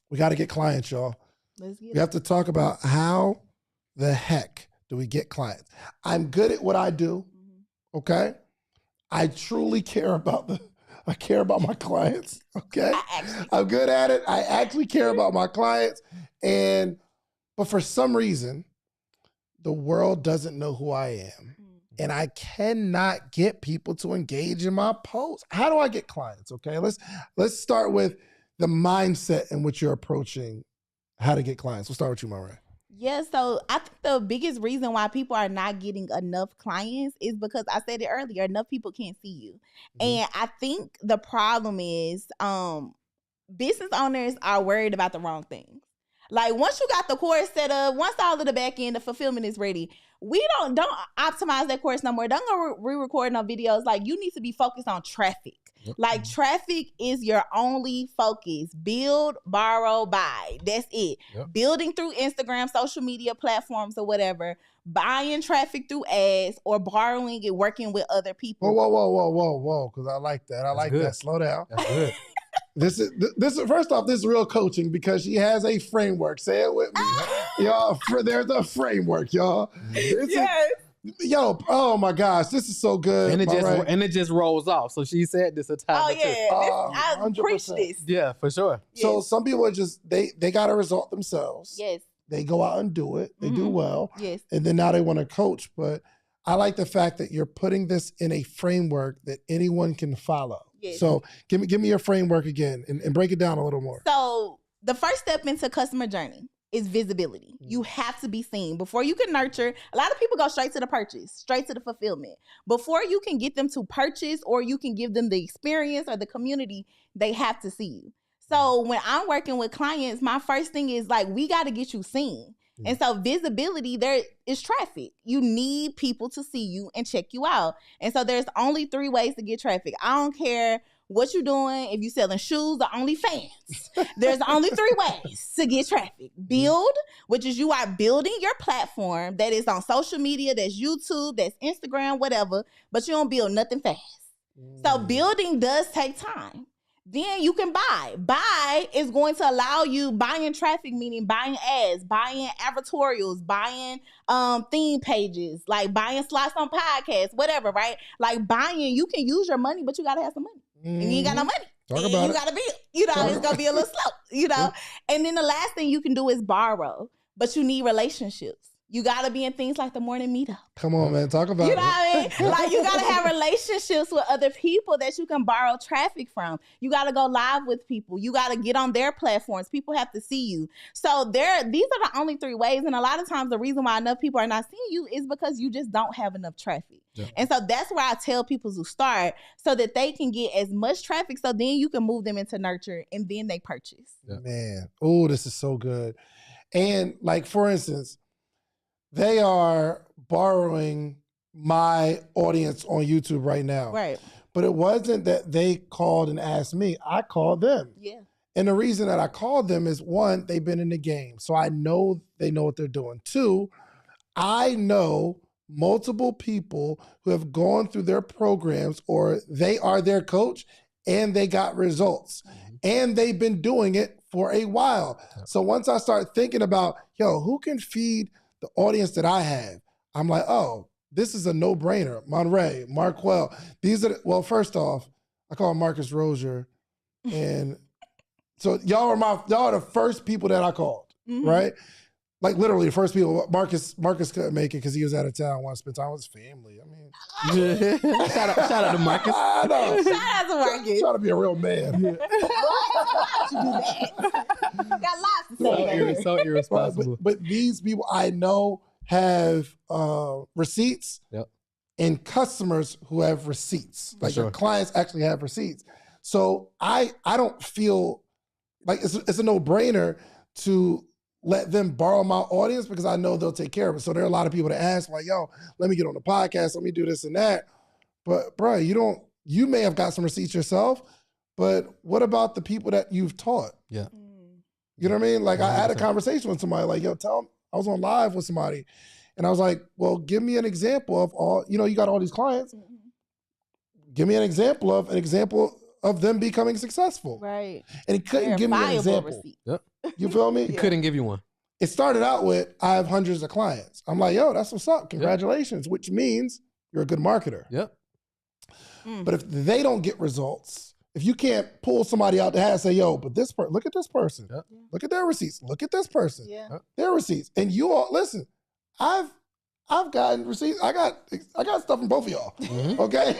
A: we got to get clients, y'all. We have to talk about how the heck do we get clients. I'm good at what I do. Okay, I truly care about my clients. Okay, I'm good at it. I actually care about my clients, but for some reason, the world doesn't know who I am. And I cannot get people to engage in my posts. How do I get clients? Okay, let's start with the mindset in which you're approaching how to get clients. We'll start with you, Maureen.
D: Yeah, so I think the biggest reason why people are not getting enough clients is because I said it earlier, enough people can't see you. And I think the problem is business owners are worried about the wrong things. Like once you got the course set up, once all of the back end, the fulfillment is ready, we don't optimize that course no more. Don't go re-record no videos. Like you need to be focused on traffic. Yep. Like traffic is your only focus. Build, borrow, buy. That's it. Yep. Building through Instagram, social media platforms or whatever, buying traffic through ads or borrowing and working with other people.
A: Whoa. Because I like that. I like that. Slow down. That's good. This is first off, this is real coaching because she has a framework. Say it with me. Y'all, there's a framework, y'all. Yo, oh my gosh, this is so good.
C: And it just rolls off. So she said this a time.
D: Oh yeah, I preach this.
C: Yeah, for sure.
A: So some people are just they got a result themselves.
D: Yes.
A: They go out and do it. They do well.
D: Yes.
A: And then now they want to coach. But I like the fact that you're putting this in a framework that anyone can follow. Yes. So give me your framework again and break it down a little more.
D: So the first step into customer journey is visibility. You have to be seen. Before you can nurture, a lot of people go straight to the purchase, straight to the fulfillment. Before you can get them to purchase or you can give them the experience or the community, they have to see you. So when I'm working with clients, my first thing is like, we got to get you seen. And so visibility, there is traffic. You need people to see you and check you out. And so there's only 3 ways to get traffic. I don't care what you're doing. If you're selling shoes or OnlyFans, there's only 3 ways to get traffic. Build, which is you are building your platform that is on social media, that's YouTube, that's Instagram, whatever, but you don't build nothing fast. So building does take time. Then you can buy. Buy is going to allow you buying traffic, meaning buying ads, buying advertorials, buying theme pages, like buying slots on podcasts, whatever, right? Like buying, you can use your money, but you got to have some money. And you ain't got no money. You got to build. It's going to be a little slow, And then the last thing you can do is borrow, but you need relationships. You got to be in things like the morning meetup.
A: Come on, man. Talk about it.
D: You know what I mean? Like, you got to have relationships with other people that you can borrow traffic from. You got to go live with people. You got to get on their platforms. People have to see you. So these are the only 3 ways. And a lot of times the reason why enough people are not seeing you is because you just don't have enough traffic.
C: Yeah.
D: And so that's where I tell people to start so that they can get as much traffic so then you can move them into nurture and then they purchase.
C: Yeah.
A: Man, oh, this is so good. And like, for instance, they are borrowing my audience on YouTube right now.
D: Right.
A: But it wasn't that they called and asked me. I called them.
D: Yeah.
A: And the reason that I called them is, one, they've been in the game. So I know they know what they're doing. Two, I know multiple people who have gone through their programs or they are their coach and they got results. And they've been doing it for a while. So once I start thinking about, who can feed the audience that I have? I'm like, oh, this is a no-brainer. Monray, Marquell. These are, well, first off, I call Marcus Rozier. And so y'all are the first people that I called, right? Like literally the first people. Marcus couldn't make it because he was out of town, wanted to spend time with his family. I mean,
C: shout out to Marcus.
A: I know.
D: Shout out to Marcus.
A: Trying to be a real man.
D: Why would you do that? Got lots to say.
C: So irresponsible.
A: But these people I know have receipts and customers who have receipts. Like your clients actually have receipts. So I don't feel like it's a no-brainer to let them borrow my audience because I know they'll take care of it. So there are a lot of people that ask like, let me get on the podcast, let me do this and that. But bro, you may have got some receipts yourself, but what about the people that you've taught?
C: Yeah.
A: You know what I mean? Like 100%. I had a conversation with somebody like, tell them, I was on live with somebody and I was like, well, give me an example of all, you got all these clients. Give me an example of them becoming successful.
D: Right.
A: And he couldn't give me an example.
C: Yep.
A: You feel me?
C: He couldn't give you one.
A: It started out with, I have hundreds of clients. I'm like, that's what's up. Congratulations, which means you're a good marketer.
C: Yep.
A: But if they don't get results, if you can't pull somebody out the hat and say, but this person, look at this person. Yep. Look at their receipts. Look at this person.
D: Yeah.
A: Their receipts. And you all, listen, I've gotten receipts. I got stuff from both of y'all. Okay,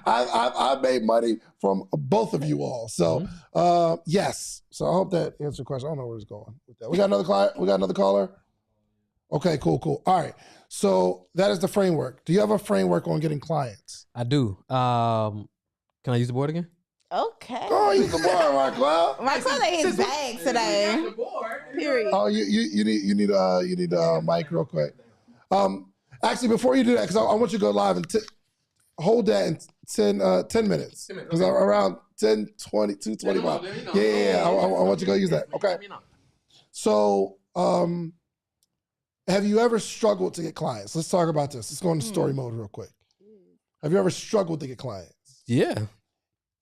A: I've made money from both of you all. So yes. So I hope that answered your question. I don't know where it's going with that. We got another client. We got another caller. Okay, cool. All right. So that is the framework. Do you have a framework on getting clients?
C: I do. Can I use the board again?
D: Okay.
A: Oh, use the board, Marquell.
D: Marquell ain't his bag today. Period.
A: Oh, you need a mic real quick. Actually, before you do that, because I want you to go live and hold that in 10 minutes. Because around 10, 20, 2:25. Yeah. I want you to go use that. Okay. So, have you ever struggled to get clients? Let's talk about this. Let's go into story mode real quick. Have you ever struggled to get clients?
C: Yeah.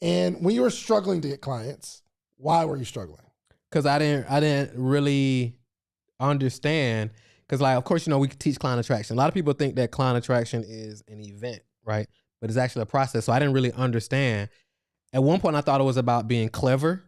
A: And when you were struggling to get clients, why were you struggling?
C: Because I didn't really understand. Because, like, of course, we teach client attraction. A lot of people think that client attraction is an event, right? But it's actually a process. So I didn't really understand. At one point, I thought it was about being clever,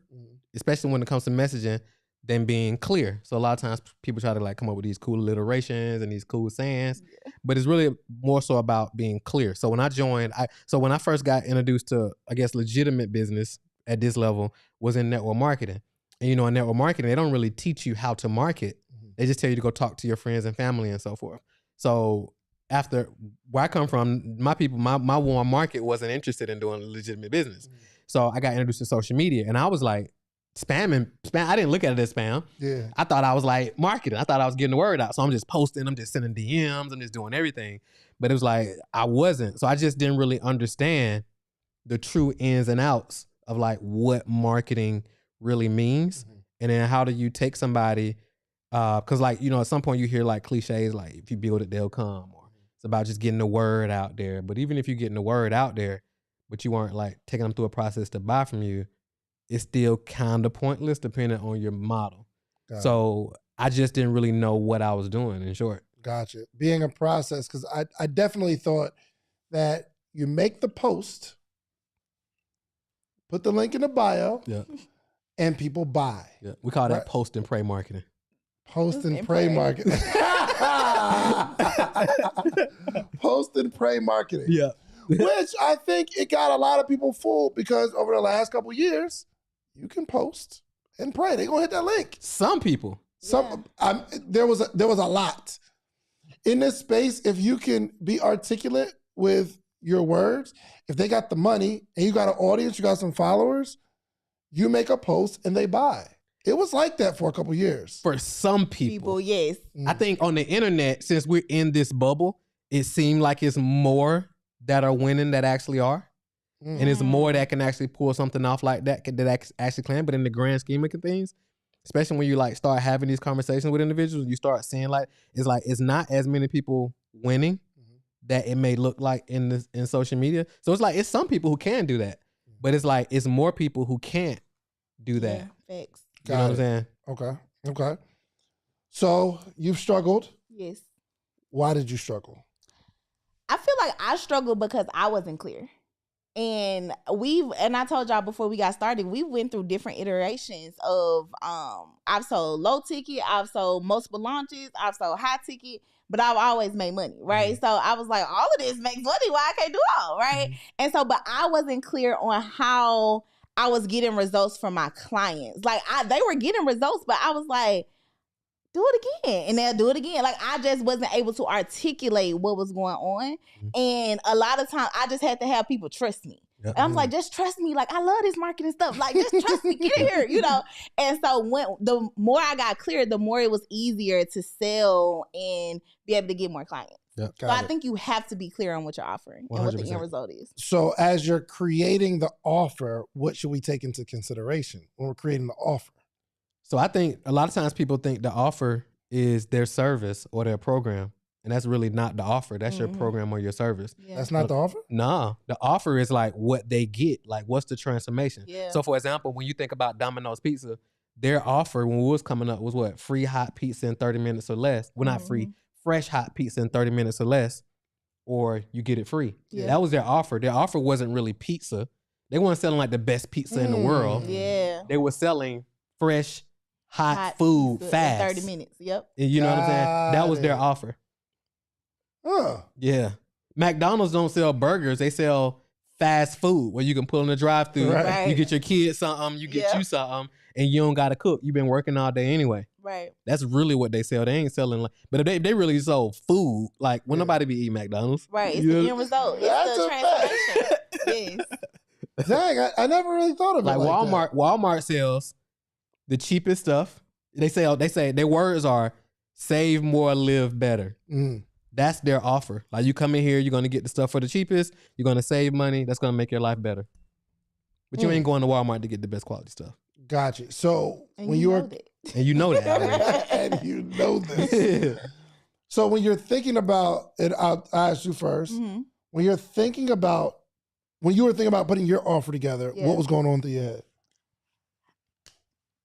C: especially when it comes to messaging, than being clear. So a lot of times people try to come up with these cool alliterations and these cool sayings, but it's really more so about being clear. So when I joined, when I first got introduced to, I guess, legitimate business at this level was in network marketing. And in network marketing, they don't really teach you how to market. They just tell you to go talk to your friends and family and so forth. So after where I come from, my people, my warm market wasn't interested in doing legitimate business. So I got introduced to social media and I was like, spam. I didn't look at it as spam.
A: Yeah.
C: I thought I was like marketing. I thought I was getting the word out. So I'm just posting, I'm just sending DMs, I'm just doing everything. But it was like, I wasn't. So I just didn't really understand the true ins and outs of what marketing really means. And then how do you take somebody, because at some point you hear cliches, if you build it, they'll come. Or it's about just getting the word out there. But even if you're getting the word out there, but you weren't taking them through a process to buy from you, it's still kind of pointless depending on your model. So I just didn't really know what I was doing, in short.
A: Gotcha. Being a process, because I definitely thought that you make the post, put the link in the bio, and people buy.
C: Yeah. We call that post and pray marketing.
A: Post and pray marketing. Post and pray marketing.
C: Yeah.
A: Which I think it got a lot of people fooled because over the last couple of years, you can post and pray. They're gonna hit that link.
C: Some people.
A: There was a lot. in this space, if you can be articulate with your words, if they got the money and you got an audience, you got some followers, you make a post and they buy. It was like that for a couple years.
C: For some people.
D: Yes.
C: I think on the internet, since we're in this bubble, it seemed like it's more that are winning that actually are. Mm. And it's more that can actually pull something off like that actually can. But in the grand scheme of things, especially when you like start having these conversations with individuals, you start seeing it's not as many people winning that it may look like in social media. So it's some people who can do that, but it's more people who can't do that.
D: Yeah, facts.
C: You know what I'm saying?
A: Okay. So you've struggled.
D: Yes.
A: Why did you struggle?
D: I feel like I struggled because I wasn't clear. And I told y'all before we got started, we went through different iterations of I've sold low ticket, I've sold multiple launches, I've sold high ticket, but I've always made money, right? Mm-hmm. So I was like, all of this makes money, why I can't do all, right? Mm-hmm. And so, but I wasn't clear on how I was getting results from my clients. Like they were getting results, but I was like, do it again. And they'll do it again. Like I just wasn't able to articulate what was going on. Mm-hmm. And a lot of times I just had to have people trust me. Yep. And I'm like, just trust me. Like I love this marketing stuff. Like just trust me, get in here, you know? And so the more I got clear, the more it was easier to sell and be able to get more clients. Yep. So I think you have to be clear on what you're offering 100%. And what the end result is.
A: So as you're creating the offer, what should we take into consideration when we're creating the offer?
C: So I think a lot of times people think the offer is their service or their program. And that's really not the offer. That's your program or your service.
A: Yeah. That's not the offer?
C: No. The offer is like what they get. Like what's the transformation? Yeah. So for example, when you think about Domino's Pizza, their offer when we was coming up was what? Free hot pizza in 30 minutes or less. Well, not free. Fresh hot pizza in 30 minutes or less, or you get it free. Yeah. That was their offer. Their offer wasn't really pizza. They weren't selling like the best pizza in the world. Yeah. They were selling fresh, hot food fast.
D: 30 minutes, yep.
C: And you know what I'm saying? That was their offer.
A: Huh.
C: Yeah. McDonald's don't sell burgers. They sell fast food where you can pull in the drive-thru. Right. You get your kids something, you get you something, and you don't got to cook. You've been working all day anyway. Right. That's really what they sell. They ain't selling like, but if they really sold food, like when nobody be eating McDonald's.
D: Right. It's the end result. It's the transformation. Yes.
A: Dang, I never really thought of it like
C: Walmart.
A: That.
C: Walmart sells the cheapest stuff. They say their words are save more, live better. Mm. That's their offer. Like you come in here, you're gonna get the stuff for the cheapest. You're gonna save money. That's gonna make your life better. But you ain't going to Walmart to get the best quality stuff.
A: Gotcha. So when you were,
C: and you know that,
A: and you know this. So when you're thinking about it, I'll ask you first. Mm-hmm. When you were thinking about putting your offer together, what was going on through your head?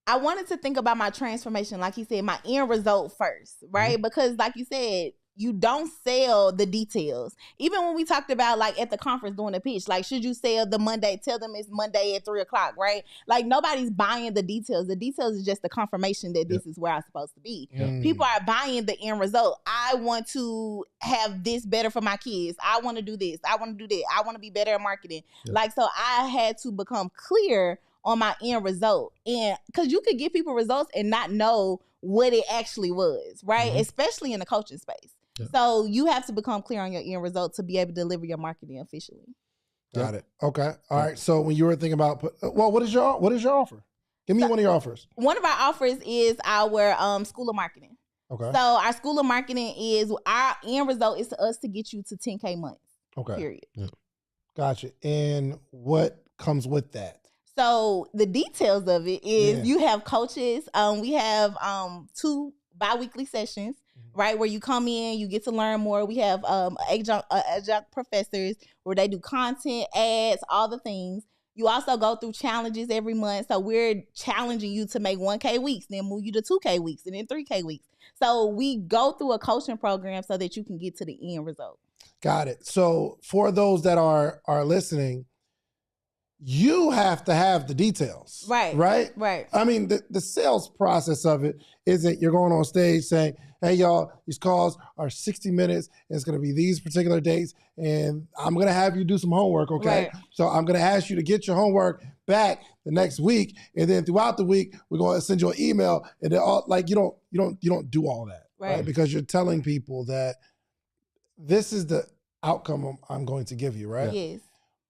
D: I wanted to think about my transformation, like you said, my end result first, right? Mm-hmm. Because like you said, you don't sell the details. Even when we talked about like at the conference doing a pitch, like should you sell the Monday, tell them it's Monday at 3:00, right? Like nobody's buying the details. The details is just the confirmation that this is where I'm supposed to be. People are buying the end result. I want to have this better for my kids. I want to do this. I want to do that. I want to be better at marketing. Like, so I had to become clear on my end result. And because you could give people results and not know what it actually was, right? Mm-hmm. Especially in the coaching space. Yeah. So you have to become clear on your end result to be able to deliver your marketing officially.
A: Got it. Okay. All right. So when you were thinking about, what is your offer? Give me one of your offers.
D: One of our offers is our School of Marketing. Okay. So our School of Marketing is our end result is to us to get you to 10K months. Okay. Period. Yeah.
A: Gotcha. And what comes with that?
D: So the details of it is you have coaches. We have 2 bi-weekly sessions, right? Where you come in, you get to learn more. We have adjunct professors where they do content, ads, all the things. You also go through challenges every month. So we're challenging you to make 1K weeks, then move you to 2K weeks, and then 3K weeks. So we go through a coaching program so that you can get to the end result.
A: Got it. So for those that are listening, you have to have the details. Right. Right?
D: Right.
A: I mean, the sales process of it isn't you're going on stage saying, hey, y'all, these calls are 60 minutes. And it's going to be these particular dates. And I'm going to have you do some homework, okay? Right. So I'm going to ask you to get your homework back the next week. And then throughout the week, we're going to send you an email. And they're all like, you don't do all that. Right. Because you're telling people that this is the outcome I'm going to give you, right?
D: Yes.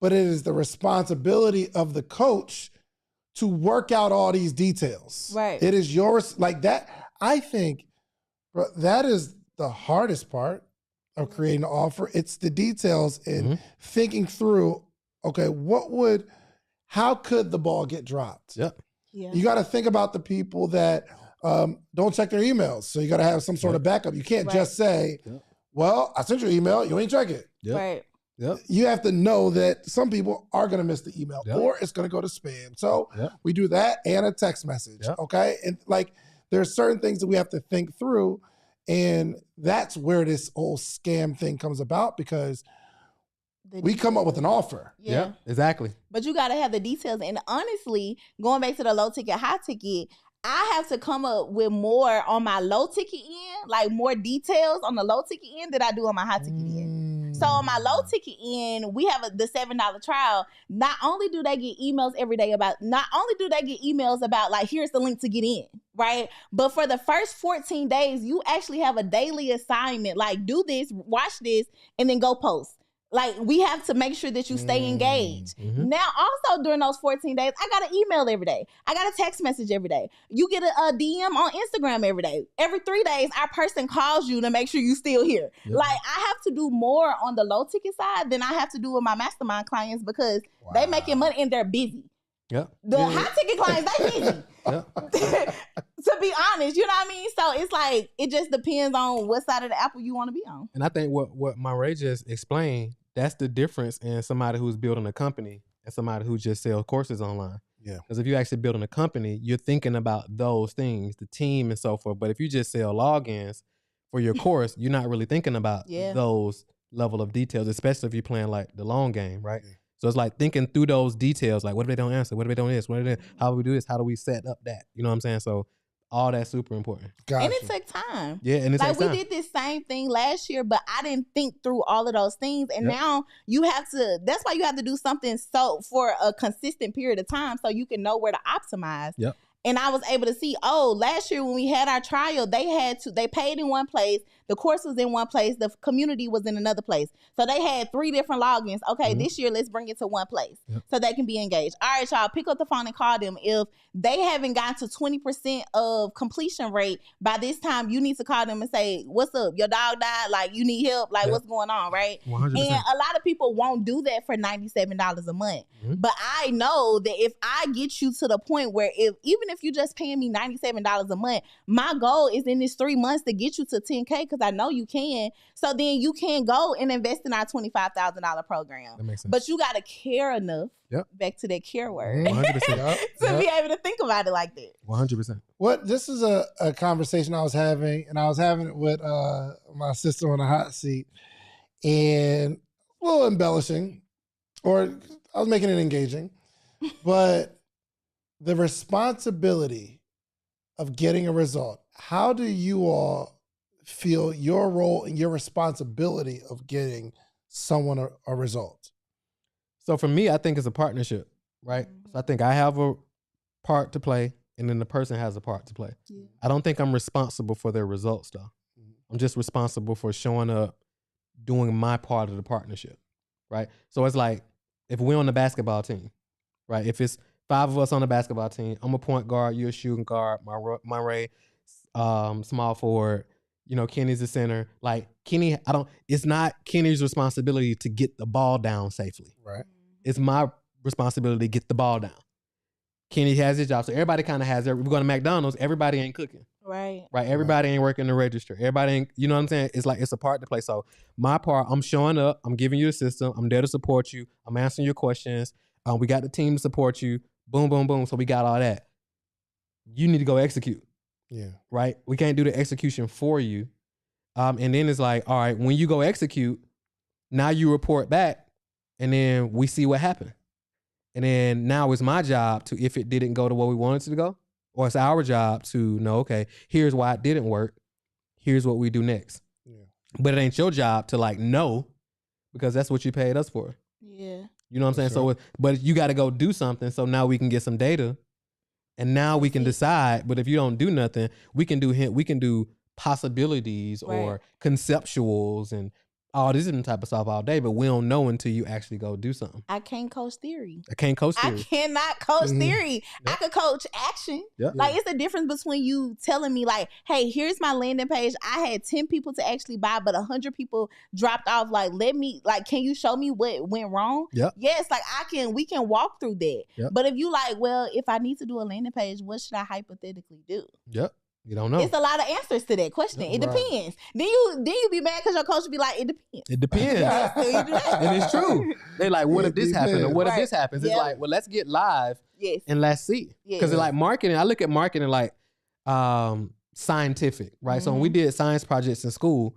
A: But it is the responsibility of the coach to work out all these details.
D: Right.
A: It is yours. Like that, I think that is the hardest part of creating an offer. It's the details and thinking through, okay, how could the ball get dropped?
C: Yep.
D: Yeah.
A: You got to think about the people that don't check their emails. So you got to have some sort of backup. You can't just say, well, I sent you an email, you ain't check it.
C: Yep.
D: Right.
C: Yep.
A: You have to know that some people are going to miss the email or it's going to go to spam. So we do that and a text message. Okay. And like, there's certain things that we have to think through. And that's where this whole scam thing comes about, because we come up with an offer.
C: Yeah, exactly.
D: But you got to have the details. And honestly, going back to the low ticket, high ticket, I have to come up with more on my low ticket end, like more details on the low ticket end than I do on my high ticket end. So on my low ticket end, we have the $7 trial. Not only do they get emails every day about like, here's the link to get in, right? But for the first 14 days, you actually have a daily assignment, like do this, watch this, and then go post. Like, we have to make sure that you stay engaged. Now, also during those 14 days, I got an email every day. I got a text message every day. You get a DM on Instagram every day. Every 3 days, our person calls you to make sure you still here. Like, I have to do more on the low ticket side than I have to do with my mastermind clients, because they making money and they're busy. The high ticket clients, they busy. To be honest, you know what I mean? So it's like, it just depends on what side of the apple you want to be on.
C: And I think what Monray just explained, that's the difference in somebody who's building a company and somebody who just sells courses online. Yeah. Because if you're actually building a company, you're thinking about those things, the team and so forth. But if you just sell logins for your course, you're not really thinking about those level of details, especially if you're playing like the long game, right? Yeah. So it's like thinking through those details, like what if they don't answer? What if they don't this? How do we do this? How do we set up that? You know what I'm saying? So all that's super important.
D: Gotcha. And it took time.
C: Yeah, and it takes time.
D: We did this same thing last year, but I didn't think through all of those things. And now you have to, that's why you have to do something for a consistent period of time so you can know where to optimize. Yep. And I was able to see, last year when we had our trial, they paid in one place, the course was in one place, the community was in another place. So they had 3 different logins. Okay, this year let's bring it to one place so they can be engaged. All right, y'all, pick up the phone and call them. If they haven't gotten to 20% of completion rate, by this time you need to call them and say, what's up? Your dog died? Like, you need help? Like, what's going on, right? 100%. And a lot of people won't do that for $97 a month. But I know that if I get you to the point where even if you just paying me $97 a month, my goal is in this 3 months to get you to 10K, because I know you can. So then you can go and invest in our $25,000 program. That makes sense. But you got to care enough, back to that care word, 100%. to be able to think about it like that.
C: 100%.
A: This is a conversation I was having, and I was having it with my sister on the hot seat, and a little embellishing, or I was making it engaging, but the responsibility of getting a result. How do you all feel your role and your responsibility of getting someone a result?
C: So for me, I think it's a partnership, right? So I think I have a part to play, and then the person has a part to play. Yeah. I don't think I'm responsible for their results, though. I'm just responsible for showing up, doing my part of the partnership, right? So it's like, if we're on the basketball team, right? If it's 5 of us on the basketball team, I'm a point guard, you're a shooting guard, Monray, small forward, Kenny's the center. Like, Kenny, it's not Kenny's responsibility to get the ball down safely.
A: Right.
C: It's my responsibility to get the ball down. Kenny has his job. So everybody kind of has we're going to McDonald's, everybody ain't cooking.
D: Right.
C: Right. Everybody ain't working the register. Everybody ain't, you know what I'm saying? It's like, it's a part to play. So my part, I'm showing up, I'm giving you the system, I'm there to support you, I'm answering your questions. We got the team to support you. Boom, boom, boom. So we got all that. You need to go execute.
A: Yeah.
C: Right? We can't do the execution for you. And then it's like, all right, when you go execute, now you report back, and then we see what happened. And then now it's my job to, if it didn't go to where we wanted it to go, or it's our job to know, okay, here's why it didn't work. Here's what we do next. Yeah. But it ain't your job to know, because that's what you paid us for.
D: Yeah.
C: You know what I'm saying? Sure. So, but you got to go do something. So now we can get some data, and now we can decide. But if you don't do nothing, we can do possibilities or conceptuals and oh, this is the type of stuff all day, but we don't know until you actually go do something.
D: I can't coach theory.
C: I can't coach theory.
D: I cannot coach theory. I could coach action.
C: Yep.
D: Like, it's a difference between you telling me, like, hey, here's my landing page. I had 10 people to actually buy, but 100 people dropped off. Like, can you show me what went wrong?
C: Yep.
D: Yes, like, we can walk through that.
C: Yep.
D: But if you like, well, if I need to do a landing page, what should I hypothetically do?
C: Yep. You don't know.
D: It's a lot of answers to that question. It depends. Then you be mad because your coach be like, it depends.
C: It depends. And it's true. They like, what if this happens? Or what if this happens? It's like, well, let's get live and let's see. Because it's like marketing. I look at marketing like scientific, right? So when we did science projects in school,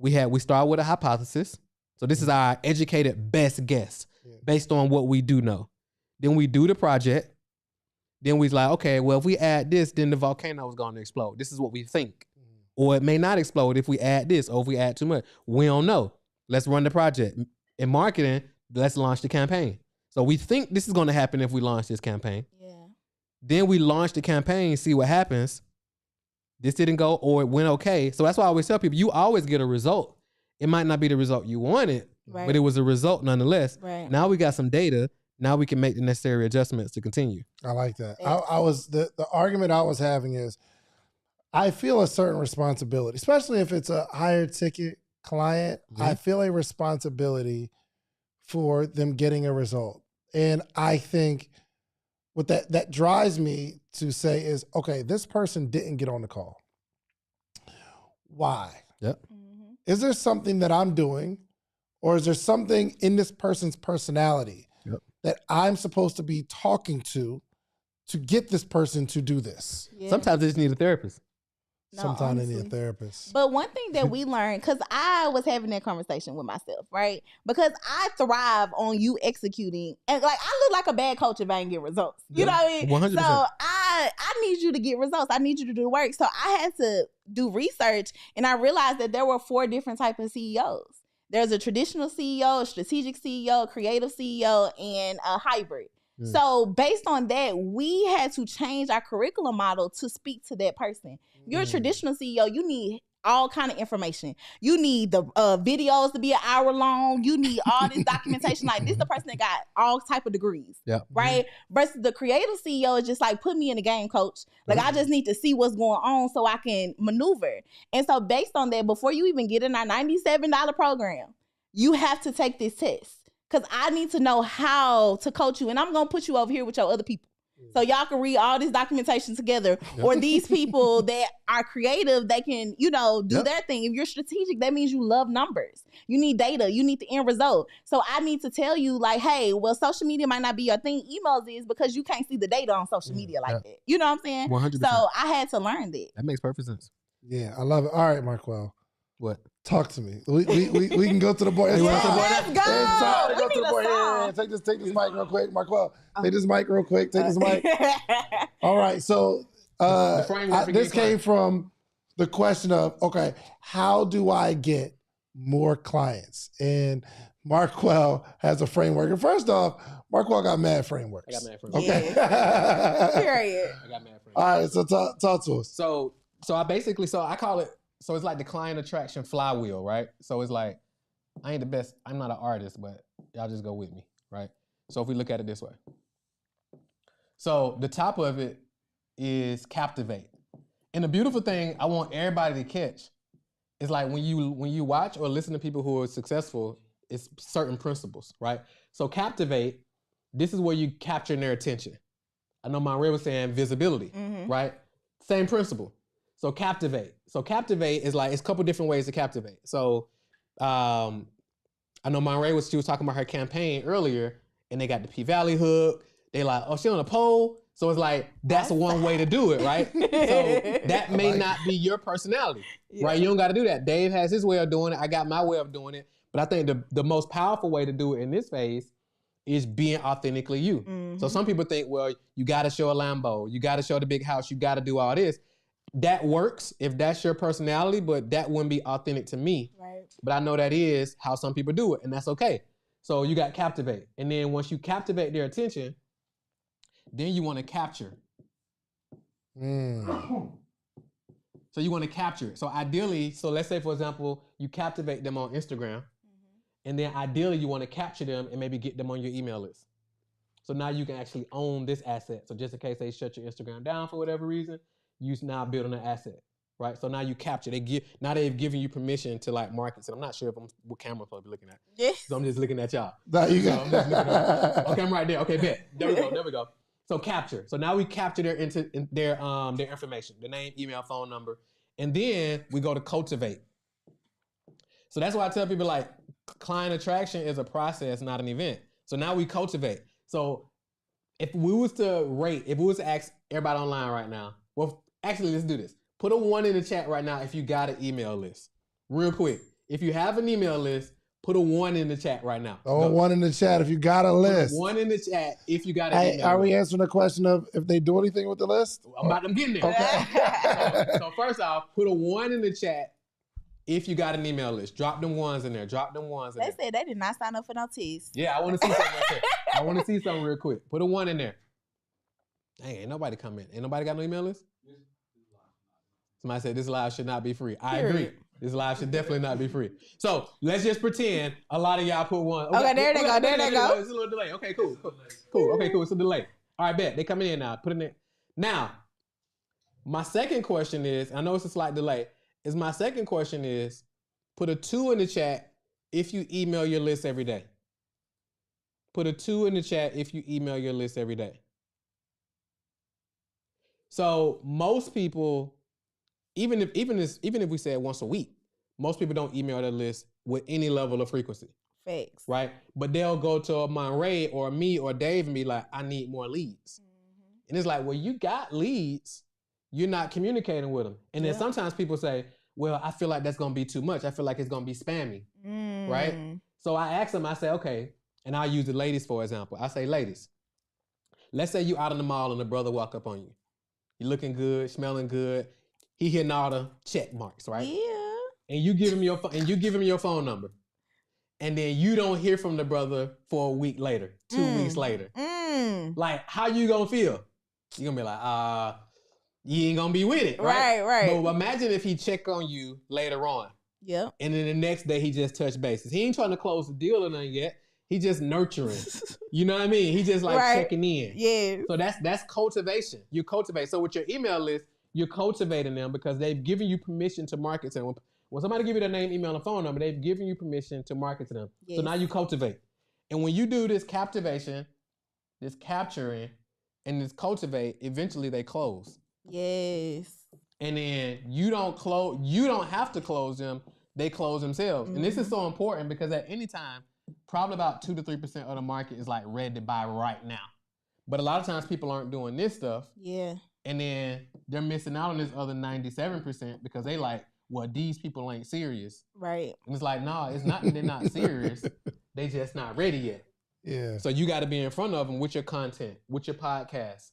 C: we start with a hypothesis. So this is our educated best guess based on what we do know. Then we do the project. Then we like, okay, well, if we add this, then the volcano is going to explode. This is what we think. Or it may not explode if we add this or if we add too much. We don't know. Let's run the project. In marketing, let's launch the campaign. So we think this is going to happen if we launch this campaign. Yeah. Then we launch the campaign, see what happens. This didn't go or it went okay. So that's why I always tell people, you always get a result. It might not be the result you wanted, but it was a result nonetheless. Right. Now we got some data. Now we can make the necessary adjustments to continue.
A: I like that. The argument I was having is I feel a certain responsibility, especially if it's a higher ticket client. I feel a responsibility for them getting a result. And I think what that drives me to say is, okay, this person didn't get on the call. Why?
C: Yep.
A: Is there something that I'm doing, or is there something in this person's personality that I'm supposed to be talking to get this person to do this?
C: Yeah. Sometimes they just need a therapist.
A: No, sometimes honestly, they need a therapist.
D: But one thing that we learned, because I was having that conversation with myself, right? Because I thrive on you executing. And like, I look like a bad coach if I ain't get results. You know what I mean? 100%. So I need you to get results. I need you to do the work. So I had to do research, and I realized that there were 4 different types of CEOs. There's a traditional CEO, a strategic CEO, a creative CEO, and a hybrid. So based on that, we had to change our curriculum model to speak to that person. You're a traditional CEO, you need all kind of information. You need the videos to be an hour long. You need all this documentation. Like, this is the person that got all type of degrees, right? Versus the creative CEO is just like, put me in the game, coach. Like, I just need to see what's going on so I can maneuver. And so based on that, before you even get in our $97 program, you have to take this test. Because I need to know how to coach you. And I'm going to put you over here with your other people. So y'all can read all this documentation together. Or these people that are creative, they can, do their thing. If you're strategic, that means you love numbers. You need data. You need the end result. So I need to tell you, like, hey, well, social media might not be your thing. Emails is, because you can't see the data on social media like that. You know what I'm saying?
C: 100%.
D: So I had to learn that.
C: That makes perfect sense.
A: Yeah, I love it. All right, Marquel.
C: What?
A: Talk to me. We can go to the board.
D: Let's go.
A: It's time to go to the board. Yeah, take this mic real quick, Marquel. Take this mic real quick. Take this mic. All right. So this came from the question of, okay, how do I get more clients? And Marquel has a framework. And first off, Marquel got mad frameworks.
C: I got mad frameworks.
A: Okay.
D: Period.
C: I got mad frameworks.
A: All right. So talk to us.
C: So I call it. So it's like the client attraction flywheel, right? So it's like, I ain't the best. I'm not an artist, but y'all just go with me, right? So if we look at it this way. So the top of it is captivate. And the beautiful thing I want everybody to catch is like when you watch or listen to people who are successful, it's certain principles, right? So captivate, this is where you capture their attention. I know Monray was saying visibility, right? Same principle. So captivate. So captivate is like, it's a couple different ways to captivate. So I know Monray she was talking about her campaign earlier, and they got the P-Valley hook. They like, oh, she on a pole. So it's like, that's one way to do it, right? So that may not be your personality, right? You don't got to do that. Dave has his way of doing it. I got my way of doing it. But I think the most powerful way to do it in this phase is being authentically you. So some people think, well, you got to show a Lambo. You got to show the big house. You got to do all this. That works if that's your personality, but that wouldn't be authentic to me. Right. But I know that is how some people do it, and that's okay. So you got captivate. And then once you captivate their attention, then you want to capture. So you want to capture it. So ideally, so let's say, for example, you captivate them on Instagram, and then ideally you want to capture them and maybe get them on your email list. So now you can actually own this asset. So just in case they shut your Instagram down for whatever reason, you now building an asset, right? So now you capture. Now they've given you permission to like market. So I'm not sure if what camera I'm supposed to be looking at.
D: Yes.
C: So I'm just looking at y'all.
A: There you go.
C: I'm just looking at, okay, I'm right there. Okay, bet. There we go. So capture. So now we capture their information, the name, email, phone number, and then we go to cultivate. So that's why I tell people like client attraction is a process, not an event. So now we cultivate. So if we was to ask everybody online right now, well, actually let's do this. Put a 1 in the chat right now if you got an email list. Real quick. If you have an email list, put a 1 in the chat right now.
A: Oh, 1 in the chat if you got a list.
C: 1 in the chat if you got an email list.
A: Are we answering the question of if they do anything with the list?
C: I'm getting there.
A: Okay.
C: So first off, put a 1 in the chat if you got an email list. Drop them 1s in there.
D: They said they did not sign up for no test.
C: Yeah, I want to see something right there. I want to see something real quick. Put a 1 in there. Dang, ain't nobody come in. Ain't nobody got no email list? Somebody said this live should not be free. I agree. This live should definitely not be free. So let's just pretend a lot of y'all put 1.
D: Okay, there they go.
C: It's a little delay. Okay, cool. Okay, cool. It's a delay. All right, bet. They coming in now. Put it in. Now, my second question is, I know it's a slight delay, put a 2 in the chat if you email your list every day. Put a 2 in the chat if you email your list every day. So most people, even if we said once a week, most people don't email their list with any level of frequency.
D: Facts.
C: Right? But they'll go to a Monterey or me or Dave and be like, I need more leads. And it's like, well, you got leads, you're not communicating with them. And then sometimes people say, well, I feel like that's going to be too much. I feel like it's going to be spammy. Right? So I ask them, I say, okay, and I'll use the ladies for example. I say, ladies, let's say you out in the mall and a brother walk up on you. You're looking good, smelling good. He hitting all the check marks, right?
D: Yeah.
C: And you give him your phone number. And then you don't hear from the brother for a week later, 2 weeks later. Like, how you gonna feel? You gonna be like, you ain't gonna be with it, right?
D: Right.
C: But imagine if he check on you later on.
D: Yep.
C: And then the next day he just touched bases. He ain't trying to close the deal or nothing yet. He just nurturing. You know what I mean? He just like checking in.
D: Yeah.
C: So that's cultivation. You cultivate. So with your email list, you're cultivating them because they've given you permission to market to them. When somebody give you their name, email, and phone number, they've given you permission to market to them. Yes. So now you cultivate. And when you do this captivation, this capturing, and this cultivate, eventually they close.
D: Yes.
C: And then you don't have to close them. They close themselves. And this is so important because at any time, probably about 2 to 3% of the market is like ready to buy right now. But a lot of times people aren't doing this stuff.
D: Yeah.
C: And then they're missing out on this other 97% because they like, well, these people ain't serious.
D: Right.
C: And it's like, no, it's not that they're not serious. They just not ready yet.
A: Yeah.
C: So you got to be in front of them with your content, with your podcast,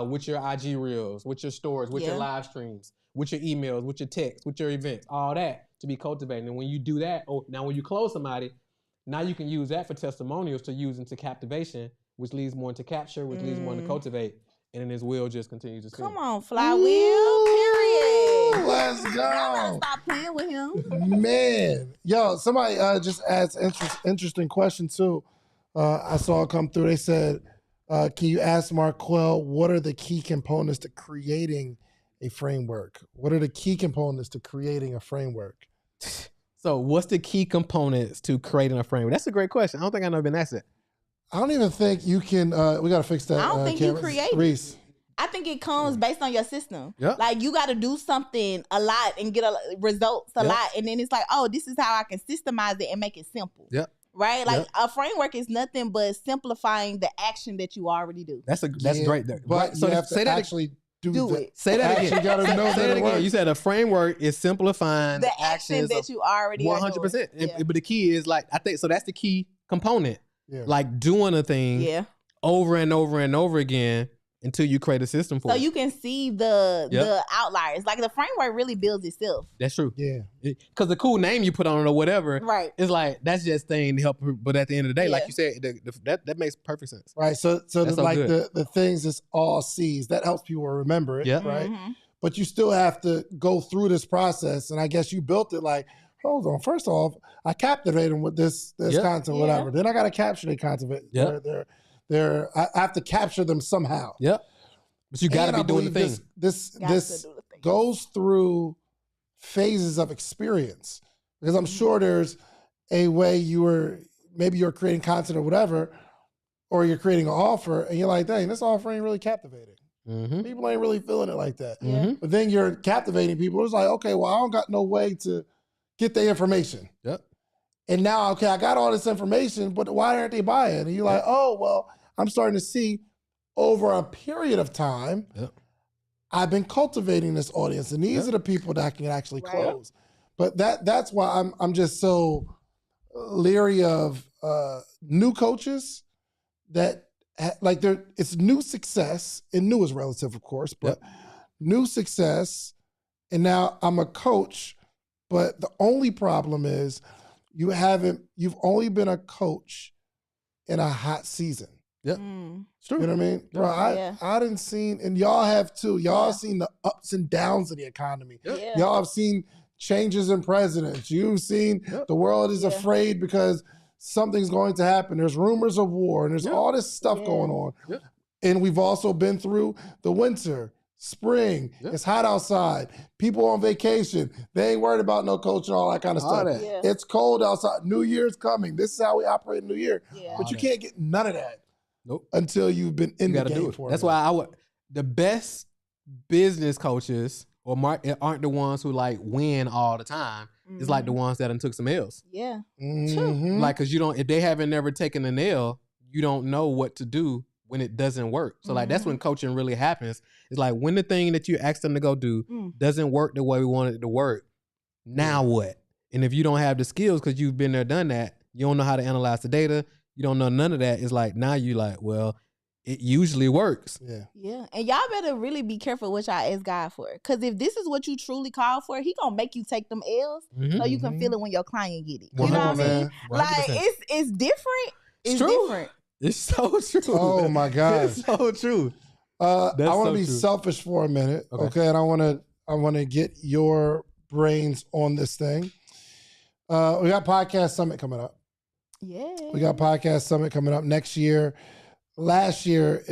C: with your IG reels, with your stories, with your live streams, with your emails, with your texts, with your events, all that to be cultivating. And when you do that, now when you close somebody, now you can use that for testimonials to use into captivation, which leads more into capture, which leads more into cultivate. And then his wheel just continues to spin.
D: Come on, flywheel, period.
A: Let's go.
D: Y'all gotta stop playing with him.
A: Man. Yo, somebody just asked interesting question too. I saw it come through. They said, can you ask Marquel, what are the key components to creating a framework? What are the key components to creating a framework?
C: So what's the key components to creating a framework? That's a great question. I don't think I've never been asked it.
A: I don't even think you can, we got to fix that.
D: I don't think you create
A: Reese.
D: I think it comes based on your system.
C: Yep.
D: Like you got to do something a lot and get results a lot. And then it's like, oh, this is how I can systemize it and make it simple.
C: Yep.
D: Right? Like a framework is nothing but simplifying the action that you already do.
C: That's great.
A: But
C: so
A: you have
C: say
A: to
C: that
A: actually do it.
C: Say that again.
A: You got to know that it works.
C: You said a framework is simplifying
D: the action that you already
C: 100%.
D: Yeah.
C: But the key is like, I think, so that's the key component.
A: Yeah.
C: Like doing a thing over and over and over again until you create a system for it.
D: So you can see the outliers. Like the framework really builds itself.
C: That's true.
A: Yeah.
C: Because the cool name you put on it or whatever,
D: right?
C: It's like, that's just thing to help her. But at the end of the day, like you said, that makes perfect sense.
A: Right. So
C: like
A: the things is all C's. That helps people remember it.
C: Yeah.
A: Right. but you still have to go through this process. And I guess you built it like, hold on, first off, I captivate them with this content, whatever. Then I got to capture their content. I have to capture them somehow.
C: Yep. But you got to be doing the thing.
A: This goes through phases of experience, because I'm sure there's a way maybe you're creating content or whatever, or you're creating an offer and you're like, dang, this offer ain't really captivating. People ain't really feeling it like that. But then you're captivating people. It's like, okay, well, I don't got no way to get the information. And now, okay, I got all this information, but why aren't they buying? And you're like, oh, well, I'm starting to see over a period of time, I've been cultivating this audience, and these are the people that I can actually close. But that's why I'm just so leery of new coaches that it's new success, and new is relative, of course, but new success, and now I'm a coach, but the only problem is you've only been a coach in a hot season.
C: Yep.
A: It's true. You know what I mean? Bro, I didn't seen, and y'all have too, y'all seen the ups and downs of the economy. Y'all have seen changes in presidents. You've seen the world is afraid because something's going to happen. There's rumors of war, and there's all this stuff going on. And we've also been through the winter, spring. It's hot outside. People on vacation. They ain't worried about no coach and all that kind of stuff. It's cold outside. New Year's coming. This is how we operate in New Year. But you can't get none of that until you've been in the game for it.
C: That's why the best business coaches aren't the ones who like win all the time. It's like the ones that done took some L's. True. Like, cause if they haven't never taken an L, you don't know what to do when it doesn't work. So like, that's when coaching really happens. It's like when the thing that you asked them to go do doesn't work the way we wanted it to work. Now what? And if you don't have the skills, cause you've been there, done that, you don't know how to analyze the data, you don't know none of that. It's like, now you like, well, it usually works.
D: Yeah. And y'all better really be careful what y'all ask God for. Because if this is what you truly call for, he going to make you take them L's so you can feel it when your client get it. You know what I mean? 100%. Like, it's different. It's different.
C: It's so true.
A: Oh, my God.
C: It's so true.
A: I want to be selfish for a minute. Okay. And I want to get your brains on this thing. We got Podcast Summit coming up. We got Podcast Summit coming up next year. Last year,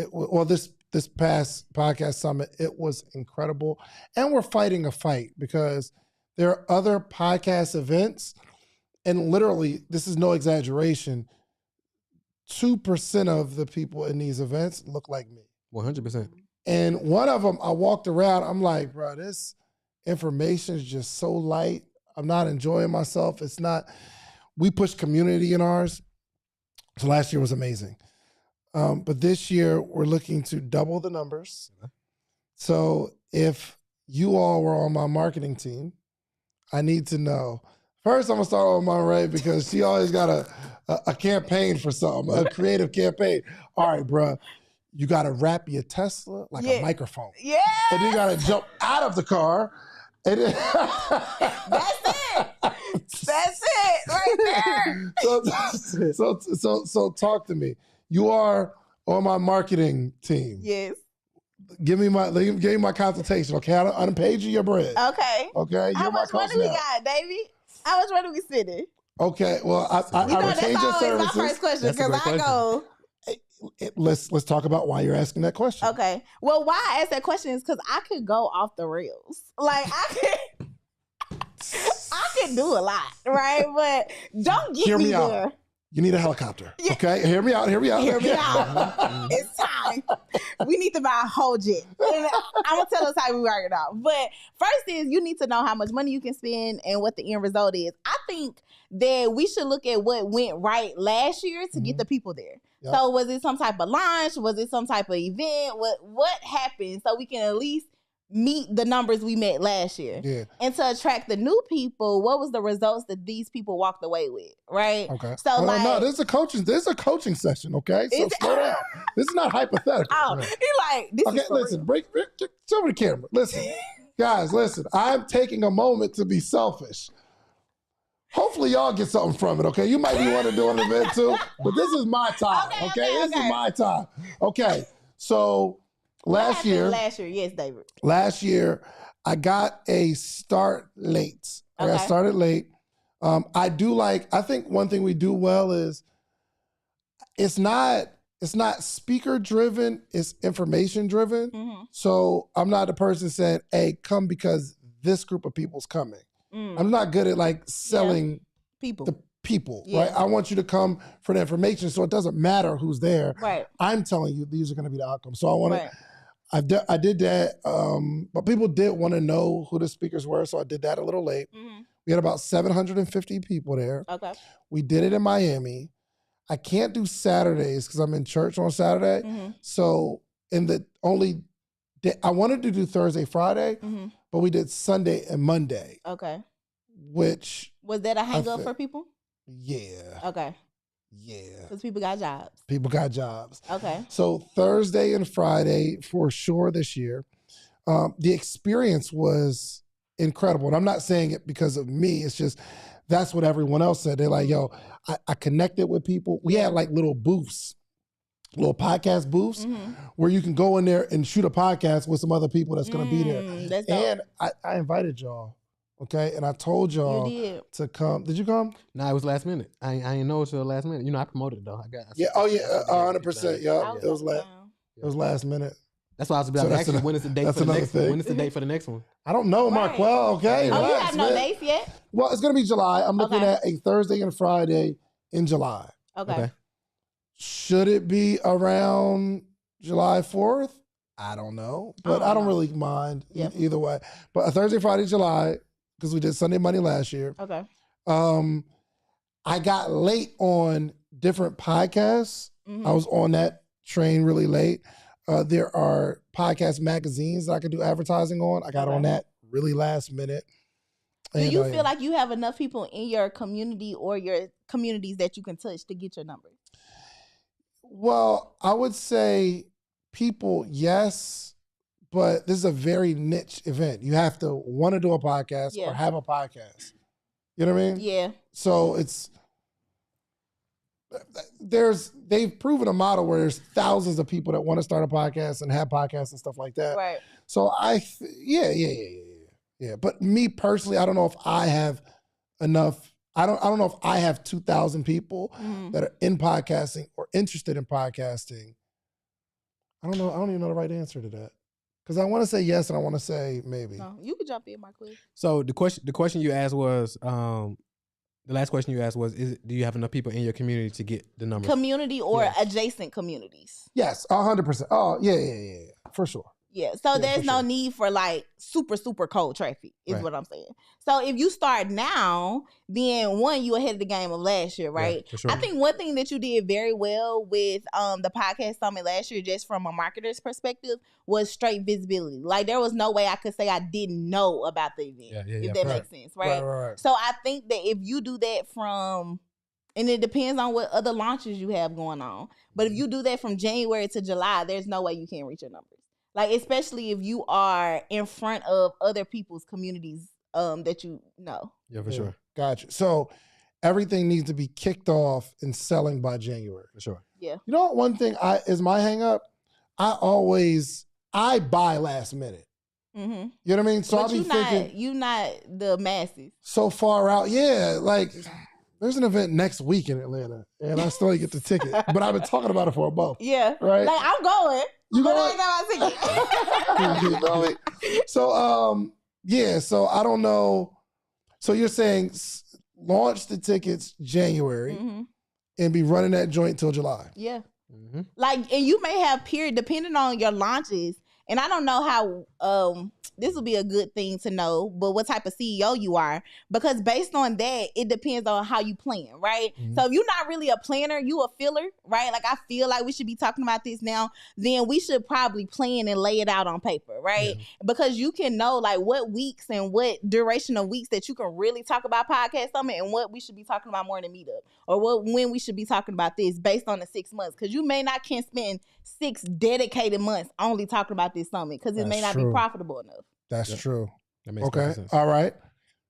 A: this past Podcast Summit, it was incredible. And we're fighting a fight because there are other podcast events, and literally, this is no exaggeration, 2% of the people in these events look like me.
C: 100%.
A: And one of them, I walked around, I'm like, bro, this information is just so light. I'm not enjoying myself. It's not, we push community in ours. So last year was amazing. But this year, we're looking to double the numbers. So if you all were on my marketing team, I need to know. First, I'm going to start with Monterey because she always got a campaign for something, a creative campaign. All right, bro, you got to wrap your Tesla like a microphone. And then you got to jump out of the car. And then
D: That's it right there.
A: So talk to me. You are on my marketing team.
D: Yes.
A: Give me my consultation. Okay, I done paid you your bread.
D: Okay.
A: Okay.
D: How much money we got, baby? How much money we spending?
A: Okay. Well, I retained your services.
D: That's my first question because I go.
A: Let's talk about why you're asking that question.
D: Okay. Well, why I ask that question is because I could go off the rails. Like I can do a lot, right? But don't get me there.
A: You need a helicopter. Okay? Hear me out.
D: Hear me out. It's time. We need to buy a whole jet. And I'm going to tell us how we work it out. But first is you need to know how much money you can spend and what the end result is. I think that we should look at what went right last year to get the people there. Yep. So was it some type of launch? Was it some type of event? What happened so we can at least meet the numbers we met last year?
A: Yeah.
D: And to attract the new people, what was the results that these people walked away with? Right.
A: Okay.
D: So
A: no, this is a coaching session. Okay. So slow down. This is not hypothetical.
D: Oh, he like this.
A: Okay. Listen. Break. Show me the camera. Listen, guys. Listen. I'm taking a moment to be selfish. Hopefully y'all get something from it. Okay. You might be wanting to do an event too, but this is my time. Okay. This is my time. Okay. So Last year,
D: yes, David.
A: Last year, I got a start late. I got started late. I think one thing we do well is it's not speaker driven, it's information driven. Mm-hmm. So I'm not the person saying, hey, come because this group of people's coming. I'm not good at like selling the people, right? I want you to come for the information, so it doesn't matter who's there. Right. I'm telling you, these are going to be the outcomes. So I want to, I did that, but people did want to know who the speakers were, so I did that a little late. Mm-hmm. We had about 750 people there. Okay. We did it in Miami. I can't do Saturdays because I'm in church on Saturday. Mm-hmm. So I wanted to do Thursday, Friday, but we did Sunday and Monday. Okay. Which
D: was that a hang up for people?
A: Yeah.
D: Okay.
A: Yeah.
D: Because people got jobs.
A: People got jobs.
D: Okay.
A: So Thursday and Friday for sure this year. The experience was incredible. And I'm not saying it because of me. It's just that's what everyone else said. They're like, yo, I connected with people. We had like little booths, little podcast booths where you can go in there and shoot a podcast with some other people that's going to be there. That's and I invited y'all. Okay, and I told y'all to come. Did you come?
C: Nah, it was last minute. I didn't know until last minute. You know, I promoted it though.
A: 100%. Yeah, it was last minute.
C: That's why I was about to ask you, when is the date for the next one? When is the date for the next one?
A: I don't know, Marquel. Okay,
D: you have no dates yet?
A: Well, it's gonna be July. I'm looking at a Thursday and a Friday in July.
D: Okay.
A: Should it be around July 4th? I don't know, but I don't really mind either way. But a Thursday, Friday, July. Because we did Sunday, Monday last year. Okay. I got late on different podcasts. I was on that train really late. There are podcast magazines that I could do advertising on. I got on that really last minute.
D: Do you feel like you have enough people in your community or your communities that you can touch to get your numbers?
A: Well, I would say people, yes. But this is a very niche event. You have to want to do a podcast or have a podcast. You know what I mean?
D: Yeah.
A: So they've proven a model where there's thousands of people that want to start a podcast and have podcasts and stuff like that.
D: Right.
A: So yeah. But me personally, I don't know if I have enough. I don't know if I have 2,000 people that are in podcasting or interested in podcasting. I don't know. I don't even know the right answer to that. Because I want to say yes and I want to say maybe.
D: No, you can jump in, Marquis.
C: So the question you asked was, the last question you asked was, do you have enough people in your community to get the numbers?
D: Community or adjacent communities?
A: Yes, 100%. Oh, yeah, for sure.
D: Yeah, so there's no need for like super cold traffic is what I'm saying. So if you start now, then one, you ahead of the game of last year, right?
C: Yeah, for sure.
D: I think one thing that you did very well with the podcast summit last year, just from a marketer's perspective, was straight visibility. Like there was no way I could say I didn't know about the event, if that makes sense, right? Right? So I think that if you do that and it depends on what other launches you have going on, but if you do that from January to July, there's no way you can't reach your numbers. Like, especially if you are in front of other people's communities that you know.
C: Yeah, for sure.
A: Gotcha. So everything needs to be kicked off and selling by January.
C: For sure.
D: Yeah.
A: You know what? One thing is my hang up. I buy last minute. Mm-hmm. You know what I mean? So I'll be thinking.
D: You not the masses.
A: So far out. Yeah. Like, there's an event next week in Atlanta and I still didn't get the ticket. But I've been talking about it for a month.
D: Yeah.
A: Right?
D: Like, I'm going.
A: You
D: but I ain't got
A: my ticket. So, so I don't know. So you're saying launch the tickets January and be running that joint till July.
D: Yeah. Mm-hmm. Like, and you may have depending on your launches. And I don't know how this will be a good thing to know, but what type of CEO you are, because based on that, it depends on how you plan, right? Mm-hmm. So if you're not really a planner, you a filler, right? Like I feel like we should be talking about this now, then we should probably plan and lay it out on paper, right? Yeah. Because you can know like what weeks and what duration of weeks that you can really talk about Podcast Summit and what we should be talking about more in the meetup, or when we should be talking about this based on the 6 months. Because you may not can spend 6 dedicated months only talking about this summit because it may not be profitable enough.
A: That's true. That makes sense. All right.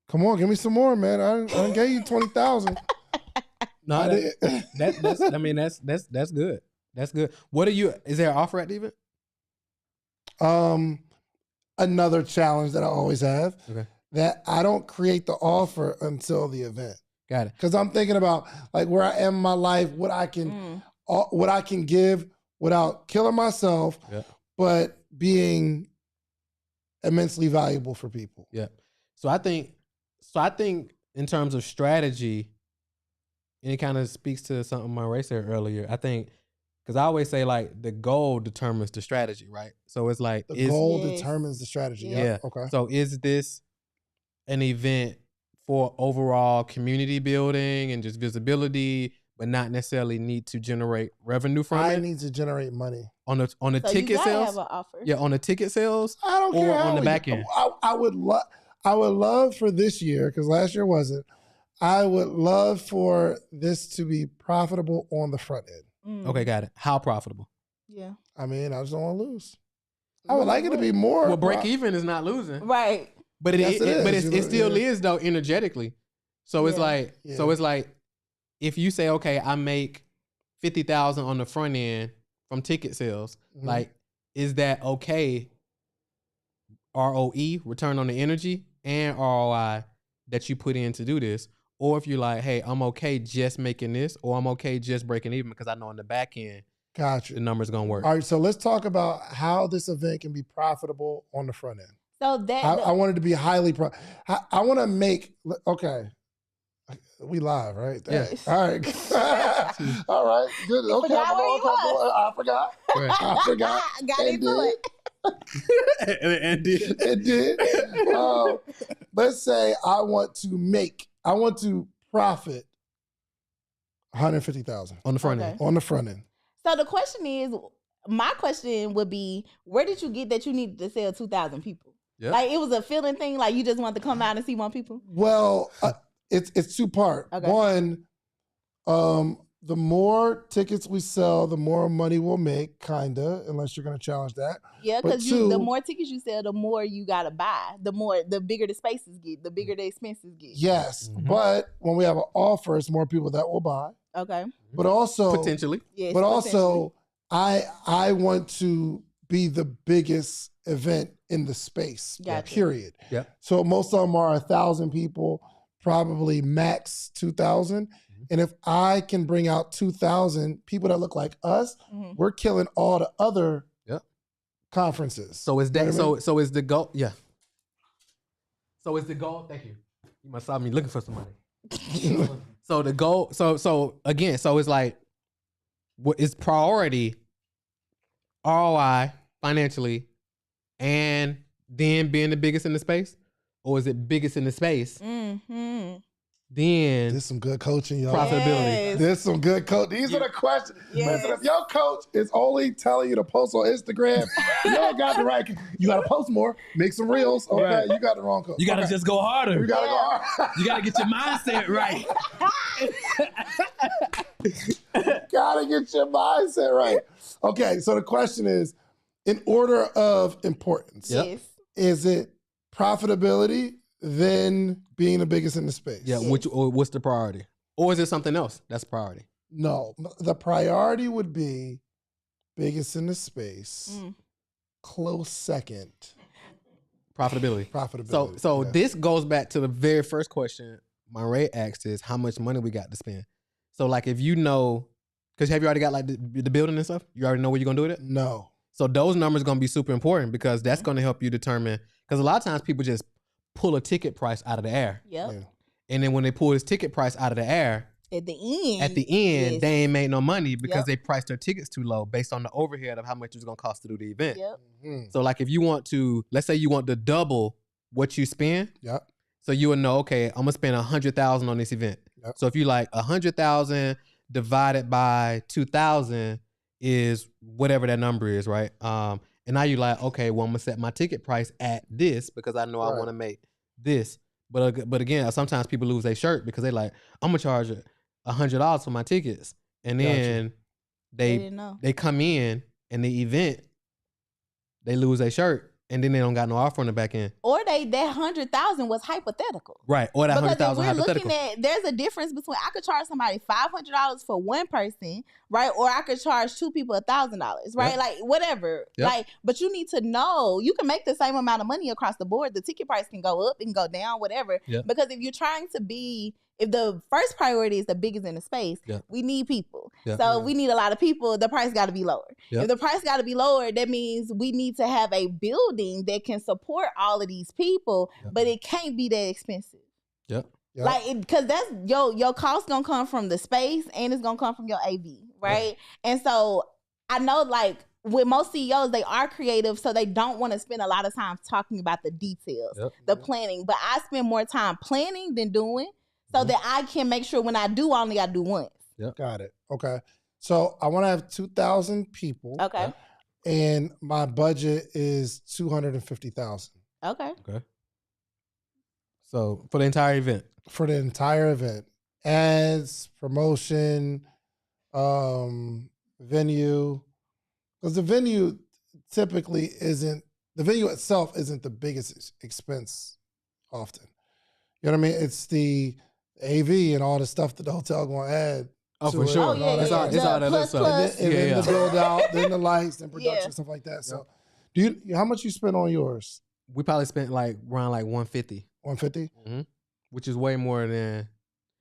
A: Come on, give me some more, man. I gave you 20,000.
C: No, that's good. That's good. What are you? Is there an offer at the event?
A: Another challenge that I always have,
C: Okay.
A: that I don't create the offer until the event.
C: Got it.
A: Because I'm thinking about like where I am in my life, what I can give without killing myself, but being immensely valuable for people.
C: Yeah. So I think in terms of strategy, and it kind of speaks to something my Ray said earlier. I think because I always say like the goal determines the strategy, right? So it's like
A: the goal determines the strategy.
C: Yeah.
A: Okay.
C: So is this an event for overall community building and just visibility, but not necessarily need to generate revenue from it?
A: I need to generate money
C: on the
D: So
C: ticket
D: you gotta
C: sales.
D: have an offer.
C: Yeah, on the ticket sales.
A: I don't
C: or
A: care
C: on the back end.
A: I would love for this year, because last year wasn't. I would love for this to be profitable on the front end.
C: Okay, got it. How profitable?
D: Yeah.
A: I mean, I just don't want to lose. I would like it to be more.
C: Well, break even is not losing,
D: Right?
C: but
A: Yes, it is.
C: it still is though energetically. So it's like it's like if you say, okay, I make 50,000 on the front end from ticket sales, like is that okay? ROE, return on the energy, and ROI that you put in to do this. Or if you're like, hey, I'm okay just making this, or I'm okay just breaking even because I know on the back end,
A: gotcha,
C: the number's gonna work.
A: All right, so let's talk about how this event can be profitable on the front end.
D: So that
A: I want it to be highly I want to make, okay, we live, right?
C: Yes.
A: All right. All right. Good. Okay. I forgot.
C: Right.
A: I forgot.
D: got into it.
C: and did.
A: It did. Let's say I want to profit 150,000
C: on the front end.
A: On the front end.
D: So the question is, my question would be, where did you get that you needed to sell 2,000 people?
C: Yep.
D: Like it was a feeling thing, like you just wanted to come out and see more people?
A: Well, it's two part.
D: Okay.
A: One, the more tickets we sell, the more money we'll make, kinda, unless you're gonna challenge that.
D: Yeah,
A: But
D: because
A: two,
D: the more tickets you sell, the more you gotta buy. The bigger the spaces get, the bigger the expenses get.
A: yes, but when we have an offer, it's more people that will buy.
D: Okay.
A: But also
C: Potentially.
D: Yes,
A: but also I want to be the biggest event in the space.
D: Gotcha.
A: Period.
C: Yeah.
A: So most of them are 1,000 people, probably max 2,000. And if I can bring out 2,000 people that look like us, we're killing all the other conferences.
C: So is that
A: You know what I mean?
C: so is the goal? Yeah. So is the goal? Thank you. You must saw me looking for some money. So the goal. So again. So it's like, what is priority? ROI financially, and then being the biggest in the space, or is it biggest in the space? Then
A: There's some good coaching, y'all.
C: profitability.
D: Yes.
A: There's some good coach. These are the questions.
D: Yes.
A: Listen, if your coach is only telling you to post on Instagram, you don't got the right. You got to post more, make some reels. Okay,
C: Right.
A: you got the wrong coach.
C: You gotta just go harder.
A: You gotta go hard.
C: You gotta get your mindset right.
A: Gotta get your mindset right. Okay, so the question is, in order of importance,
D: Yes.
A: is it profitability, then being the biggest in the space?
C: Yeah. What's the priority? Or is it something else that's priority?
A: No, the priority would be biggest in the space, close second,
C: Profitability.
A: profitability.
C: So
A: yes.
C: this goes back to the very first question Monray asked is how much money we got to spend. So like if you know, because have you already got like the building and stuff? You already know what you're gonna do with it?
A: No.
C: So those numbers gonna be super important because that's gonna help you determine, because a lot of times people just pull a ticket price out of the air.
D: Yep.
A: Yeah.
C: And then when they pull this ticket price out of the air,
D: At the end.
C: yes, they ain't made no money because
D: Yep.
C: they priced their tickets too low based on the overhead of how much it's gonna cost to do the event.
D: Yep.
A: Mm-hmm.
C: So like if you want to, let's say you want to double what you spend,
A: Yep.
C: so you would know, okay, I'm gonna spend 100,000 on this event.
A: Yep.
C: So if you like 100,000 divided by 2,000 is whatever that number is, right? And now you're like, okay, well, I'm gonna set my ticket price at this because I know I
A: Right.
C: want to make this. But again, sometimes people lose their shirt because they like, I'm gonna charge $100 for my tickets, and
A: Gotcha.
C: then
D: They didn't know.
C: they come in and the event, they lose their shirt and then they don't got no offer on the back end.
D: Or that 100,000 was hypothetical.
C: Right. Or that 100,000 hypothetical.
D: Looking at, there's a difference between, I could charge somebody $500 for one person, right? Or I could charge two people $1,000, right?
C: Yep.
D: Like whatever.
C: Yep.
D: Like, but you need to know, you can make the same amount of money across the board. The ticket price can go up, it can go down, whatever.
C: Yep.
D: Because if you're trying to be, if the first priority is the biggest in the space, we need people. So we need a lot of people. The price got to be lower. If the price got to be lower, that means we need to have a building that can support all of these people, but it can't be that expensive. Like, because that's your cost gonna come from the space and it's gonna come from your AV, right? And so I know, like, with most CEOs, they are creative, so they don't want to spend a lot of time talking about the details, the planning. But I spend more time planning than doing, so that I can make sure when I do, I only got to do once.
A: Got it. Okay. So I want to have 2,000 people.
D: Okay.
A: And my budget is 250,000.
D: Okay.
C: So for the entire event.
A: For the entire event, ads, promotion, venue, because the venue typically isn't, the venue itself isn't the biggest expense often. You know what I mean? It's the AV and all the stuff that the hotel going to add.
C: Oh, for sure.
A: It's all that other stuff. And then the build out, then the lights, then production, stuff like that. So how much you spend on yours?
C: We probably spent like around like 150.
A: 150?
C: Mm-hmm. Which is way more than,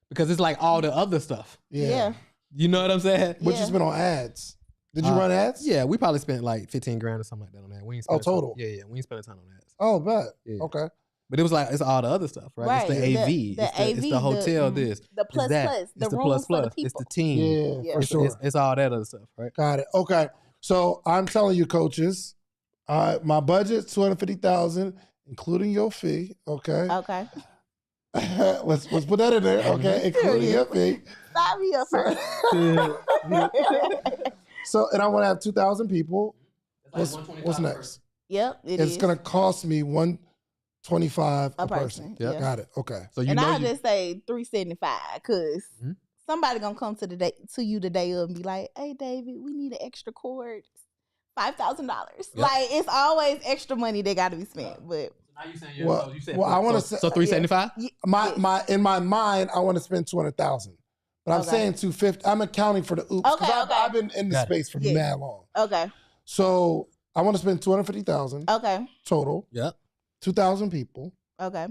C: because it's like all the other stuff.
A: Yeah.
C: You know what I'm saying?
A: What you spent on ads? Did you run ads?
C: Yeah, we probably spent like 15 grand or something like that on that. We ain't spent
A: total?
C: We ain't spent a ton on ads.
A: Oh, bet.
C: Yeah.
A: Okay.
C: But it was like, it's all the other stuff, right? It's the AV. It's the hotel,
D: the plus,
C: the
D: rooms
C: plus,
D: for the people.
C: it's the team.
A: Yeah, for sure.
C: It's all that other stuff, right?
A: Got it. Okay. So I'm telling you, coaches, my budget's 250,000, including your fee. Okay.
D: Okay.
A: let's put that in there. Okay, including your fee.
D: Stop me up first.
A: So, and I want to have 2,000 people. What's next?
D: Yep,
A: it's gonna cost me $125 a person.
D: Yeah.
A: Got it. Okay.
C: So
D: I'll just say $375 because somebody gonna come to you the day of and be like, "Hey, David, we need an extra cord, $5,000." Like, it's always extra money that got to be spent. But
C: now you saying
A: I want to say
C: so $375.
A: In my mind, I want to spend 200,000. But I'm saying 250. I'm accounting for the oops. I've been in the space for mad long.
D: Okay.
A: So I want to spend 250,000.
D: Okay.
A: Total.
C: Yep.
A: 2,000 people.
D: Okay.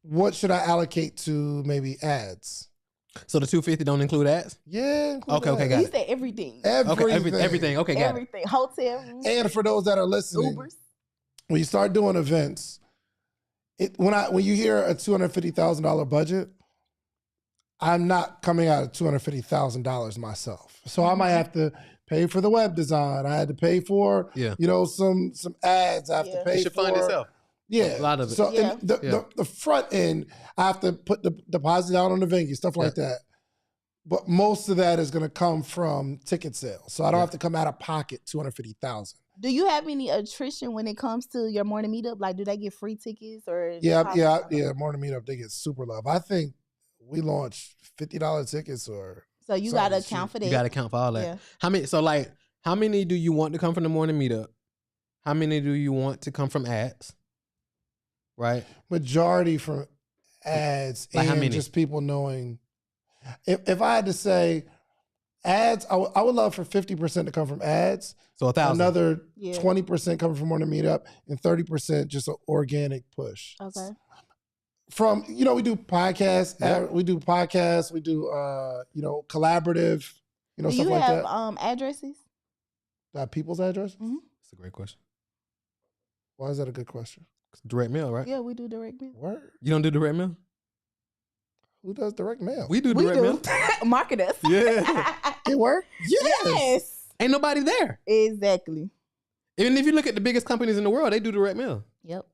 A: What should I allocate to maybe ads?
C: So the 250 don't include ads?
A: Yeah.
C: Okay. Got
D: it. You said everything.
C: Everything. Okay. Got
D: everything. Hotel rooms.
A: And for those that are listening,
D: Ubers.
A: When you start doing events, when you hear a $250,000 budget, I'm not coming out of $250,000 myself. So I might have to pay for the web design. I had to pay for, some ads. I have to pay for.
C: You should fund yourself.
A: Yeah.
C: A lot of it.
A: So the front end, I have to put the deposit down on the venue, stuff like that. But most of that is going to come from ticket sales. So I don't have to come out of pocket $250,000.
D: Do you have any attrition when it comes to your morning meetup? Like, do they get free tickets or?
A: Yeah. Morning meetup, they get super love. I think we launched $50 tickets or.
D: So you got to account for that.
C: You got to account for all that.
D: Yeah.
C: How many do you want to come from the morning meetup? How many do you want to come from ads? Right.
A: Majority from ads and just people knowing. If I had to say ads, I would love for 50% to come from ads.
C: So 1,000.
A: Another 20% coming from morning meetup and 30% just an organic push.
D: Okay.
A: From, we do podcasts, we do collaborative, stuff like that.
D: Do you have addresses?
A: People's addresses?
D: Mm-hmm.
C: That's a great question.
A: Why is that a good question?
C: Direct mail, right?
D: Yeah, we do direct mail.
A: Word.
C: You don't do direct mail?
A: Who does direct mail?
C: We do direct mail.
D: Market us.
C: Yeah.
A: It work?
D: Yes.
C: Ain't nobody there.
D: Exactly.
C: Even if you look at the biggest companies in the world, they do direct mail.
D: Yep.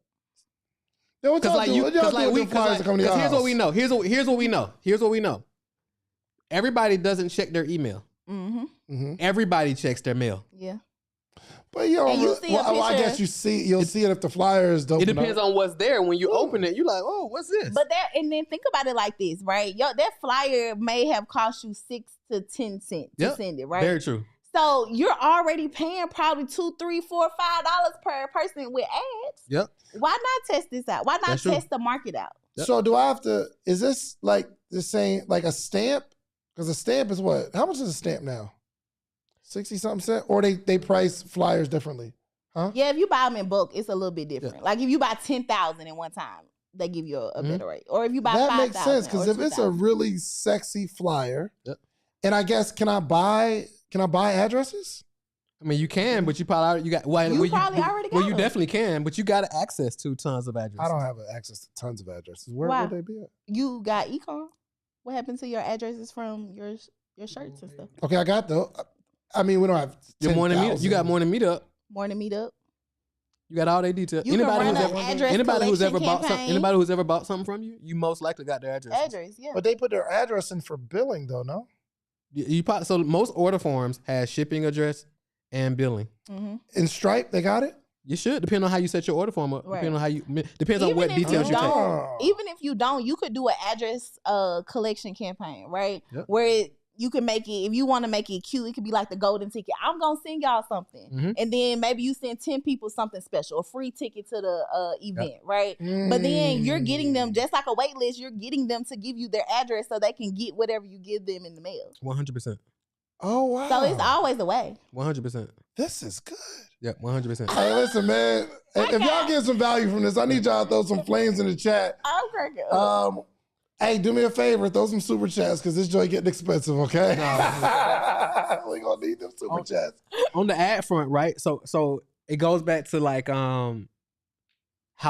A: Because
C: here's what we know. Here's what we know. Everybody doesn't check their email.
D: Mm-hmm.
A: Mm-hmm.
C: Everybody checks their mail.
D: Yeah.
A: But I guess you'll see it if the flyer is dope.
C: It depends on what's there. When you open it, you're like, oh, what's this?
D: But and then think about it like this, right? That flyer may have cost you 6 to 10 cents to send it, right?
C: Very true.
D: So you're already paying probably $2, $3, $4, $5 per person with ads.
C: Yep.
D: Why not test this out? Why not test the market out?
C: Yep.
A: So do I have to? Is this like the same like a stamp? Because a stamp is what? How much is a stamp now? 60-something cents? Or they price flyers differently? Huh?
D: Yeah, if you buy them in bulk, it's a little bit different. Like if you buy 10,000 in one time, they give you a better rate. Or if you buy 5,000,
A: makes sense because if it's a really sexy flyer, and I guess can I buy addresses?
C: I mean, you can, but you probably already
D: already got
C: you
D: them.
C: definitely can, but you got access to tons of addresses.
A: I don't have access to tons of addresses. Where would they be at?
D: You got econ. What happened to your addresses from your shirts and stuff?
A: Okay, I got those. I mean, we don't have 10,000.
C: You got Morning Meetup.
D: Morning Meetup.
C: You got all their details.
D: You
C: Anybody
D: can run an address
C: who's ever
D: collection
C: bought something,
D: campaign.
C: anybody who's ever bought something from you, you most likely got their address.
D: Yeah.
A: But they put their address in for billing, though, no?
C: So most order forms has shipping address and billing.
D: Mm-hmm.
A: In Stripe, they got it?
C: You should, depending on how you set your order form up.
D: Right.
C: Depending on how you depends on
D: Even
C: what
D: if
C: details you take.
D: Even if you don't, you could do an address collection campaign, right?
C: Yep.
D: Where you can make it, if you want to make it cute, it could be like the golden ticket. I'm going to send y'all something.
C: Mm-hmm.
D: And then maybe you send 10 people something special, a free ticket to the event, right? But then you're getting them, just like a wait list, you're getting them to give you their address so they can get whatever you give them in the mail.
C: 100%.
A: Oh, wow.
D: So it's always a way.
C: 100%.
A: This is good.
C: Yeah, 100%.
A: Hey, listen, man. If y'all get some value from this, I need y'all to throw some flames in the chat.
D: I'm cracking up.
A: Hey, do me a favor, throw some super chats because this joint getting expensive, okay? We gonna need them super chats.
C: On the ad front, right? So it goes back to like how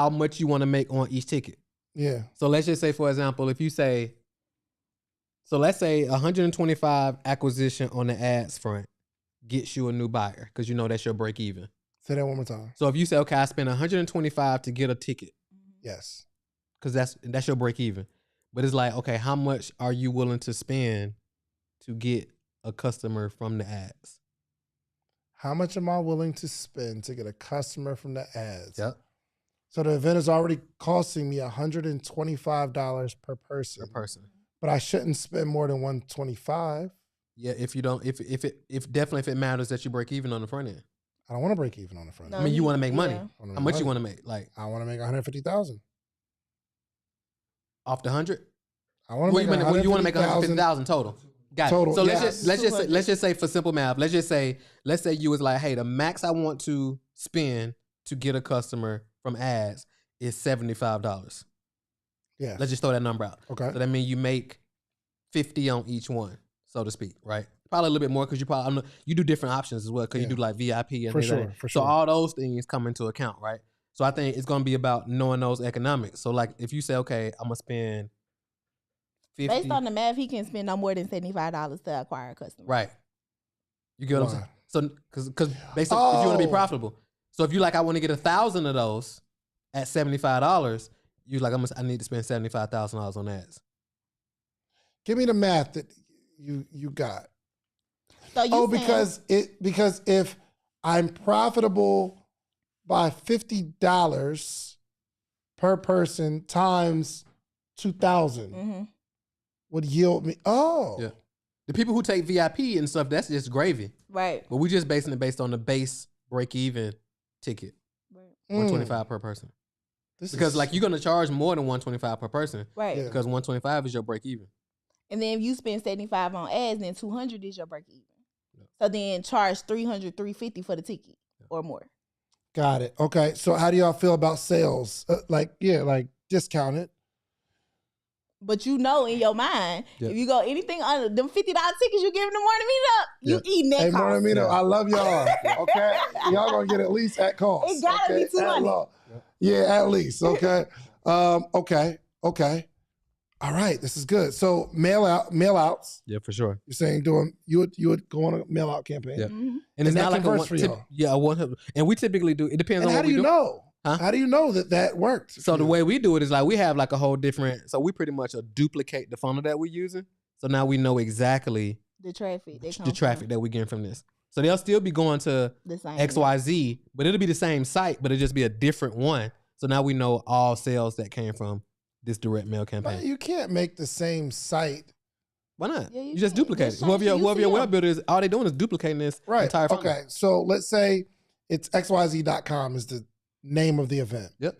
C: much you want to make on each ticket.
A: Yeah.
C: So let's just say, for example, if you say, so let's say 125 acquisition on the ads front gets you a new buyer because you know that's your break even.
A: Say that one more time.
C: So if you say, okay, I spend 125 to get a ticket.
A: Yes.
C: Because that's your break even. But it's like, okay, how much are you willing to spend to get a customer from the ads?
A: How much am I willing to spend to get a customer from the ads?
C: Yep.
A: So the event is already costing me $125 per person.
C: Per person.
A: But I shouldn't spend more than $125.
C: Yeah, if you don't, if it matters that you break even on the front end.
A: I don't want to break even on the front end.
C: I mean, you want to make money.
D: Yeah.
C: How much you want to make? Like
A: I want to make $150,000
C: off the 100.
A: I want to make
C: you want to make 150,000 total. Got
A: total.
C: it. So
A: Yes.
C: let's just say for simple math, let's say you was like, hey, the max I want to spend to get a customer from ads is $75.
A: Yeah.
C: Let's just throw that number out.
A: Okay.
C: So that means you make 50 on each one, so to speak, right? Probably a little bit more because you do different options as well because you do like VIP and
A: For
C: things like
A: sure,
C: that.
A: for
C: So
A: sure.
C: all those things come into account, right? So I think it's going to be about knowing those economics. So like if you say, okay, I'm going to spend 50.
D: Based on the math, he can spend no more than $75 to acquire a customer.
C: Right. You get what I'm
A: Why?
C: saying? So because basically if you want to be profitable. So if you like, I want to get 1,000 of those at $75, you like, I need to spend $75,000 on ads.
A: Give me the math that you got.
D: So you
A: because if I'm profitable by $50 per person times 2,000 would yield me. Oh,
C: Yeah. The people who take VIP and stuff, that's just gravy.
D: right.
C: But we just basing it based on the base break-even ticket, $125 per person. Because like you're gonna charge more than $125 per person,
D: Right.
A: Yeah.
C: because $125 is your break-even.
D: And then if you spend 75 on ads, then 200 is your break even. So then charge 300, 350 for the ticket or more.
A: Got it. Okay. So how do y'all feel about sales? Like discount it.
D: But you know in your mind,
C: Yeah.
D: if you go anything under them $50 tickets you giving the morning meetup, you eating that
A: Hey,
D: cost.
A: Morning Meetup, I love y'all. Okay. Y'all gonna get at least at cost.
D: It gotta be $200.
A: Yeah, at least. Okay. Okay. All right. This is good. So mail outs.
C: Yeah, for sure.
A: You're saying you would go on a mail out campaign.
C: Yeah.
D: Mhm.
C: And it's
A: that
C: not like a
A: converts
C: one.
A: for y'all?
C: Yeah, 100. And we typically do. It depends
A: And
C: on
A: how
C: what
A: do
C: we
A: you
C: do.
A: know?
C: Huh?
A: How do you know that worked?
C: So the way we do it is like we have like a whole different. So we pretty much duplicate the funnel that we're using. So now we know exactly
D: The traffic. They come
C: the traffic that we're getting from this. So they'll still be going to
D: the same.
C: XYZ, but it'll be the same site, but it'll just be a different one. So now we know all sales that came from this direct mail campaign.
A: But you can't make the same site
C: Why not?
D: Yeah,
C: you just
D: can.
C: duplicate
D: Just
C: it. Whoever
D: change
C: your
D: the
C: web
D: UCL.
C: builder is, all they doing is duplicating this entire funnel.
A: Okay, so let's say it's xyz.com is the name of the event.
C: Yep.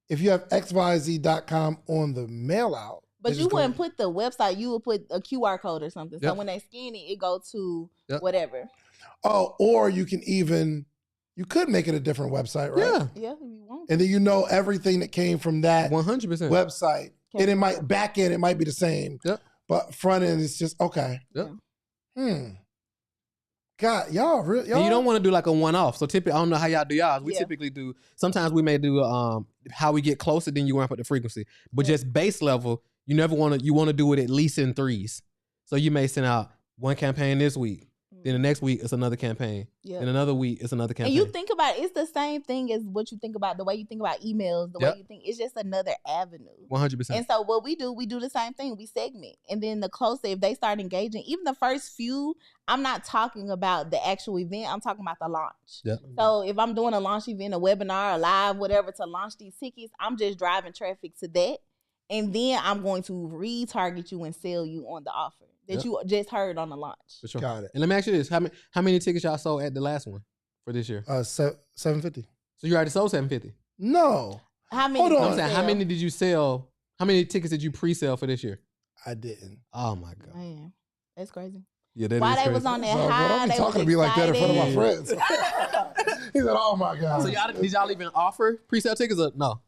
A: If you have xyz.com on the mail out,
D: But you wouldn't put the website. You would put a QR code or something. So
C: Yep.
D: when they scan it, it go to
C: Yep.
D: whatever.
A: Oh, or you could make it a different website, right?
C: Yeah.
D: Yeah, if you want.
A: And then you know everything that came from that
C: 100%.
A: website. And it might back end, it might be the same.
C: Yep.
A: But front end is just okay.
C: Yep.
A: God, y'all really
C: And you don't want to do like a one-off. So typically, I don't know how y'all do y'all. We
D: Yeah.
C: typically do. Sometimes we may do how we get closer, then you ramp up the frequency. But just base level, you never want to. You want to do it at least in threes. So you may send out one campaign this week. Then the next week it's another campaign.
D: Yeah.
C: Then another week it's another campaign.
D: And you think about it's the same thing as what you think about the way you think about emails, the way you think it's just another avenue.
C: 100%.
D: And so what we do the same thing. We segment. And then the closer, if they start engaging, even the first few, I'm not talking about the actual event. I'm talking about the launch.
C: Yep.
D: So if I'm doing a launch event, a webinar, a live, whatever, to launch these tickets, I'm just driving traffic to that. And then I'm going to retarget you and sell you on the offer that you just heard on the launch.
C: For sure.
A: Got it.
C: And let me ask you this: how many tickets y'all sold at the last one for this year?
A: 750.
C: So you already sold 750.
A: No,
D: How many?
A: Hold on.
C: I'm saying, how many did you sell? How many tickets did you pre-sell for this year?
A: I didn't.
C: Oh my god.
D: Man, that's crazy.
C: Yeah, that
D: Why
C: is
D: they
C: crazy.
D: was on that
A: So,
D: high?
A: don't be
D: They
A: talking
D: was
A: to me like that in front of my
D: excited.
A: friends. He said, "Oh my god."
C: So did y'all even offer pre-sale tickets or no?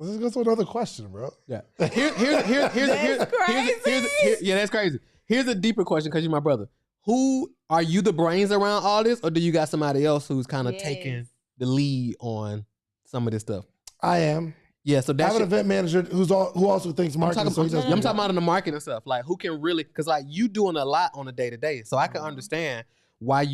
A: Let's go to another question, bro.
C: Yeah. Here's yeah, that's crazy. Here's a deeper question because you're my brother. Who are you the brains around all this, or do you got somebody else who's kind of
D: Yes.
C: taking the lead on some of this stuff?
A: I am.
C: Yeah, so
A: I
C: that's
A: have an event manager who also thinks marketing.
C: I'm talking about in the marketing stuff. Like who can really, because like you doing a lot on a day to day. So I can understand why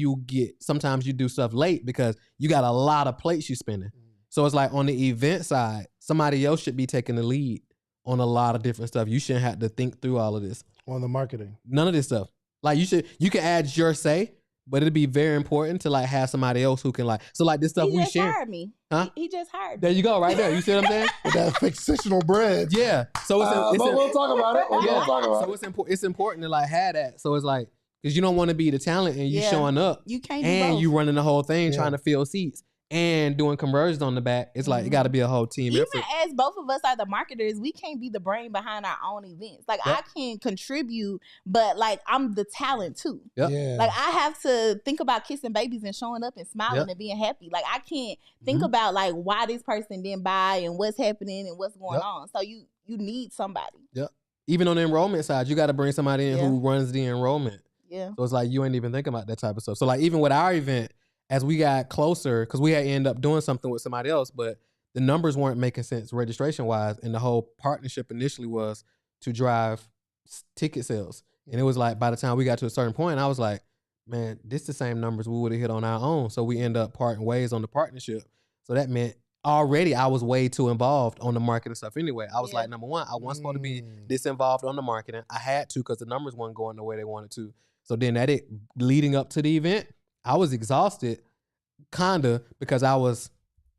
C: sometimes you do stuff late because you got a lot of plates you spinning. So it's like on the event side, somebody else should be taking the lead on a lot of different stuff. You shouldn't have to think through all of this.
A: On the marketing.
C: None of this stuff. Like you can add your say, but it'd be very important to like have somebody else who can like, so like this stuff
D: He
C: we
D: just
C: share.
D: hired me.
C: Huh?
D: He just hired me.
C: There you go, right there. You see what I'm saying?
A: With that fictional bread.
C: Yeah. So
A: But we'll talk about it. We'll talk about
C: so it's important to like have that. So it's like, because you don't want to be the talent and you showing up
D: You can't do
C: and
D: both.
C: you running the whole thing
A: Yeah.
C: trying to fill seats and doing conversions on the back. It's like it got to be a whole team
D: Even
C: effort.
D: as both of us are the marketers, we can't be the brain behind our own events. Like
C: Yep.
D: I can contribute, but like I'm the talent too.
C: Yep.
A: Yeah.
D: Like I have to think about kissing babies and showing up and smiling
C: Yep.
D: and being happy. Like I can't think
C: Mhm.
D: about like why this person didn't buy and what's happening and what's going
C: Yep.
D: on. So you need somebody.
C: Even on the enrollment side, you got to bring somebody in
D: Yeah.
C: who runs the enrollment.
D: Yeah.
C: So it's like you ain't even thinking about that type of stuff. So like even with our event, as we got closer, because we had ended up doing something with somebody else, but the numbers weren't making sense registration wise, and the whole partnership initially was to drive ticket sales. And it was like by the time we got to a certain point, I was like, man, this the same numbers we would have hit on our own. So we end up parting ways on the partnership. So that meant already I was way too involved on the marketing stuff anyway. I was
D: Yeah.
C: like, number one, I wasn't supposed to be this involved on the marketing. I had to because the numbers weren't going the way they wanted to. So then leading up to the event, I was exhausted, kinda, because I was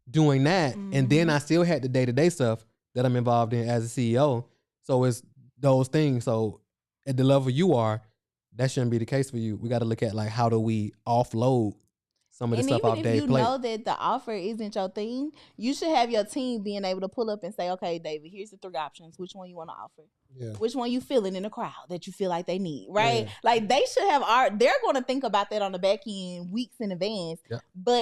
C: doing that, and then I still had the day-to-day stuff that I'm involved in as a CEO. So it's those things. So at the level you are, that shouldn't be the case for you. We got to look at like how do we offload some of the
D: And
C: stuff off
D: even if
C: Dave's
D: you
C: plate.
D: know that the offer isn't your thing, you should have your team being able to pull up and say, okay, David, here's the 3 options. Which one you want to offer?
A: Yeah.
D: Which one you feeling in the crowd that you feel like they need, right?
A: Yeah.
D: Like they should have they're going to think about that on the back end weeks in advance.
C: Yeah.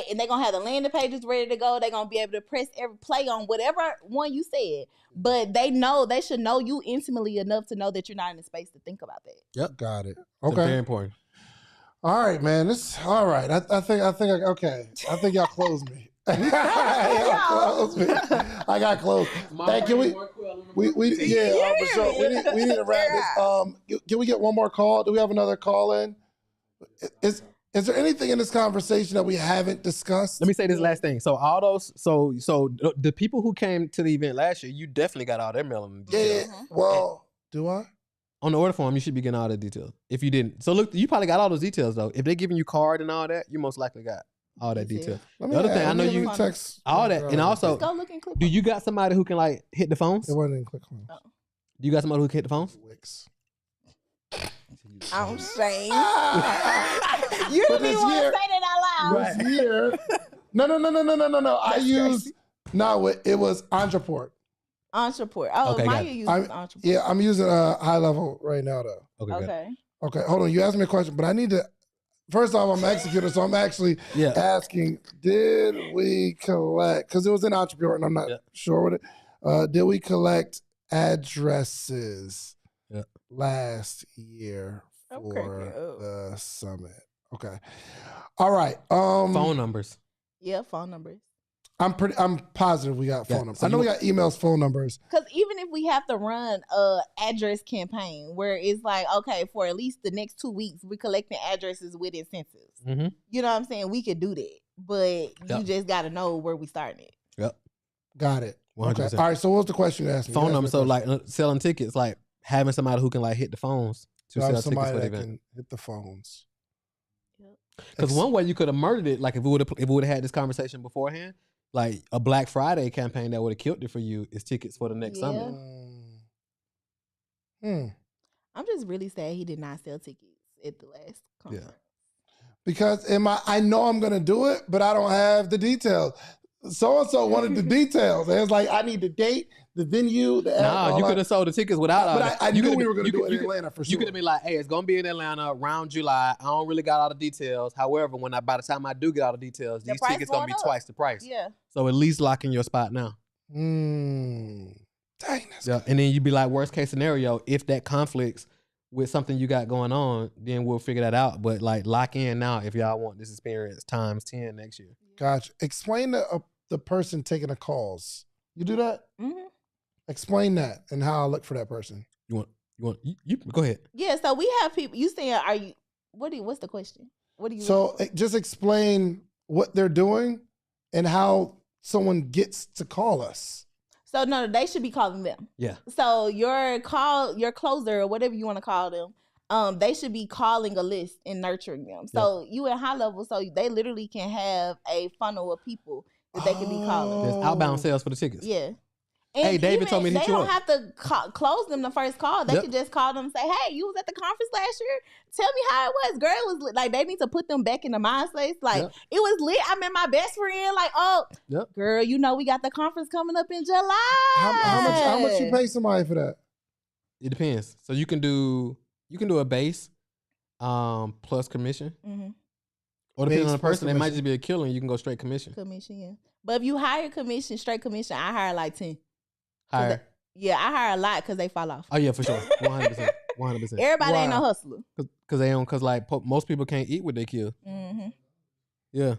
D: And they're going to have the landing pages ready to go. They're going to be able to press every play on whatever one you said. But they should know you intimately enough to know that you're not in the space to think about that.
C: Yep.
A: Got it.
C: So
A: Okay.
C: very important.
A: All right, man. All right. I think okay. I think y'all closed me. Y'all closed me. I got closed. Thank you. We for sure. We need to wrap this. Can we get one more call? Do we have another call in? Is there anything in this conversation that we haven't discussed?
C: Let me say this last thing. So all those, so the people who came to the event last year, you definitely got all their mailing details.
A: Yeah. Well, do I?
C: On the order form, you should be getting all the details. If you didn't, so look, you probably got all those details though. If they're giving you card and all that, you most likely got all that detail. The other thing, I know you
A: text
C: all that, and also,
D: Just go look and click.
C: do you got somebody who can like hit the phones?
A: It wasn't in click on.
C: You got somebody who can hit the phones?
A: Wix.
D: I'm ashamed. You
A: But
D: didn't even
A: this
D: want to
A: year-
D: say that out loud.
A: This year. No. I used it was Entreport.
D: Entreport. Oh,
C: Okay,
D: Maya
C: got it.
D: uses Entreport.
A: Yeah, I'm using high level right now though.
C: Okay. Good.
D: Okay.
A: Okay, hold on. You asked me a question, but I need to. First off, I'm an executor, so I'm actually asking: did we collect? Because it was in Entrepreneur, and I'm not sure what it. Did we collect addresses last year for the summit? Okay. All right.
C: Phone numbers.
D: Yeah, phone numbers.
A: I'm positive we got phone numbers.
C: So
A: I know we got emails, phone numbers.
D: Because even if we have to run a address campaign where it's like, okay, for at least the next 2 weeks, we're collecting addresses with incentives.
C: Mm-hmm.
D: You know what I'm saying? We could do that, but you just got to know where we starting it.
C: Yep.
A: Got it.
C: 100%.
A: Okay. All right. So what was the question you asked me?
C: Phone numbers. So like selling tickets, like having somebody who can like hit the phones to sell tickets for the event.
A: Can hit the phones.
C: Because one way you could have murdered it, like if we would have had this conversation beforehand, like a Black Friday campaign that would have killed it for you is tickets for the next summit.
D: I'm just really sad he did not sell tickets at the last conference.
A: Yeah. Because I know I'm gonna do it, but I don't have the details. So and so wanted the details. And it's like I need the date, the venue, the
C: No, you could have sold the tickets without all that.
A: But I knew we were gonna do it in Atlanta for sure.
C: You could have been like, hey, it's gonna be in Atlanta around July. I don't really got all the details. However, by the time I do get all the details, these tickets gonna be twice the price.
D: Yeah.
C: So at least lock in your spot now.
A: Dang, that's
C: good. And then you'd be like, worst case scenario, if that conflicts with something you got going on, then we'll figure that out. But like lock in now if y'all want this experience times 10 next year.
A: Gotcha. Explain the person taking the calls. You do that?
D: Mm-hmm.
A: Explain that and how I look for that person.
C: You go ahead.
D: Yeah, so we have people. You saying what's the question? What do you?
A: So just explain what they're doing and how someone gets to call us.
D: So no, they should be calling them.
C: Yeah.
D: So your closer or whatever you want to call them, they should be calling a list and nurturing them. So you at high level, so they literally can have a funnel of people that they can be calling.
C: There's outbound sales for the tickets.
D: Yeah. And
C: hey, David told me to hit you up.
D: They don't have to close them the first call. They could just call them and say, hey, you was at the conference last year? Tell me how it was. Girl, it was lit. Like, they need to put them back in the mind space. Like, it was lit. I met my best friend. Like, girl, we got the conference coming up in July.
A: How much you pay somebody for that?
C: It depends. So you can do a base plus commission.
D: Mm-hmm.
C: Or depending on the person, it might just be a killer and you can go straight commission.
D: Commission, yeah. But if you hire straight commission, I hire like 10.
C: Hire?
D: I hire a lot because they fall off.
C: Oh, yeah, for sure. 100%. 100%.
D: Everybody ain't no hustler.
C: Because most people can't eat what they kill. Mm-hmm. Yeah.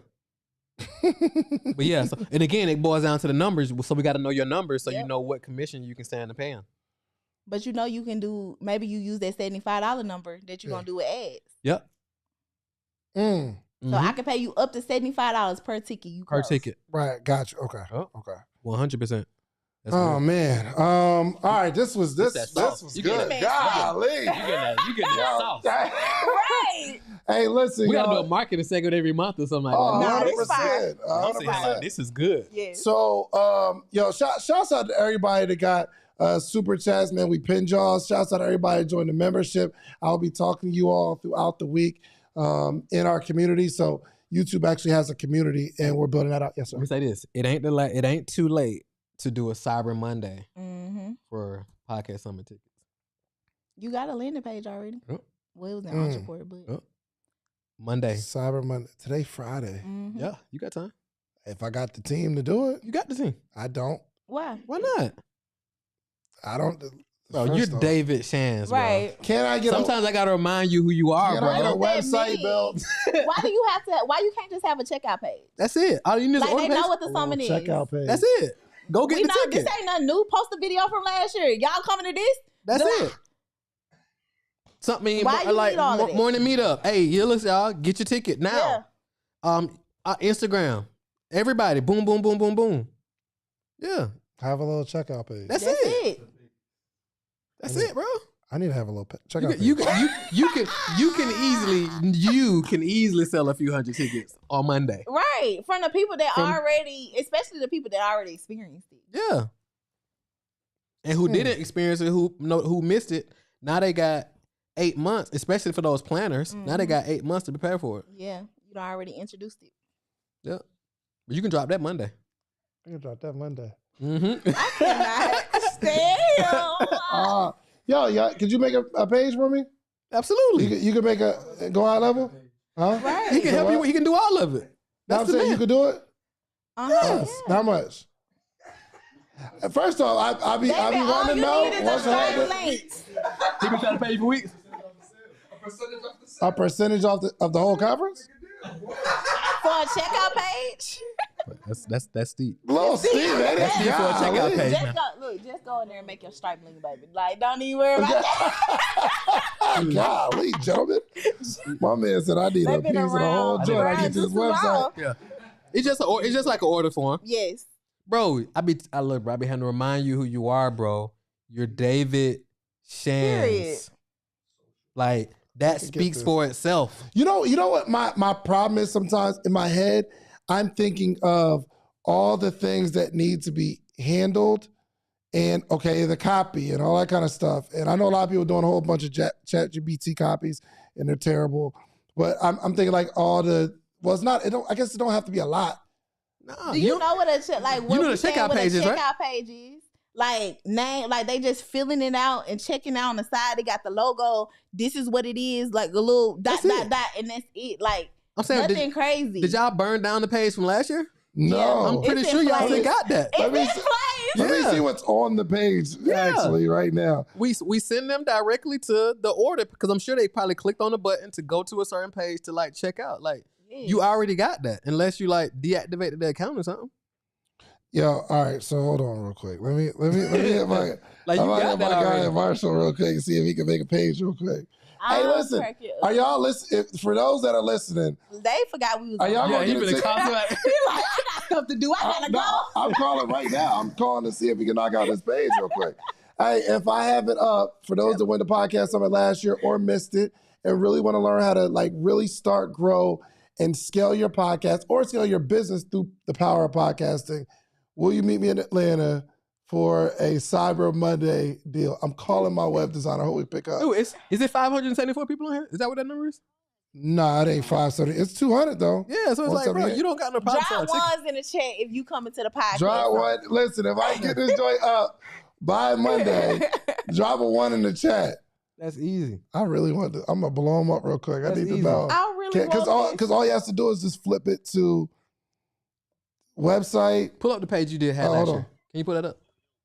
C: But yeah, and again, it boils down to the numbers. So we got to know your numbers so you know what commission you can stand to pay them.
D: But you can do, maybe you use that $75 number that you're going to do with ads.
C: Yep.
D: So I can pay you up to $75 per ticket you close.
C: Per ticket.
A: Right. Gotcha. Okay.
C: Oh.
A: Okay.
C: 100%.
A: Oh man. All right. This was good. Golly.
C: You getting that sauce.
D: Right.
A: Hey, listen.
C: We gotta do a marketing segment every month or something like that.
A: 100%.
C: This is good.
D: Yes.
A: So, shouts out to everybody that got super chats, man. We pinned y'all. Shouts out to everybody that joined the membership. I'll be talking to you all throughout the week in our community. So YouTube actually has a community, and we're building that out. Yes, sir.
C: Let me say this: it ain't too late to do a Cyber Monday for Podcast Summit tickets.
D: You got a landing page already.
C: Yep.
D: Well, it was an Entreport, but
C: Monday.
A: Cyber Monday. Today, Friday.
D: Mm-hmm.
C: Yeah, you got time.
A: If I got the team to do it.
C: You got the team.
A: I don't.
D: Why?
C: Why not?
A: I don't.
C: Bro, you're David Shands,
D: right?
C: Bro.
A: Can I get?
C: Sometimes I gotta remind you who you are, bro.
A: I get a website built?
D: Why do you have to? Why you can't just have a checkout page?
C: That's it. All you need is
D: like they know what the summit is.
A: Checkout page.
C: That's it. Go get the ticket.
D: This ain't nothing new. Post a video from last year. Y'all coming to this?
C: That's it. Something like morning meetup. Hey, y'all get your ticket now. Yeah. Instagram. Everybody. Boom, boom, boom, boom, boom. Yeah.
A: Have a little checkout page.
C: That's it. That's it, bro.
A: I need to have a little checkout page.
C: You can easily sell a few hundred tickets on Monday.
D: Right. From the people that especially the people that already experienced it.
C: Yeah. and who didn't experience it, who missed it. Now they got 8 months, especially for those planners. Now they got 8 months to prepare for it.
D: Yeah, you already introduced it.
C: Yeah, but you can drop that Monday.
A: I can drop that Monday.
C: Mm-hmm.
D: I cannot stand.
A: Yo, could you make a page for me?
C: Absolutely.
A: You could make a go high level? Huh?
D: Right.
C: He can help you. He can do all of it.
A: I'm saying you could do it?
D: Uh-huh.
A: How much? First off, I'll be wanting to know what's happening.
C: He been trying to pay you for weeks.
A: A percentage of the whole conference?
D: For a checkout page?
C: That's steep.
A: Little Steve, man.
C: That's steep for a checkout page.
D: Just go in there and make your stripe bling, baby. Like, don't even worry about that.
A: Golly, gentlemen. My man said I need a piece of the whole joint. I get to this website.
C: Yeah. It's just like an order form.
D: Yes.
C: Bro, I be having to remind you who you are, bro. You're David Shands.
D: Period.
C: Like, that speaks for itself.
A: You know what my problem is sometimes in my head? I'm thinking of all the things that need to be handled and, the copy and all that kind of stuff. And I know a lot of people doing a whole bunch of ChatGPT copies and they're terrible. But I'm thinking like I guess it don't have to be a lot.
C: No,
D: Do you know what the checkout
C: page is, right?
D: Checkout page is? Like name, like they just filling it out and checking out on the side. They got the logo. This is what it is, like a little dot, and that's it. Like
C: I'm saying,
D: nothing crazy.
C: Did y'all burn down the page from last year?
A: No.
C: I'm pretty sure y'all still got that.
A: Let me see what's on the page actually right now.
C: We send them directly to the order because I'm sure they probably clicked on the button to go to a certain page to like check out. Like you already got that unless you like deactivated the account or something.
A: Yo, all right. So hold on real quick. Let me hit my
C: like you got that
A: guy at Marshall real quick and see if he can make a page real quick. Hey, listen. Are y'all listening? For those that are listening,
D: they forgot we was.
A: Are y'all going to
C: get a copy?
D: Like, I got stuff to do. I gotta go.
A: I'm calling right now. I'm calling to see if we can knock out this page real quick. Hey, if I have it up for those that went to Podcast Summit last year or missed it and really want to learn how to like really start, grow, and scale your podcast or scale your business through the power of podcasting, will you meet me in Atlanta for a Cyber Monday deal? I'm calling my web designer. I hope we pick up.
C: Ooh, is it 574 people on here? Is that what that number is?
A: Nah, it ain't 570. It's 200 though.
C: Yeah, so it's like, bro, you don't got no problem.
D: Drop ones in the chat if you come into the podcast.
A: Drop one. Listen, if I get this joint up by Monday, drop a 1 in the chat.
C: That's easy.
A: I really want to. I'm gonna blow them up real quick.
C: That's
A: I need
C: easy.
A: to know.
D: I really want
A: because all you have to do is just flip it to website.
C: Pull up the page you did have last year. Can you pull that up?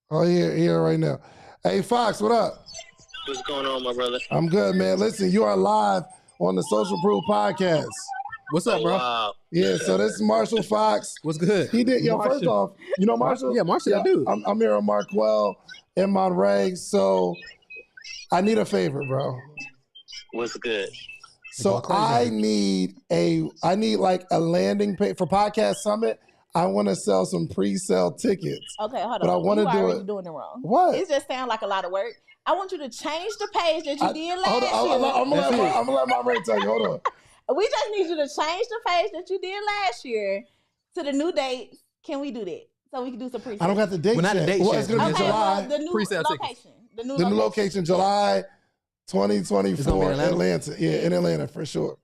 A: Oh, here right now. Hey, Fox, what up?
F: What's going on, my brother?
A: I'm good, man. Listen, you are live on the Social Proof Podcast.
C: What's up, bro?
F: Wow.
A: Yeah, so this is Marshall Fox.
C: What's good?
A: He did. Yo, first off, you know Marshall?
C: Yeah, Marshall, I do.
A: I'm here on Marquell in Monterey, so I need a favor, bro.
F: What's good?
A: So I need like a landing page for Podcast Summit. I want to sell some pre-sale tickets.
D: Okay, hold on.
A: But I want to do it.
D: Doing it wrong.
A: What?
D: It just sounds like a lot of work. I want you to change the page that you did last year.
A: I'm gonna let my Ray tell you. Hold on.
D: We just need you to change the page that you did last year to the new date. Can we do that? So we can do some pre-sale.
A: I don't got the date
C: not
A: yet.
C: the date
A: Well,
C: yet.
A: it's gonna be July.
D: The new
C: Pre-sale
D: location. The new
A: location, July 2024, Atlanta. Yeah, in Atlanta for sure.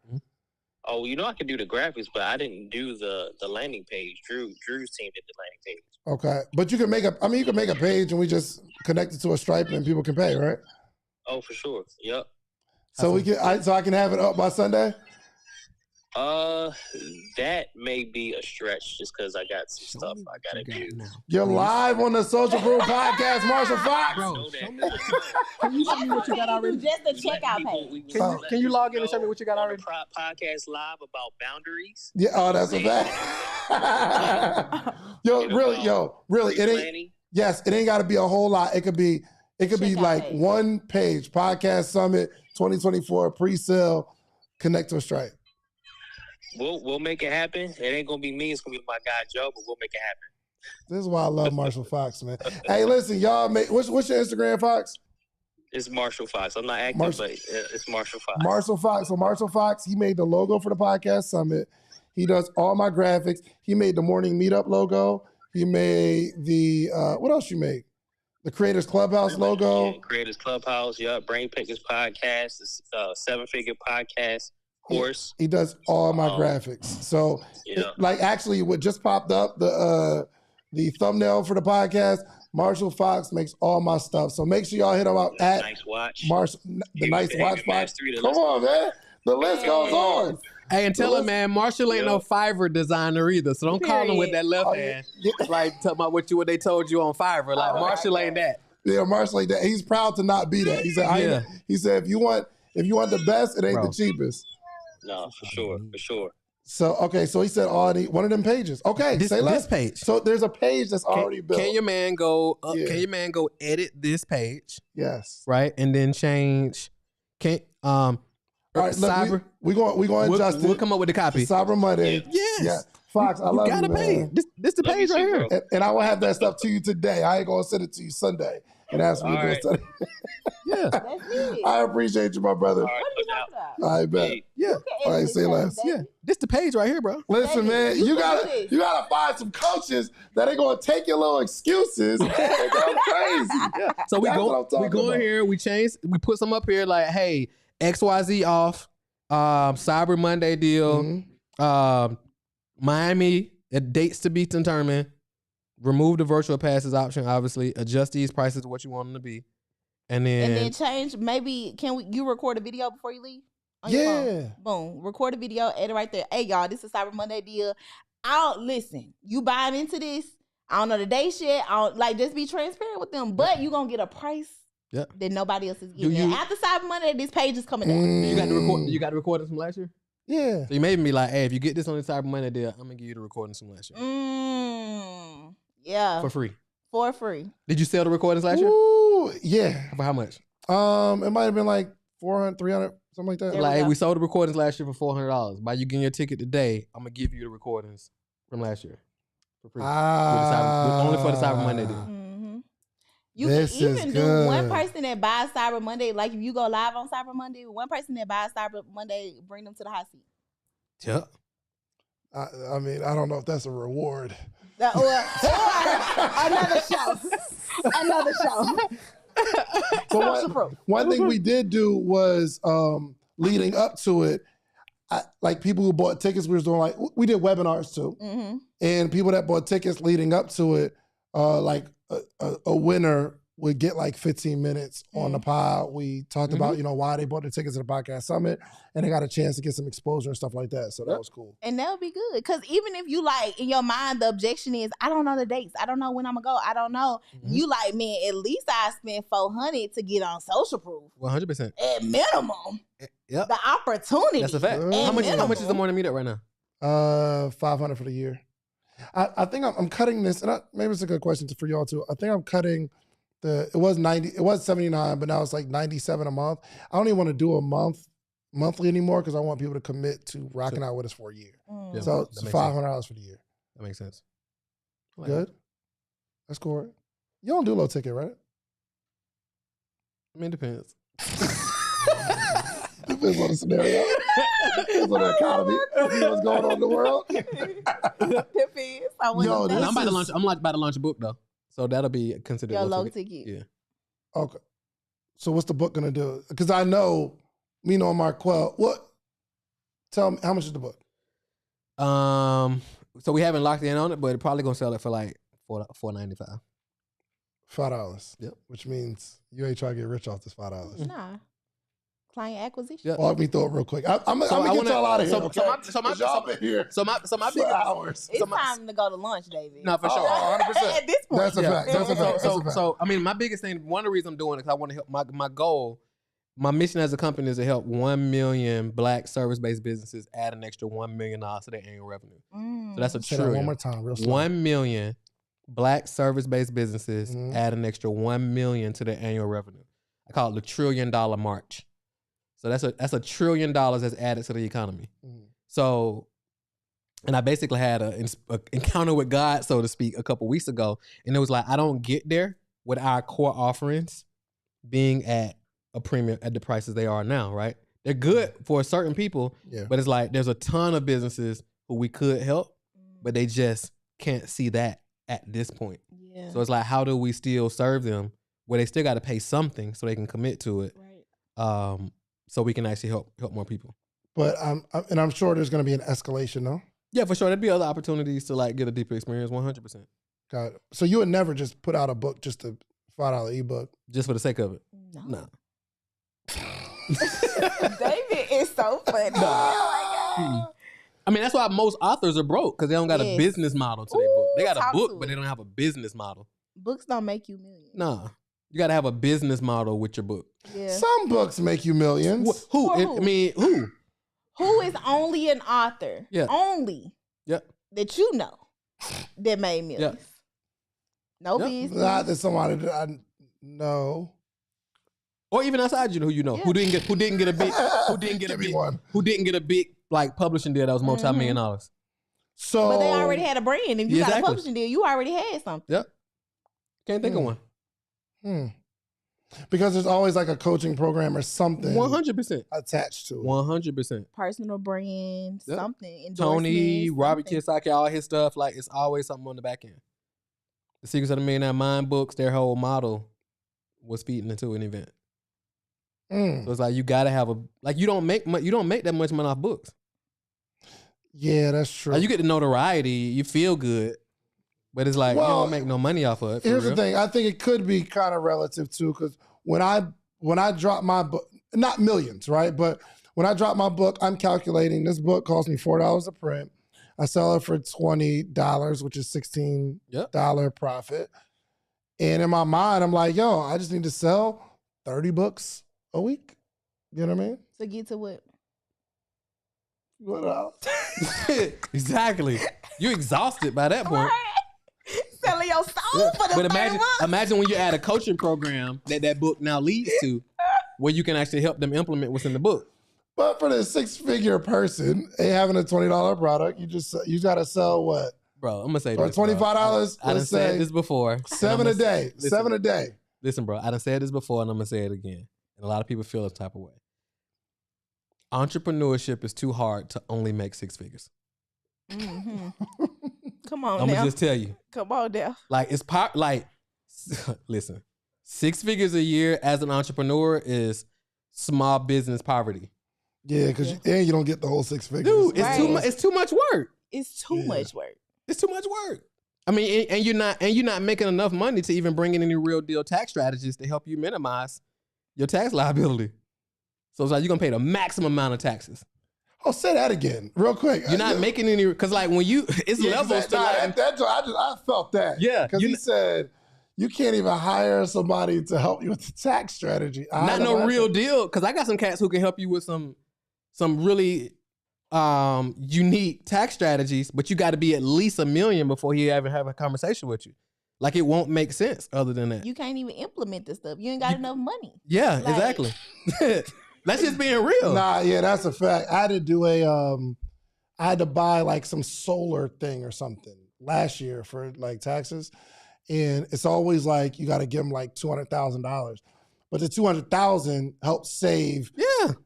F: Oh, you know I can do the graphics, but I didn't do the landing page. Drew's team did the landing page.
A: Okay, but you can make a page and we just connect it to a Stripe and people can pay, right?
F: Oh, for sure. Yep.
A: So I can have it up by Sunday.
F: That may be a stretch just because I got some stuff I gotta do.
A: You're live on the Social Proof Podcast, Marshall Fox.
F: Bro,
C: Can you show me what you got already?
D: Just the checkout page.
C: Can you log in and show me what you got already?
F: Podcast live about boundaries.
A: Yeah, oh, that's a fact. Really, it ain't. Yes, it ain't got to be a whole lot. It could be like page. One page. Podcast Summit 2024 pre-sale. Connect to a Stripe.
F: We'll make it happen. It ain't gonna be me. It's gonna be my guy Joe, but we'll make it happen.
A: This is why I love Marshall Fox, man. Hey, listen, y'all. What's your Instagram, Fox?
F: It's Marshall Fox. I'm not active, but it's Marshall Fox.
A: Marshall Fox. So Marshall Fox, he made the logo for the Podcast Summit. He does all my graphics. He made the morning meetup logo. He made the what else you made? The Creators Clubhouse logo.
F: Yeah, Creators Clubhouse. Yep. Brain Pickers Podcast. Seven Figure Podcast course.
A: He does all my graphics. So, actually, what just popped up, the thumbnail for the podcast, Marshall Fox makes all my stuff. So make sure y'all hit him up at
F: Nice Watch.
A: The Nice Watch Box. Come on, man. The list goes on.
C: Hey, and tell him, man, Marshall ain't no Fiverr designer either. So don't call him with that left hand. Like, talk about what they told you on Fiverr. Like, Marshall ain't that.
A: Yeah, Marshall ain't that. He's proud to not be that. He said, he said, if you want the best, it ain't the cheapest.
F: No, for sure.
A: So, okay, so he said one of them pages. Okay, say less.
C: This page.
A: So there's a page that's already built.
C: Can your man go edit this page?
A: Yes.
C: Right? And then change
A: all right, look, we're going to adjust it.
C: We'll come up with the copy.
A: Cyber Monday.
C: Yes.
A: Yeah. Fox, I love you,
C: gotta pay. This the page right here.
A: And I will have that stuff to you today. I ain't going to send it to you Sunday and ask me to do it Sunday.
C: Yeah.
A: I appreciate you, my brother.
F: All right,
A: I bet. Yeah. All right, say less.
C: Yeah. This the page right here, bro.
A: Listen, man, you gotta find some coaches that ain't gonna take your little excuses and go crazy.
C: Yeah. So we go in here, we put some up here like, hey, XYZ off, Cyber Monday deal, Miami, dates to be determined, remove the virtual passes option, obviously, adjust these prices to what you want them to be. And then
D: change, maybe, you record a video before you leave?
A: Yeah.
D: Boom. Record a video, edit right there. Hey, y'all, this is Cyber Monday deal. Listen, you buying into this. I don't know the day shit. Just be transparent with them. But you going to get a price that nobody else is getting. After Cyber Monday, this page is coming out.
C: You got the recordings from last year?
A: Yeah.
C: So you made me like, hey, if you get this on the Cyber Monday deal, I'm going to give you the recordings from last year.
D: Yeah.
C: For free.
D: For free.
C: Did you sell the recordings last year?
A: Ooh, yeah.
C: For how much?
A: It might have been like 400, 300, something like that.
C: Like, we sold the recordings last year for $400. By you getting your ticket today, I'm going to give you the recordings from last year for free. Only for the Cyber Monday deal.
D: You can even do one person that buys Cyber Monday. Like, if you go live on Cyber Monday, one person that buys Cyber Monday, bring them to the hot seat.
C: Yep.
A: I mean, I don't know if that's a reward.
D: Another show.
A: But one thing we did do was leading up to it, like people who bought tickets, we did webinars too. And people that bought tickets leading up to it, like a winner would get like 15 minutes on the pod. We talked about, why they bought the tickets to the podcast summit, and they got a chance to get some exposure and stuff like that. So that was cool.
D: And that would be good. Because even if you in your mind, the objection is, I don't know the dates. I don't know when I'm going to go. I don't know. You man, at least I spent $400 to get on social proof.
C: 100%.
D: At minimum.
C: Yep.
D: The opportunity.
C: That's a fact. How much is the morning meetup right now?
A: $500 for the year. I think I'm cutting this, and maybe it's a good question for y'all too. I think I'm cutting it was 90, it was 79, but now it's like 97 a month. I don't even want to do a monthly anymore because I want people to commit to rocking out with us for a year.
C: Yeah,
A: so it's $500 for the year.
C: That makes sense.
A: Good. That's cool. Right? You don't do low ticket, right?
C: I mean, it depends.
A: Depends on the scenario. Depends on the economy. What's going on in the world.
D: Depends.
C: I'm about to launch a book though. So that'll be considered
D: your low ticket.
C: Yeah.
A: Okay. So what's the book gonna do? Because I know, Marquel. Tell me, how much is the book?
C: So we haven't locked in on it, but it's probably gonna sell it for like $4.95.
A: $5.
C: Yep.
A: Which means you ain't trying to get rich off this $5.
D: Nah. Client acquisition.
A: Yep. Walk me through it real quick. I'm gonna get y'all out of here.
C: Y'all been here. So my big
A: hours.
D: It's time to go to lunch, David.
C: No, for sure.
A: 100%.
D: At this point.
A: That's a fact. That's a fact.
C: So I mean, my biggest thing, one of the reasons I'm doing it, because I want to help my goal, my mission as a company is to help 1 million Black service-based businesses add an extra $1 million to their annual revenue. So that's a trillion.
A: One more time, real slow.
C: 1 million Black service-based businesses add an extra 1 million to their annual revenue. I call it the $1 trillion march. So that's $1 trillion that's added to the economy. So, and I basically had an encounter with God, so to speak, a couple weeks ago, and it was like, I don't get there with our core offerings being at a premium at the prices they are now, right? They're good for certain people, but it's like there's a ton of businesses who we could help, but they just can't see that at this point.
D: Yeah.
C: So it's like, how do we still serve them where they still got to pay something so they can commit to it?
D: Right.
C: So we can actually help more people.
A: But I'm sure there's going to be an escalation, though.
C: Yeah, for sure. There'd be other opportunities to like get a deeper experience. 100%.
A: Got it. So you would never just put out a book, just a $5 ebook,
C: just for the sake of it.
D: No.
C: Nah.
D: David is so funny. Oh my God.
C: I mean, that's why most authors are broke, because they don't got a business model to their book. They got a book, but they don't have a business model.
D: Books don't make you millions.
C: Nah. You got to have a business model with your book.
D: Yeah.
A: Some books make you millions.
C: Who?
D: Who?
C: I mean, who?
D: Who is only an author?
C: Yeah.
D: Only.
C: Yep.
D: That you know that made millions.
C: Yep.
D: No
C: Yep.
D: business.
A: Not that somebody that I know.
C: Or even outside who you know,
D: Yeah.
C: who didn't get a big, who didn't get a big like publishing deal that was multi-million dollars.
A: So,
D: But they already had a brand. If you got a
C: Exactly.
D: publishing deal, you already had something.
C: Yep. Can't think of one.
A: Because there's always like a coaching program or something
C: 100%.
A: attached to it.
C: 100%.
D: Personal brand,
C: Yep.
D: something.
C: Tony,
D: endorsements,
C: Robert
D: something.
C: Kiyosaki, all his stuff, like it's always something on the back end. The Secrets of the Millionaire Mind books, their whole model was feeding into an event. So it's like you gotta have you don't make that much money off books.
A: Yeah, that's true.
C: Like you get the notoriety, you feel good, but it's like you don't make no money off of it.
A: Here's the thing. I think it could be kind of relative too, because when I drop my book, not millions, right? But when I drop my book, I'm calculating this book cost me $4 to print. I sell it for $20, which is $16 profit. And in my mind, I'm like, yo, I just need to sell 30 books a week. You know what I mean?
D: To get to what?
A: What else?
C: Exactly. You exhausted by that point.
D: Right. Selling your soul for the
C: But
D: 30 months.
C: imagine when you add a coaching program that book now leads to, where you can actually help them implement what's in the book.
A: But for the 6-figure person, and having a $20 product, you got to sell what?
C: Bro, I'm gonna say
A: For
C: this. bro.
A: $25,
C: I done
A: let's
C: said
A: say
C: this before.
A: 7 a day.
C: Listen.
A: 7 a day.
C: Listen, bro, I done said this before and I'm gonna say it again. And a lot of people feel this type of way. Entrepreneurship is too hard to only make 6 figures.
D: Mm-hmm. Come on
C: I'm
D: now.
C: gonna just tell you.
D: Come on now.
C: Like listen, 6 figures a year as an entrepreneur is small business poverty.
A: Yeah, because you don't get the whole 6 figures.
C: Dude,
D: Right.
C: it's too much work.
D: It's too much work.
C: It's too much work. I mean, and you're not making enough money to even bring in any real deal tax strategies to help you minimize your tax liability. So it's like you're gonna pay the maximum amount of taxes.
A: Oh, say that again, real quick.
C: You're not making any, because like when you, it's levels to like.
A: I felt that.
C: Yeah,
A: because he said you can't even hire somebody to help you with the tax strategy.
C: Not no real deal, because I got some cats who can help you with some really unique tax strategies, but you got to be at least $1 million before he ever have a conversation with you. Like it won't make sense other than that.
D: You can't even implement this stuff. You ain't got enough money.
C: Yeah,
D: Like-
C: exactly. That's just being real.
A: Nah, yeah, that's a fact. I had to do I had to buy like some solar thing or something last year for like taxes. And it's always like, you got to give them like $200,000. But the $200,000 helps save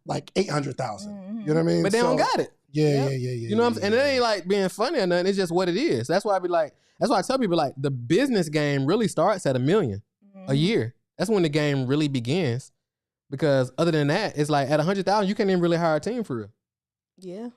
A: like $800,000.
D: Mm-hmm.
A: You know what I mean?
C: But they don't got it.
A: Yeah.
C: You know what I'm saying? And it ain't like being funny or nothing. It's just what it is. That's why that's why I tell people like the business game really starts at $1 million a year. That's when the game really begins. Because other than that, it's like at 100,000, you can't even really hire a team for real.
D: Yeah.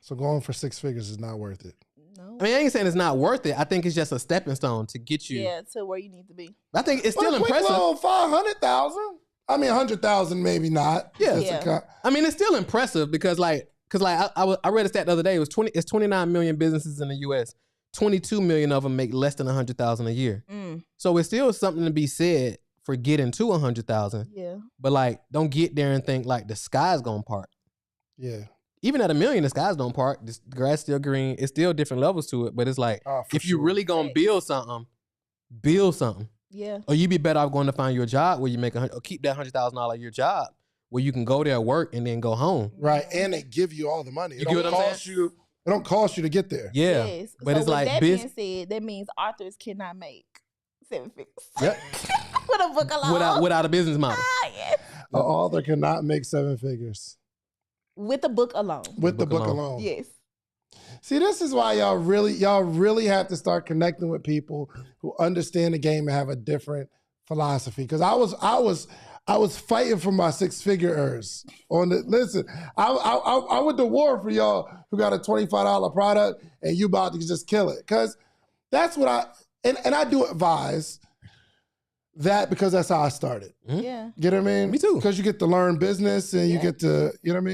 A: So going for 6 figures is not worth it.
D: No.
C: I mean, I ain't saying it's not worth it. I think it's just a stepping stone to get you.
D: Yeah, to where you need to be.
C: I think it's still
A: But a quick
C: impressive.
A: little 500,000. I mean, 100,000 maybe not.
C: Yeah.
A: Just a
C: I mean, it's still impressive because I read a stat the other day. It's 29 million businesses in the U.S. 22 million of them make less than 100,000 a year. So it's still something to be said for getting to 100,000.
D: Yeah.
C: But like, don't get there and think like the sky's gonna part.
A: Yeah.
C: Even at $1 million, the sky's don't part. The grass still green. It's still different levels to it. But it's like, if you really gonna build something.
D: Yeah.
C: Or you be better off going to find you a job where you make or keep that $100,000 a year job where you can go there, work, and then go home.
A: Right, and they give you all the money.
C: You get what I'm saying?
A: It don't cost you to get there.
C: Yeah,
D: Yes.
C: but
D: So
C: it's
D: with
C: like
D: that being said, that means authors cannot make 7 figures.
C: Yep.
D: With a book alone.
C: without a business model.
D: Yes.
A: An author cannot make 7 figures
D: With the book alone.
A: with the book alone.
D: Yes.
A: See, this is why y'all really have to start connecting with people who understand the game and have a different philosophy. Because I was fighting for my 6-figures on the. Listen, I went to war for y'all who got a $25 product and you about to just kill it. Because that's what and I do advise that because that's how I started.
D: Yeah.
A: You know what I mean?
C: Me too.
A: Because you get to learn business and you get to, you know what I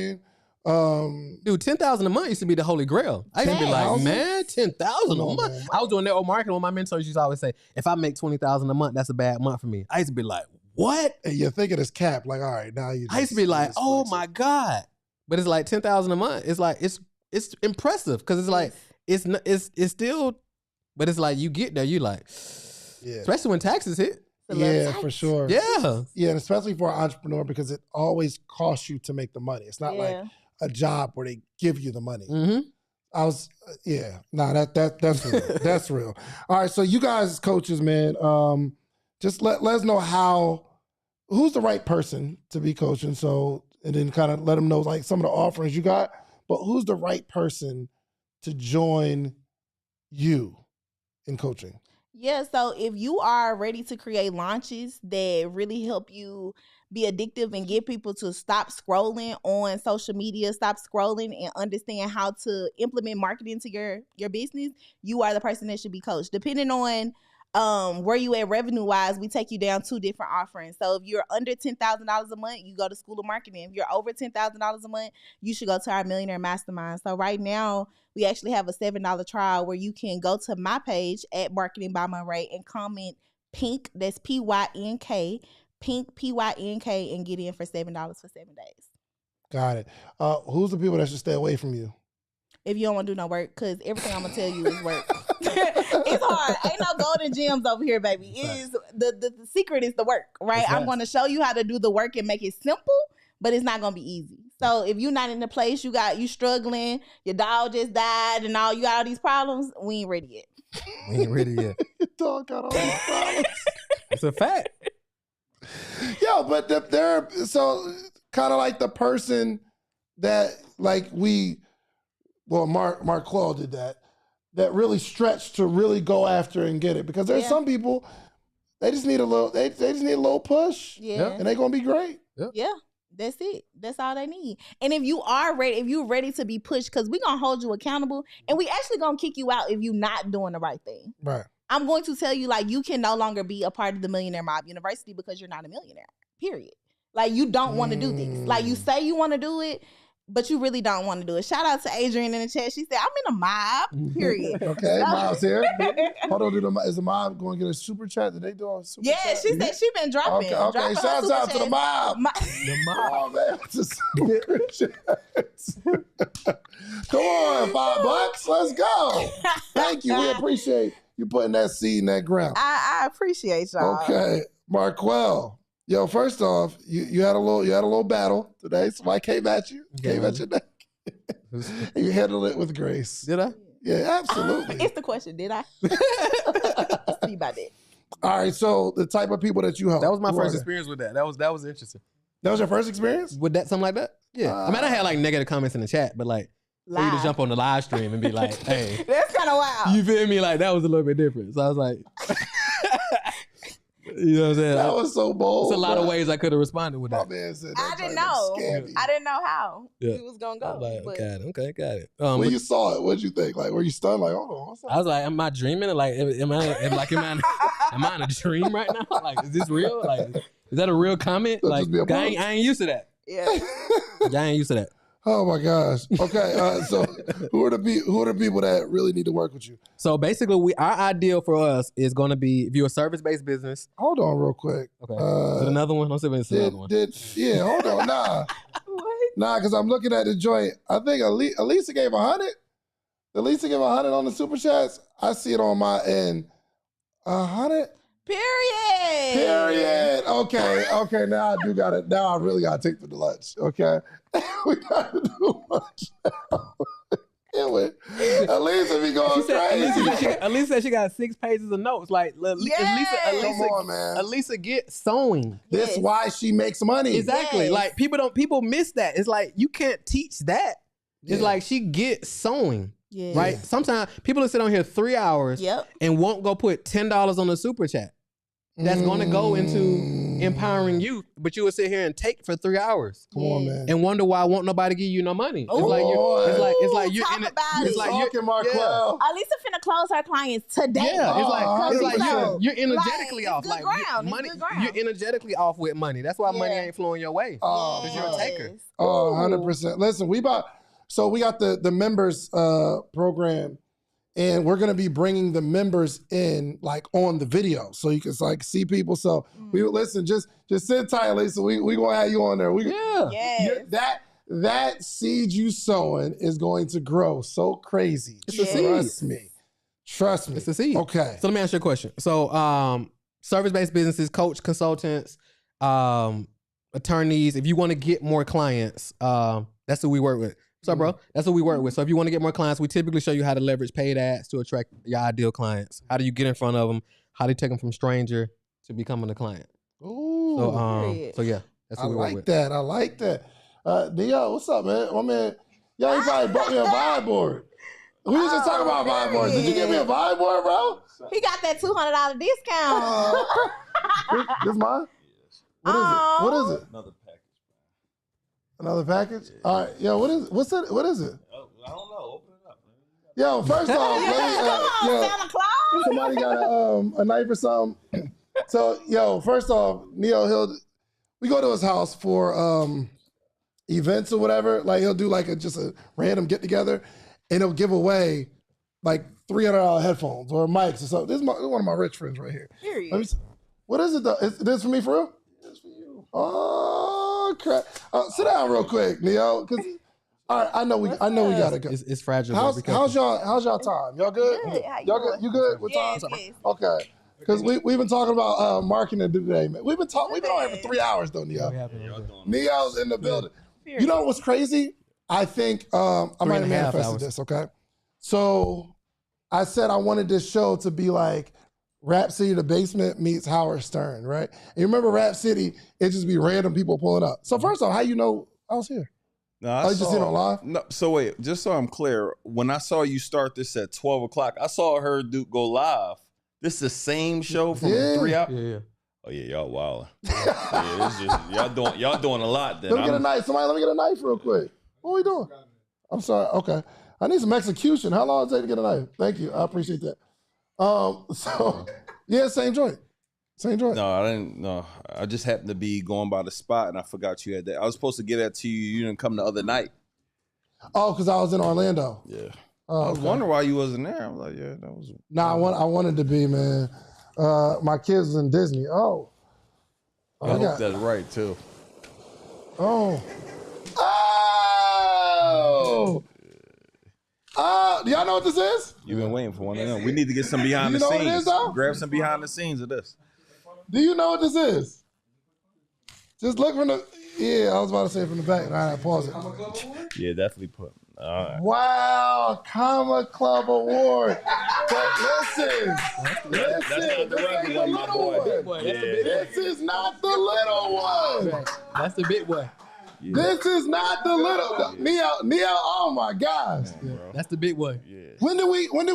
A: mean?
C: Dude, 10,000 a month used to be the holy grail. I used to be like, man, 10,000 a month.
A: Man.
C: I was doing network marketing. When my mentors used to always say, if I make 20,000 a month, that's a bad month for me. I used to be like, what?
A: And you're thinking it's cap. Like, all right, now you.
C: I used to be like, oh my God. But it's like 10,000 a month. It's like it's impressive because it's like it's still, but it's like you get there, you like, especially when taxes hit.
A: Yeah, for sure.
C: Yeah.
A: Yeah, and especially for an entrepreneur because it always costs you to make the money. It's not like a job where they give you the money.
C: Mm-hmm.
A: That's real. That's real. All right, so you guys as coaches, man, just let us know who's the right person to be coaching. So, and then kind of let them know like some of the offerings you got, but who's the right person to join you in coaching?
D: Yeah, so if you are ready to create launches that really help you be addictive and get people to stop scrolling on social media, stop scrolling and understand how to implement marketing to your business, you are the person that should be coached. Depending on where you at revenue-wise, we take you down 2 different offerings. So if you're under $10,000 a month, you go to School of Marketing. If you're over $10,000 a month, you should go to our Millionaire Mastermind. So right now, we actually have a $7 trial where you can go to my page at Marketing by Monray and comment PINK, that's PYNK, PINK, PYNK, and get in for $7 for 7 days.
A: Got it. Who's the people that should stay away from you?
D: If you don't want to do no work, because everything I'm going to tell you is work. It's hard. Ain't no golden gems over here, baby. It is the secret is the work, right? I'm going to show you how to do the work and make it simple, but it's not going to be easy. So if you're not in the place, you struggling, your dog just died and you got all these problems, we ain't ready yet.
C: We ain't ready yet.
A: Your dog got all these problems.
C: It's a fact.
A: Yo, but they're so kind of like the person that like Mark Claude did that really stretched to really go after and get it because there's some people they just need a little push and they're gonna be great.
D: Yeah, that's it. That's all they need. And if you're ready to be pushed, because we're gonna hold you accountable and we actually gonna kick you out if you're not doing the right thing.
A: Right.
D: I'm going to tell you like you can no longer be a part of the Millionaire Mob University because you're not a millionaire. Period. Like you don't want to do this. Like you say you want to do it, but you really don't want to do it. Shout out to Adrian in the chat. She said, I'm in a mob, period.
A: Okay, Mob's here. Hold on, is the mob going to get a super chat? Did they do a super chat?
D: Yeah, she said she been dropping.
A: Okay, shout out to the mob.
C: The mob.
A: Oh, man. Just super chats. Come on, $5. Let's go. Thank you. We appreciate you putting that seed in that ground.
D: I appreciate y'all.
A: Okay, Marquel. Yo, first off, you had a little battle today. Somebody came at you, came at your neck. And you handled it with grace.
C: Did I?
A: Yeah, absolutely.
D: It's the question, did I? See about that.
A: All right, so the type of people that you help.
C: That was my first experience with that. That was interesting.
A: That was your first experience?
C: With that, something like that? Yeah. I mean, I had like negative comments in the chat, but like, for you to jump on the live stream and be like, hey.
D: That's kind of wild.
C: You feel me? Like, that was a little bit different. So I was like, you know what I'm saying?
A: That was so bold.
C: There's a lot of ways I could have responded with that.
A: My man said
D: I didn't know. I didn't know how it was going to go.
C: Like, okay, got it.
A: When you saw it, what'd you think? Like, were you stunned? Like, hold on, what's up?
C: I was like, am I dreaming? Like, am I in a dream right now? Like, is this real? Like, is that a real comment? Like, I ain't used to that.
D: Yeah.
C: I ain't used to that.
A: Oh my gosh. Okay, so who are the people that really need to work with you?
C: So basically, our ideal for us is going to be if you're a service-based business.
A: Hold on, real quick.
C: Okay. Is it another one? I'm saying it's another one.
A: Yeah, hold on. Nah, because I'm looking at the joint. I think Elisa gave 100. Elisa gave 100 on the super chats. I see it on my end. 100. Period. Okay. Now I do got it. Now I really got to take the lunch. Okay. We got to do lunch now. Elisa be going crazy.
C: Elisa said she got 6 pages of notes. Like,
A: Come on, man.
C: Elisa get sewing.
A: That's why she makes money.
C: Exactly.
D: Yes.
C: Like, people miss that. It's like, you can't teach that. It's like she gets sewing.
D: Yeah.
C: Right? Sometimes people will sit on here 3 hours and won't go put $10 on the super chat. That's going to go into empowering you, but you will sit here and take for 3 hours.
A: Come on, man.
C: And wonder why won't nobody give you no money. It's like you're in it. It's like you're
A: Marquel.
D: Alisa finna close her clients today.
C: Yeah, it's like you're energetically off.
D: Like
C: money, you're energetically off with money. That's why money ain't flowing your way. Because you're a taker.
A: 100%. Listen, we got the members program. And we're gonna be bringing the members in like on the video, so you can like see people. So we listen. Just sit tight, Lisa. We gonna have you on there. That seed you sowing is going to grow so crazy.
C: It's a seed.
A: Trust me.
C: It's a seed.
A: Okay.
C: So let me ask you a question. So service-based businesses, coach, consultants, attorneys. If you want to get more clients, that's who we work with. What's up, bro? That's what we work with. So if you want to get more clients, we typically show you how to leverage paid ads to attract your ideal clients. How do you get in front of them? How do you take them from stranger to becoming a client?
A: Ooh.
C: So yeah, that's what we work with.
A: I like that. Dio, what's up, man? My man, he probably brought me a vibe board. We was just talking about vibe boards. Did you give me a vibe board, bro?
D: He got that $200 discount.
A: This mine? What is it? Another package? All right. Yo, what is it? What is it?
G: I don't know. Open it up, man.
A: Yo, first off,
D: Santa Claus.
A: somebody got a knife or something. So, first off, Neo, we go to his house for events or whatever. Like he'll do like just a random get together, and he'll give away like $300 headphones or mics or something. This is one of my rich friends right here.
D: Period.
A: What is it though? Is this for me for real? It's for you. Oh crap! Sit down real quick, Neo. Cause all right, I know we gotta go.
C: It's fragile.
A: How's y'all time? Y'all good? Y'all good? You good with time?
D: Yes.
A: Okay. Because we've been talking about marketing today, man. We've been on here for 3 hours though, Neo. Neo's in the building. You know what's crazy? I think I might have manifested this, okay? So I said I wanted this show to be like Rap City The Basement meets Howard Stern, right? And you remember Rap City, it just be random people pulling up. So first off, how you know I was here?
G: No, I
A: just seen it on live?
G: No, so wait, just so I'm clear, when I saw you start this at 12 o'clock, I saw her go live. This is the same show from 3 hours?
C: Yeah.
G: Oh yeah, y'all wild. Yeah, it's just y'all doing a lot then.
A: Let me get a knife. Somebody let me get a knife real quick. What are we doing? I'm sorry. Okay. I need some execution. How long does it take to get a knife? Thank you. I appreciate that. So yeah, same joint. Same joint.
G: No, I didn't. No, I just happened to be going by the spot and I forgot you had that. I was supposed to get that to you. You didn't come the other night.
A: Oh, because I was in Orlando.
G: Yeah.
A: Oh,
G: I was wondering why you wasn't there. I was like, yeah, that was.
A: Nah, I wanted to be, man. My kids was in Disney. Oh.
G: I hope that's right too.
A: Oh. Do y'all know what this is?
G: You've been waiting for one of them. We need to get some behind the
A: know
G: scenes.
A: what it is, though?
G: Grab some behind the scenes of this.
A: Do you know what this is? Just look from the. Yeah, I was about to say from the back. All right, pause it.
G: Yeah, definitely put. All right.
A: Wow, Comma Club Award. But listen,
G: That's not the regular one, my boy.
A: This is not the little one.
C: Right. That's the big one.
G: Yeah.
A: This is not the little Neo. Oh my gosh.
C: That's the big one.
G: Yeah.
A: When did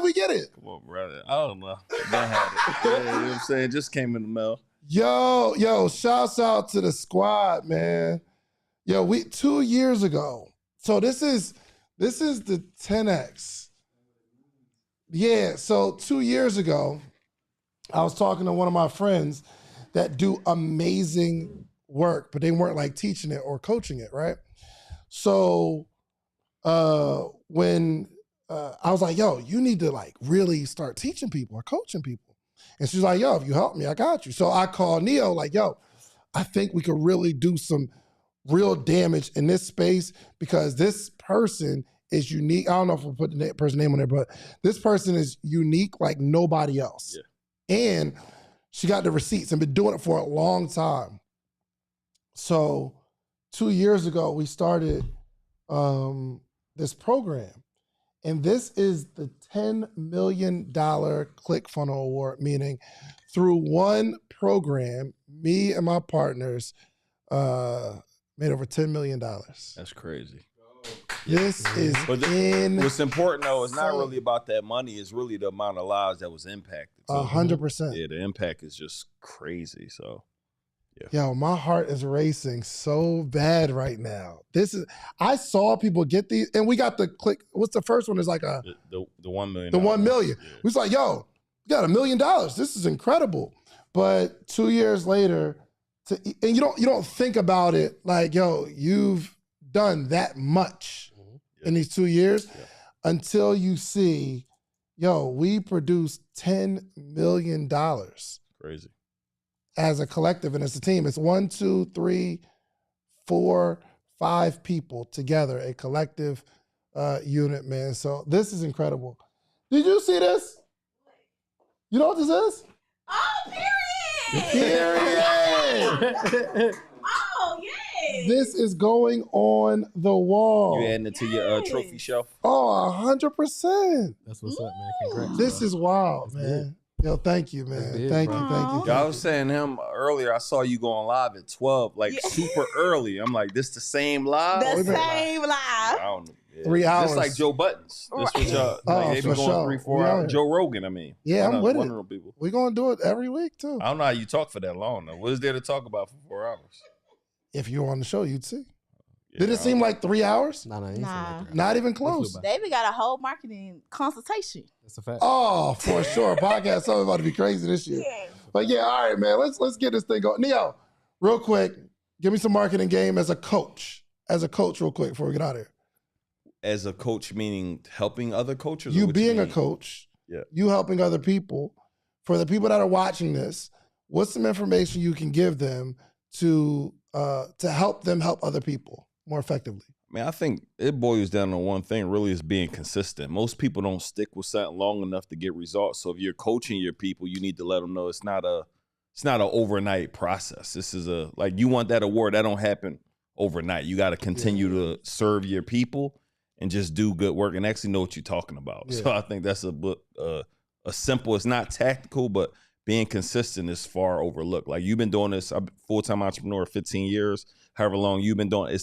A: we get it?
G: Come on, brother. I don't know. I had it. Yeah, you know what I'm saying? Just came in the mail.
A: Yo, shouts out to the squad, man. Yo, 2 years ago. So this is the 10X. Yeah, so 2 years ago, I was talking to one of my friends that do amazing work, but they weren't like teaching it or coaching it, right? So when I was like, yo, you need to like really start teaching people or coaching people. And she's like, yo, if you help me, I got you. So I called Neo like, yo, I think we could really do some real damage in this space because this person is unique. I don't know if we'll put the person's name on there, but this person is unique like nobody else. Yeah. And she got the receipts and been doing it for a long time. So 2 years ago, we started this program. And this is the $10 million ClickFunnels Award, meaning through one program, me and my partners made over $10 million.
G: That's crazy.
A: This is
G: what's important though is not really about that money. It's really the amount of lives that was impacted.
A: 100%.
G: Yeah, the impact is just crazy. So, yeah.
A: Yo, my heart is racing so bad right now. I saw people get these, and we got the click. What's the first one? Is like the
G: $1 million.
A: The 1 million.
G: Yeah.
A: We was like, yo, we got $1 million. This is incredible. But 2 years later, and you don't think about it like, yo, you've done that much in these 2 years until you see, yo, we produced $10 million.
G: Crazy.
A: As a collective and as a team. It's 1, 2, 3, 4, 5 people together, a collective unit, man. So this is incredible. Did you see this? You know what this is?
D: Oh, period!
A: Period!
D: Oh, yay!
A: This is going on the wall.
G: You adding it to your trophy shelf?
A: Oh, 100%.
C: That's what's up, man. Congrats.
A: This is wild, man. Yo, thank you, man. Thank you.
G: I was saying him earlier. I saw you going live at 12, like super early. I'm like, this the same live?
D: The same live.
G: I don't know. Yeah.
A: 3 hours.
G: Just like Joe Buttons. That's what y'all, like, they be going 3-4 hours. Joe Rogan, I mean.
A: Yeah, I'm with it.
G: One of them people.
A: We're going to do it every week, too.
G: I don't know how you talk for that long, though. What is there to talk about for 4 hours?
A: If you were on the show, you'd see.
G: Yeah,
A: Did it seem like 3 hours?
D: Nah.
A: Not even close.
D: David got a whole marketing consultation.
C: That's a fact.
A: Oh, for sure. Podcast so about to be crazy this year.
D: Yeah.
A: But yeah, all right, man. Let's get this thing going. Neo, real quick, give me some marketing game as a coach. As a coach, real quick, before we get out of here.
G: As a coach, meaning helping other coaches?
A: You being a coach, you helping other people. For the people that are watching this, what's some information you can give them to help them help other people more effectively?
G: I mean, I think it boils down to one thing, really, is being consistent. Most people don't stick with something long enough to get results. So if you're coaching your people, you need to let them know it's not an overnight process. This is like, you want that award, that don't happen overnight. You got to continue to serve your people and just do good work and actually know what you're talking about. Yeah. So I think that's a simple, it's not tactical, but being consistent is far overlooked. Like, you've been doing this, I'm a full-time entrepreneur, 15 years, however long you've been doing it.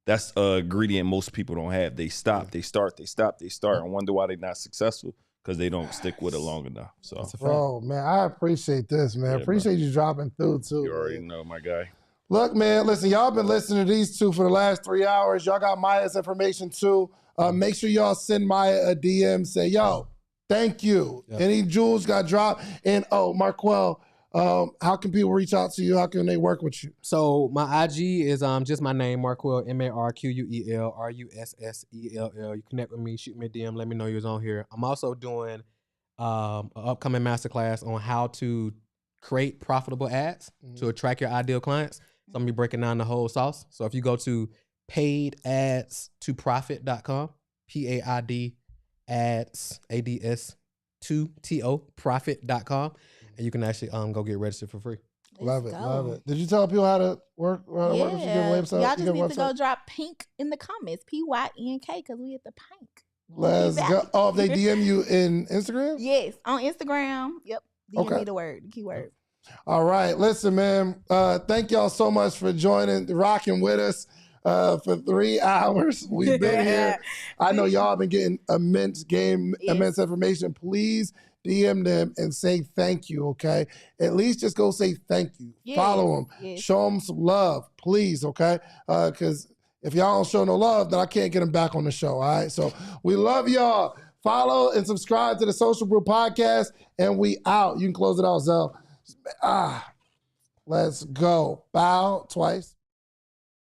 G: That's a ingredient most people don't have. They stop, they start, and wonder why they're not successful because they don't stick with it long enough. So,
A: bro, man, I appreciate this, man.
G: Yeah,
A: appreciate you dropping through, too.
G: You already know, my guy.
A: Look, man, listen, y'all been listening to these two for the last 3 hours. Y'all got Maya's information, too. Make sure y'all send Maya a DM. Say, yo, thank you. Yep. Any jewels got dropped? And, Marquel, how can people reach out to you? How can they work with you?
C: So my IG is just my name, Marquel, MARQUEL RUSSELL. You connect with me, shoot me a DM, let me know you're on here. I'm also doing an upcoming masterclass on how to create profitable ads to attract your ideal clients. So I'm gonna be breaking down the whole sauce. So if you go to paidads2profit.com, PAID ads ADS2TO profit.com. And you can actually go get registered for free.
A: Love it. Did you tell people how to work? Work?
D: Y'all just need to go drop pink in the comments, PYNK, because we at the pink.
A: Let's go. Oh, if they DM you in Instagram?
D: Yes, on Instagram. Yep. DM me the keyword.
A: All right. Listen, man. Thank y'all so much for rocking with us for 3 hours. We've been here. I know y'all been getting immense information. Please DM them and say thank you, okay? At least just go say thank you. Yes. Follow them. Yes. Show them some love, please, okay? Because if y'all don't show no love, then I can't get them back on the show, all right? So we love y'all. Follow and subscribe to the Social Brew Podcast, and we out. You can close it out, Zell. Let's go. Bow twice.